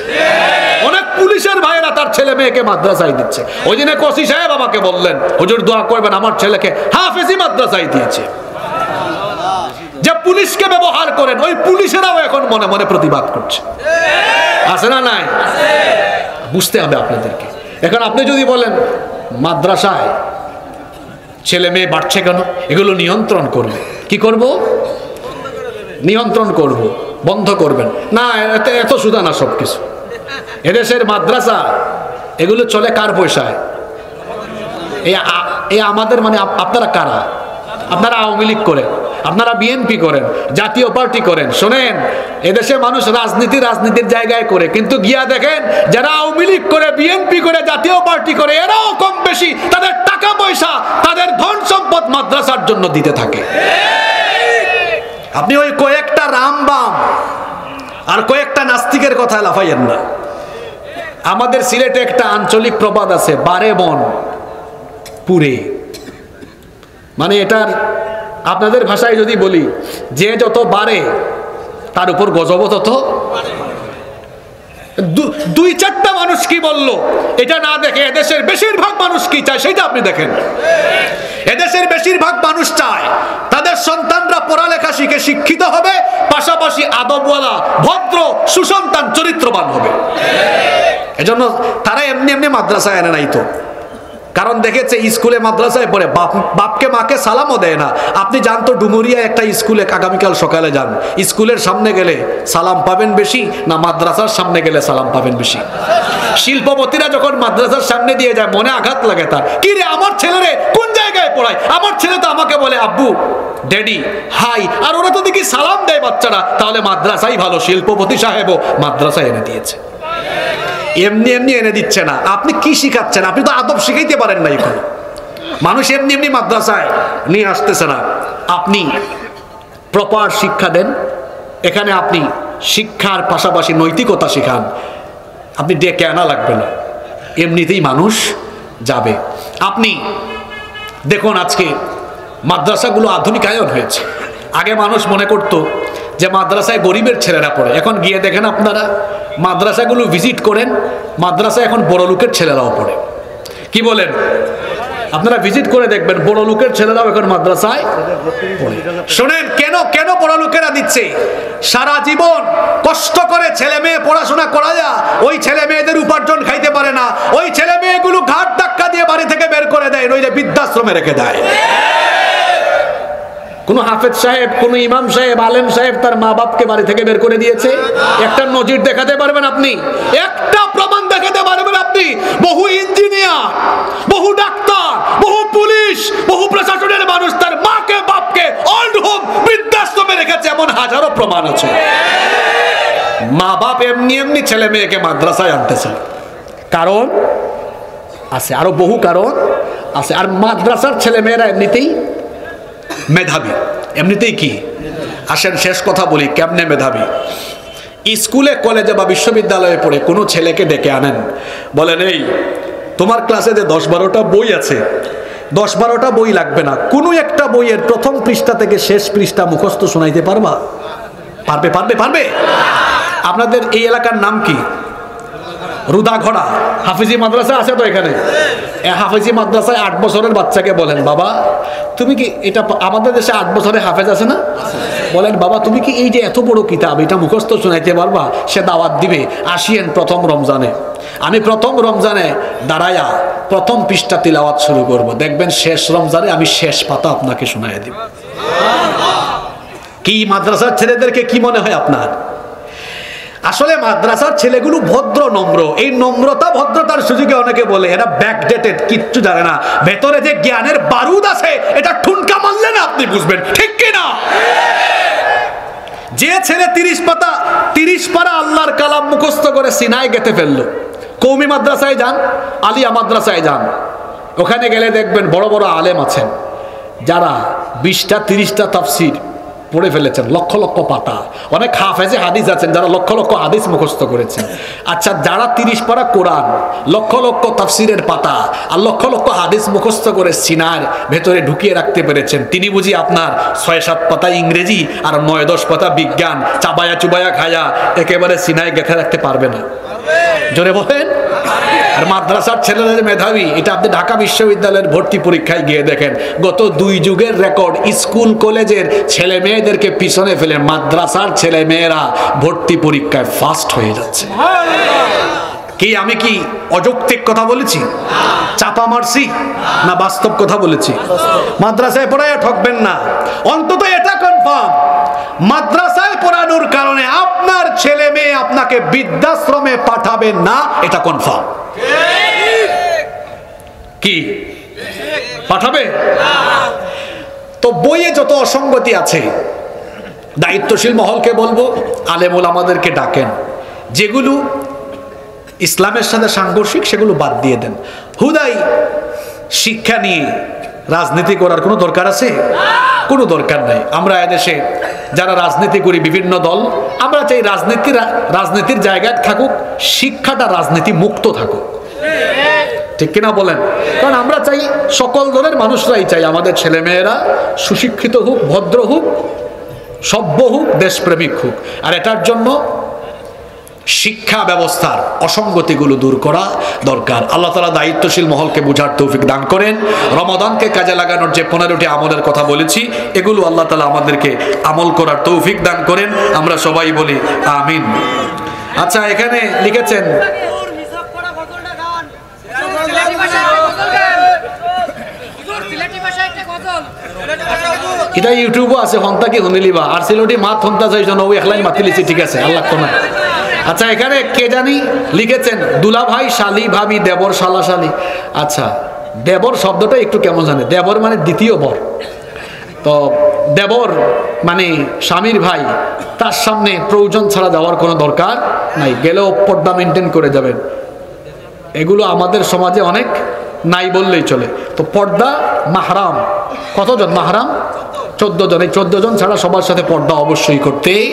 অনেক পুলিশের ভাইয়েরা তার ছেলে মেয়েকে মাদ্রাসায় দিচ্ছে। ওই দিনে কসি সাহেব আমাকে বললেন, হুজুর দোয়া করবেন, আমার ছেলেকে হাফেজি মাদ্রাসায় দিয়েছে। যে পুলিশকে ব্যবহার করেন, ওই পুলিশেরাও এখন মনে মনে প্রতিবাদ করছে। আছে না নাই? বুঝতে হবে আপনাদেরকে। এখন আপনি যদি বলেন মাদ্রাসায় ছেলে মেয়ে বাড়ছে কেন, এগুলো নিয়ন্ত্রণ করবে, কি করব? নিয়ন্ত্রণ করব, বন্ধ করবেন না। এত সুদা না সবকিছু। এদেশের মাদ্রাসা এগুলো চলে কার পয়সায়? এই আমাদের, মানে আপনারা কারা? আপনারা আওয়ামী লীগ করেন, আপনারা বিএনপি করেন, জাতীয় পার্টি করেন। শোনেন, এদেশে মানুষ রাজনীতির জায়গায় করে, কিন্তু গিয়া দেখেন যারা আওয়ামী লীগ করে, বিএনপি করে, জাতীয় পার্টি করে, এরাও কম বেশি তাদের টাকা পয়সা, তাদের ধন সম্পদ মাদ্রাসার জন্য দিতে থাকে। আপনি ওই কয়েকটা রামবাম আর কয়েকটা নাস্তিকের কথা লাফাইয়েন না। আমাদের সিলেটে একটা আঞ্চলিক প্রবাদ আছে, বারে বন পুরে। মানে এটার আপনাদের ভাষায় যদি বলি, যে যত বাড়ে তার উপর গজব তত। 2-4টা মানুষ কি বললো এটা না দেখে এদেশের বেশিরভাগ মানুষ কি চায় সেটা আপনি দেখেন। এদেশের বেশিরভাগ মানুষ চায় তাদের সন্তানরা পড়ালেখা শিখে শিক্ষিত হবে, পাশাপাশি আদবওয়ালা, ভদ্র, সুসন্তান, চরিত্রবান হবে। এজন্য তারা এমনি মাদ্রাসায় এনে নাই তো। কারণ দেখেছে স্কুলে মাদ্রাসায় পড়ে বাপকে মাকে সালামও দেয় না। আপনি জানতো ডুমুরিয়া একটা স্কুলে আগামীকাল সকালে যান, স্কুলের সামনে গেলে সালাম পাবেন বেশি না মাদ্রাসার সামনে গেলে সালাম পাবেন বেশি? শিল্পপতিরা যখন মাদ্রাসার সামনে দিয়ে যায় মনে আঘাত লাগে তার। কি রে, আমার ছেলেরে কোন জায়গায় পড়ায়? আমার ছেলে তো আমাকে বলে আব্বু, ড্যাডি, হাই, আর ওরা তো দেখি সালাম দেয় বাচ্চারা। তাহলে মাদ্রাসাই ভালো, শিল্পপতি সাহেবও মাদ্রাসায় এনে দিয়েছে। এমনি এনে দিচ্ছে না। আপনি কি শিখাচ্ছেন? আপনি তো আদব শিখাইতে পারেন না। এখন মানুষ এমনি মাদ্রাসায় নিয়ে আসতেছে না। আপনি প্রপার শিক্ষা দেন, এখানে আপনি শিক্ষার পাশাপাশি নৈতিকতা শিখান, আপনি ডেকে আনা লাগবে না, এমনিতেই মানুষ যাবে। আপনি দেখুন আজকে মাদ্রাসাগুলো আধুনিকায়ন হয়েছে। আগে মানুষ মনে করতো যে মাদ্রাসায় গরিবের ছেলেরা পড়ে। এখন গিয়ে দেখেন আপনারা মাদ্রাসাগুলো ভিজিট করেন, মাদ্রাসায় এখন বড় লোকের ছেলেরাও পড়ে। কি বলেন? আপনারা ভিজিট করে দেখবেন বড় লোকের ছেলেরাও এখন মাদ্রাসায় পড়ে। শোনেন, কেন বড় লোকেরা দিচ্ছে? সারা জীবন কষ্ট করে ছেলে মেয়ে পড়াশোনা করায়া ওই ছেলে মেয়েদের উপার্জন খাইতে পারে না। ওই ছেলে মেয়েগুলো ঘাট ধাক্কা দিয়ে বাড়ি থেকে বের করে দেয়, নইলে বৃদ্ধাশ্রমে রেখে দেয়। কোন হাফেজ সাহেব, কোন ইমাম সাহেব, আলেম সাহেব তার মা বাপকে বাড়ি থেকে বের করে দিয়েছে? একটা নজির দেখাতে পারবেন আপনি? একটা প্রমাণ দেখাতে পারবেন আপনি? বহু ইঞ্জিনিয়ার, বহু ডাক্তার, বহু পুলিশ, বহু প্রশাসনের মানুষ তার মাকে বাপকে ওল্ড হোম, বৃদ্ধাশ্রমে রেখেছে, এমন হাজারো প্রমাণ আছে। মা বাপ এমনি ছেলে মেয়েকে মাদ্রাসায় আনতেছে, কারণ আছে, আরো বহু কারণ আছে। আর মাদ্রাসার ছেলে মেয়েরা এমনিতেই মেধাবী, এমনিতেই কি। আসেন শেষ কথা বলি, কেমনে মেধাবী। স্কুলে কলেজে বা বিশ্ববিদ্যালয়ে পড়ে কোনো ছেলেকে ডেকে আনেন, বলেন এই তোমার ক্লাসে যে 10-12টা বই আছে, 10-12টা বই লাগবে না, কোনো একটা বইয়ের প্রথম পৃষ্ঠা থেকে শেষ পৃষ্ঠা মুখস্থ শোনাইতে পারবা? পারবে? আপনাদের এই এলাকার নাম কি? রুদাঘড়া হাফিজি মাদ্রাসা আছে তো এখানে। হাফিজি মাদ্রাসায় 8 বছরের বাচ্চাকে বলেন, বাবা তুমি কি এটা, আমাদের দেশে 8 বছরের হাফেজ আছে না? বলেন বাবা তুমি কি এই যে এত বড় কিতাব এটা মুখস্থ শোনাইতে পারবা? সে দাওয়াত দিবে, আসিয়েন প্রথম রমজানে। আমি প্রথম রমজানে দাঁড়ায়া প্রথম পৃষ্ঠা তিলাওয়াত শুরু করব, দেখবেন শেষ রমজানে আমি শেষ পাতা আপনাকে শোনাই দিব। কি মাদ্রাসার ছেলেদেরকে কি মনে হয় আপনার? আসলে মাদ্রাসার ছেলেগুলো ভদ্র নম্র, এই নম্রতা ভদ্রতার সুযোগে অনেকে বলে এরা ব্যাকডেটেড, কিচ্ছু জানে না। ভেতরে যে জ্ঞানের বারুদ আছে এটা ঠুনকা মারলে না আপনি বুঝবেন, ঠিক কিনা? যে ছেলে 30 পারা আল্লাহর কালাম মুখস্থ করে সিনায় গেঁথে ফেললো, কওমি মাদ্রাসায় যান, আলিয়া মাদ্রাসায় যান, ওখানে গেলে দেখবেন বড় বড় আলেম আছেন যারা 20টা 30টা তাফসীর পড়ে ফেলেছেন, লক্ষ লক্ষ পাতা। অনেক হাফেজে হাদিস আছেন যারা লক্ষ লক্ষ হাদিস মুখস্থ করেছেন। আচ্ছা, যারা 30 পারা কোরআন, লক্ষ লক্ষ তাফসীরের পাতা আর লক্ষ লক্ষ হাদিস মুখস্থ করে সিনার ভেতরে ঢুকিয়ে রাখতে পেরেছেন, তিনি বুঝি আপনার 6-7 পাতা ইংরেজি আর 9-10 পাতা বিজ্ঞান চাবায়া চুবায়া খায়া একেবারে সিনায় গেঁথে রাখতে পারবে না? জোরে বলেন। আর মাদ্রাসার ছেলেরা যে মেধাবী, এটা আপনি ঢাকা বিশ্ববিদ্যালয়ের ভর্তি পরীক্ষায় গিয়ে দেখেন, গত 2 যুগের রেকর্ড স্কুল কলেজের ছেলে মেয়েদেরকে পিছনে ফেলে মাদ্রাসার ছেলে মেয়েরা ভর্তি পরীক্ষায় ফার্স্ট হয়ে যাচ্ছে। কি আমি কি অযৌক্তিক কথা বলেছি, চাপা মারছি, না বাস্তব কথা বলেছি? মাদ্রাসায় পড়ায় ঠকবেন না, অন্তত এটা কনফার্ম, মাদ্রাসায় পড়ানোর কারণে আপনার ছেলে মেয়ে আপনাকে বৃদ্ধাশ্রমে পাঠাবে না, এটা কনফার্ম। কি পাঠাবে? তো বইয়ে যত অসঙ্গতি আছে, দায়িত্বশীল মহলকে বলবো আলেম ওলামাদেরকে ডাকেন, যেগুলো ইসলামের সাথে সাংঘর্ষিক সেগুলো বাদ দিয়ে দেন। হুদাই শিক্ষা নিয়ে রাজনীতি করার কোনো দরকার আছে? কোনো দরকার নাই। আমরা এদেশে যারা রাজনীতি করি বিভিন্ন দল, আমরা চাই রাজনীতির জায়গায় থাকুক, শিক্ষাটা রাজনীতি মুক্ত থাকুক, ঠিক কিনা বলেন? কারণ আমরা চাই সকল দলের মানুষরাই চাই আমাদের ছেলেমেয়েরা সুশিক্ষিত হোক, ভদ্র হোক, সভ্য হোক, দেশপ্রেমিক হোক। আর এটার জন্য শিক্ষা ব্যবস্থার অসঙ্গতিগুলো দূর করা দরকার। আল্লাহ তাআলা দায়িত্বশীল মহলকে বুঝার তৌফিক দান করেন। রমাদানকে কাজে লাগানোর যে 15টি আমলের কথা বলেছি, এগুলো আল্লাহ তাআলা আমাদেরকে আমল করার তৌফিক দান করেন। আমরা সবাই বলি আমিন। আচ্ছা, এখানে লিখেছেন এটা ইউটিউবও আছে, হন্তা কি হুনিলিবা আর সিলোটি মাত হন্তা যাইজন ওই একলাই মাতিলিছি, ঠিক আছে, আল্লাহ তো না। আচ্ছা, এখানে কে জানি লিখেছেন দুলা ভাই, শালি, ভাবি, দেবর, শালা, শালি। আচ্ছা, দেবর শব্দটা একটু কেমন জানে? দেবর মানে দ্বিতীয় বর। তো দেবর মানে স্বামীর ভাই, তার সামনে প্রয়োজন ছাড়া যাওয়ার কোনো দরকার নাই, গেলেও পর্দা মেনটেন করে যাবেন। এগুলো আমাদের সমাজে অনেক নাই বললেই চলে। তো পর্দা মাহরাম, কতজন মাহরাম? 14 জন। এই 14 জন ছাড়া সবার সাথে পর্দা অবশ্যই করতেই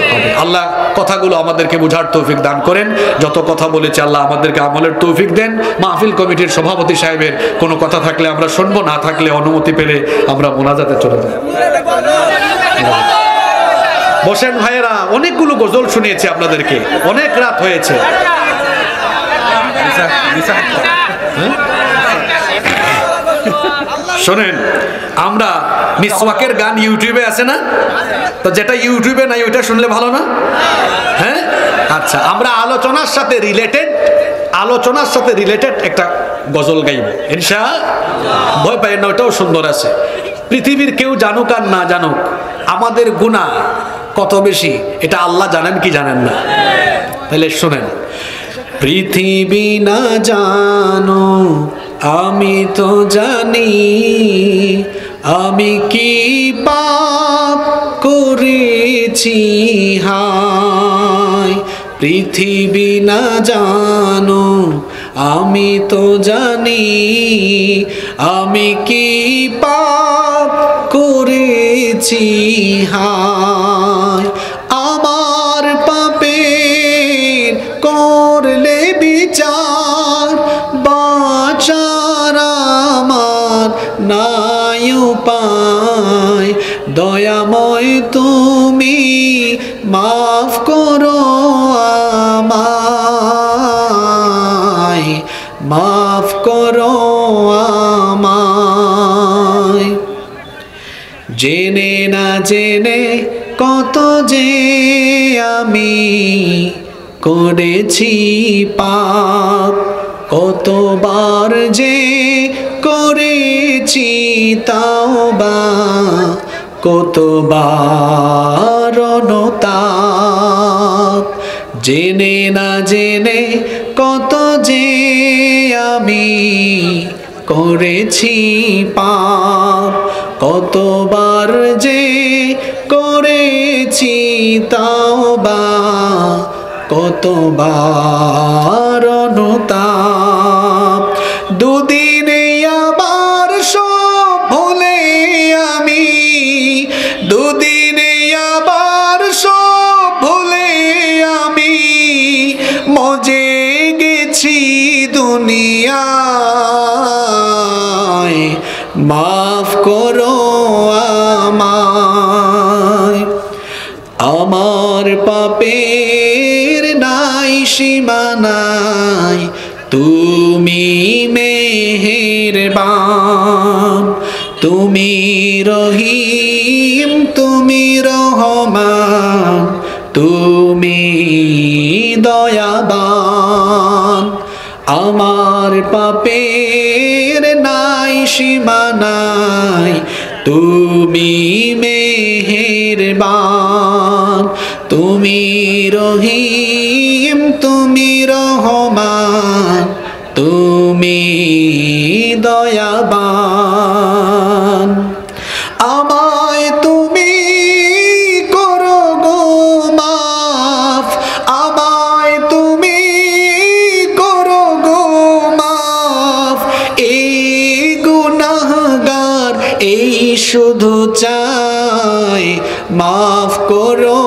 হবে। আল্লাহ কথাগুলো আমাদেরকে বোঝার তৌফিক দান করেন। যত কথা বলেছি আল্লাহ আমাদেরকে আমলের তৌফিক দেন। মাহফিল কমিটির সভাপতি সাহেবের কোনো কথা থাকলে আমরা শুনবো, না থাকলে অনুমতি পেলে আমরা মোনাজাতে চলে যাব। বসেন ভাইয়েরা, অনেকগুলো গজল শুনিয়েছি আপনাদেরকে, অনেক রাত হয়েছে। শোনেন, আমরা মিসওয়াকের গান ইউটিউবে আছে না? তো যেটা ইউটিউবে নাই ওইটা শুনলে ভালো না? হ্যাঁ, আচ্ছা, আমরা আলোচনার সাথে রিলেটেড একটা গজল গাইব ইনশাআল্লাহ। ভয় পাই না, ওটাও সুন্দর আছে। পৃথিবীর কেউ জানুক আর না জানুক, আমাদের গুনাহ কত বেশি এটা আল্লাহ জানেন কি জানেন না? তাহলে শোনেন, পৃথিবী না জানো আমি তো জানি, আমি কি পাপ করেছি হায়। পৃথিবী না জানো আমি তো জানি, আমি কি পাপ করেছি হায়। আমার পাপের করলে বিচার, বাঁচার আমার নাই উপায়। দয়াময় তুমি মাফ করো আমায়, মাফ করো আমায়। জেনে না জেনে কত যে আমি করেছি পাপ, কতবার যে করেছি তাওবা, কতবার অনুতাপ। জেনে না জেনে কত যে আমি করেছি পাপ, কতবার যে করেছি তাওবা, কতবার অনুতাপ। দুদিনে আবার সব ভুলে আমি, দুদিনে আবার সব ভুলে আমি মজে গেছি দুনিয়ায়, মাফ করো আমায়। আমার পাপের নাই সীমা নাই, তুমি মেহেরবান, তুমি রহিম, তুমি রহমান, তুমি দয়াবান। আমার পাপের নাই সীমা নাই, তুমি মেহেরবান, তুমি রহিম, তুমি রহমান, তুমি দয়াবান। আমায় তুমি করো গো মাফ, আমায় তুমি করো গো মাফ। এই গুনাহগার এই শুধু চাই, মাফ করো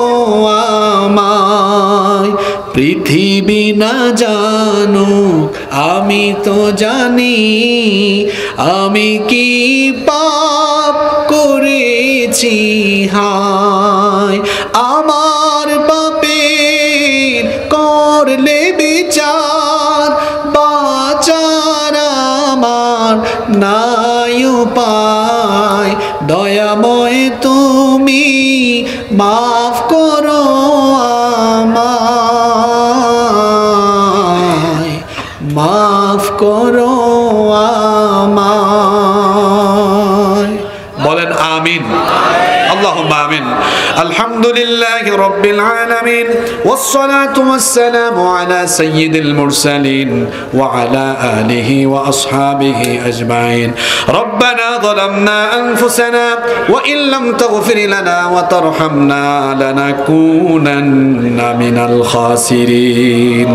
আমায়। পৃথিবী না জানুক আমি তো জানি, আমি কি পাপ করেছি হায়। আমার পাপের করলে বিচার, বাঁচার আমার নাই উপায়। দয়াময় তুমি মাফ করো আমায়, মাফ করো আমায়। বলেন আমিন। আল্লাহুম্মা আমিন। আলহামদুলিল্লাহি রাব্বিল আলামিন, ওয়াসসালাতু ওয়াসসালামু আলা সাইয়্যিদিল মুরসালিন ওয়া আলা আলিহি ওয়া আসহাবিহি আজমাইন। রব্বানা যালামনা আনফুসানা ওয়া ইন লাম তাগফির লানা ওয়া তারহামনা লানাকুনান্না মিনাল খাসিরিন।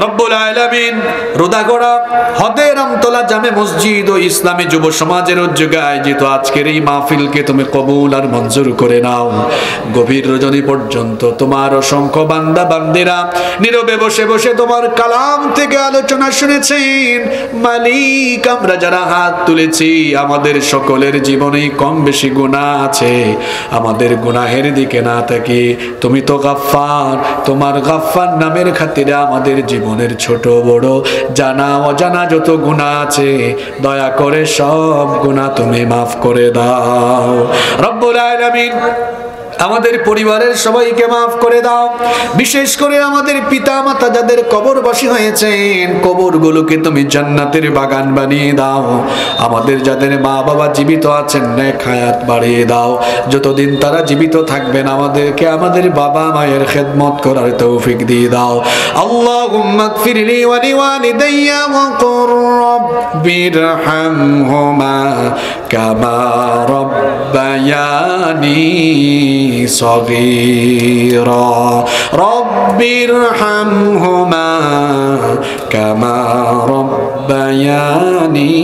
রব্বুল আলামিন, রোদাগড়া হদে রামতলা জামে মসজিদ ও ইসলামী যুব সমাজের উদ্যোগে আয়োজিত আজকের এই মাহফিলকে তুমি কবুল আর মঞ্জুর করে নাও। গভীর রজনী পর্যন্ত তোমার অসংখ্য বান্দা বান্দিরা নীরবে বসে বসে তোমার কালাম থেকে আলোচনা শুনেছেন। মালিক, আমরা যারা হাত তুলেছি আমাদের সকলের জীবনেই কম বেশি গুনাহ আছে। আমাদের গুনাহের দিকে না তাকিয়ে তুমি তো গাফফার, তোমার গাফফার নামের খাতিরে আমাদের জীবনের ছোট বড় জানা অজানা যত গুনাহ আছে দয়া করে সব গুনাহ তুমি মাফ করে দাও। রব্বুল আলামিন, আমাদের পরিবারের সবাইকে মাফ করে দাও। বিশেষ করে আমাদের পিতা মাতা যাদের কবরবাসী হয়েছেন, কবরগুলোকে তুমি জান্নাতের বাগান বানিয়ে দাও। আমাদের যাদের মা বাবা জীবিত আছেন, নেক হায়াত বাড়িয়ে দাও। যতদিন তারা জীবিত থাকবেন আমাদেরকে আমাদের বাবা মায়ের খেদমত করার তৌফিক দিয়ে দাও। আল্লাহুম্মা গফিরলি ওয়া লিওয়ালিদাইয়া ওয়া কুর রাব্বিরহামহুমা কামা রাব্বায়ানি صغيرا رب ارحمهما كما ربياني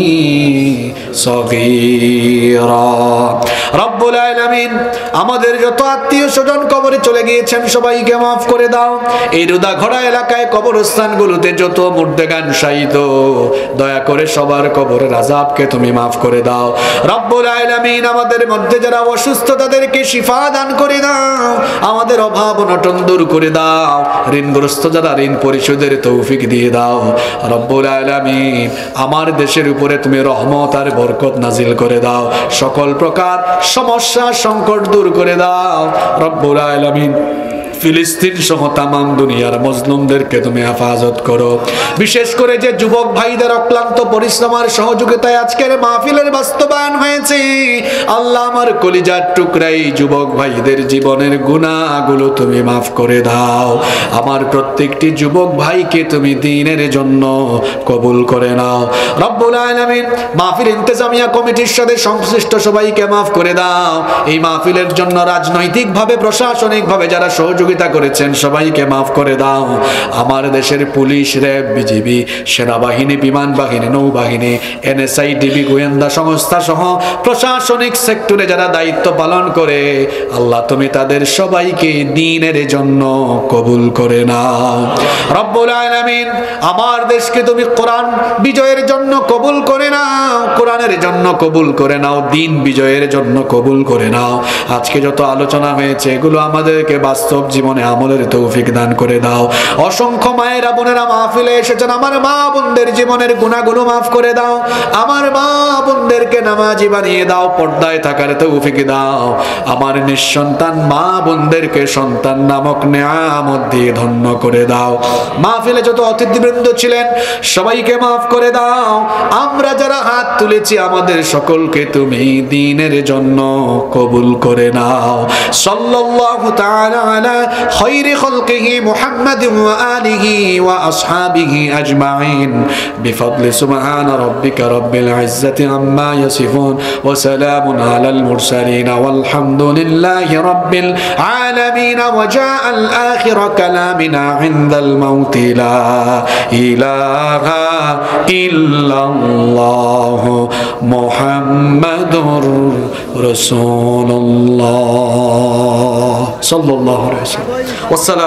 صغيرا। রব্বুল আলামিন, আমাদের যত আত্মীয় স্বজন কবরে চলে গিয়েছেন সবাইকে মাফ করে দাও। এই রোদাঘড়া এলাকায় কবরস্থানগুলোতে যত মুর্দেগান শায়িত, দয়া করে সবার কবরের আযাবকে তুমি মাফ করে দাও। রব্বুল আলামিন, আমাদের মধ্যে যারা অসুস্থ তাদেরকে শিফা দান করে দাও। আমাদের অভাব অনটন দূর করে দাও। ঋণগ্রস্ত যারা ঋণ পরিশোধের তৌফিক দিয়ে দাও। রব্বুল আলামিন, আমার দেশের উপরে তুমি রহমত আর বরকত নাজিল করে দাও, সকল প্রকার সমস্যা সংকট দূর করে দাও রব্বুল আলামিন। ফিলিস্তিন সহ তামাম দুনিয়ার মজলুমদেরকে তুমি হেফাজত করো। বিশেষ করে যে যুবক ভাইদের অক্লান্ত পরিশ্রম আর সহযোগিতায় আজকের মাহফিলের বাস্তবায়ন হয়েছে, আল্লাহ আমার কলিজার টুকরা এই যুবক ভাইদের জীবনের গুনাহগুলো তুমি মাফ করে দাও। আমার প্রত্যেকটি যুবক ভাইকে তুমি দ্বীনের জন্য কবুল করে নাও রব্বুল আলামিন। মাহফিল ইন্তেজামিয়া কমিটির সাথে সংশ্লিষ্ট সবাইকে মাফ করে দাও। এই মাহফিলের জন্য রাজনৈতিকভাবে প্রশাসনিকভাবে যারা সহযোগিতা করেছেন সবাইকে মাফ করে দাও। আমার দেশের পুলিশ, র্যাব, বিজিবি, সেনাবাহিনী, বিমান বাহিনী, নৌবাহিনী, এনএসআই, ডিবি, গোয়েন্দা সংস্থা সহ প্রশাসনিক সেক্টরে যারা দায়িত্ব পালন করে, আল্লাহ তুমি তাদের সবাইকে দ্বীনের জন্য কবুল করে নাও রব্বুল আলামিন। আমার দেশকে তুমি কোরআন বিজয়ের জন্য কবুল করে নাও, কোরআনের জন্য কবুল করে নাও, দ্বীন বিজয়ের জন্য কবুল করে নাও। আজকে যত আলোচনা হয়েছে এগুলো আমাদেরকে বাস্তব জীবনে আমলের তৌফিক দান করে দাও। অসংখ্য মায়েরা বোনেরা মাহফিলে এসেছেন, আমার মা বোনদের জীবনের গুনাহগুলো মাফ করে দাও। আমার মা বোনদেরকে নামাজি বানিয়ে দাও, পর্দায় থাকার তৌফিক দাও। আমার নিঃসন্তান মা বোনদেরকে সন্তান নামক নেয়ামত দিয়ে ধন্য করে দাও। মাহফিলে যত অতিথিবৃন্দ ছিলেন সবাইকে মাফ করে দাও। আমরা যারা হাত তুলেছি আমাদের সকলকে তুমি দ্বীনের জন্য কবুল করে নাও। সাল্লাল্লাহু তাআলা আলা খায়রি খালকিহি মুহাম্মাদিন ওয়া আলিহি ওয়া আসহাবিহি আজমাইন বিফadli সুবহান রাব্বিকা রাব্বিল ইজ্জাতি আম্মা ইয়াসিফুন ওয়া সালামুন আলাল মুরসালিন ওয়ালহামদুলিল্লাহি রাব্বিল আলামিন। ওয়া জাআল আখির কালামিনা ইনদাল মাউত লা ইলাহা ইল্লাল্লাহ মুহাম্মাদুর রাসূলুল্লাহ সাল্লাল্লাহু আলাইহি ওয়াসাল্লাম।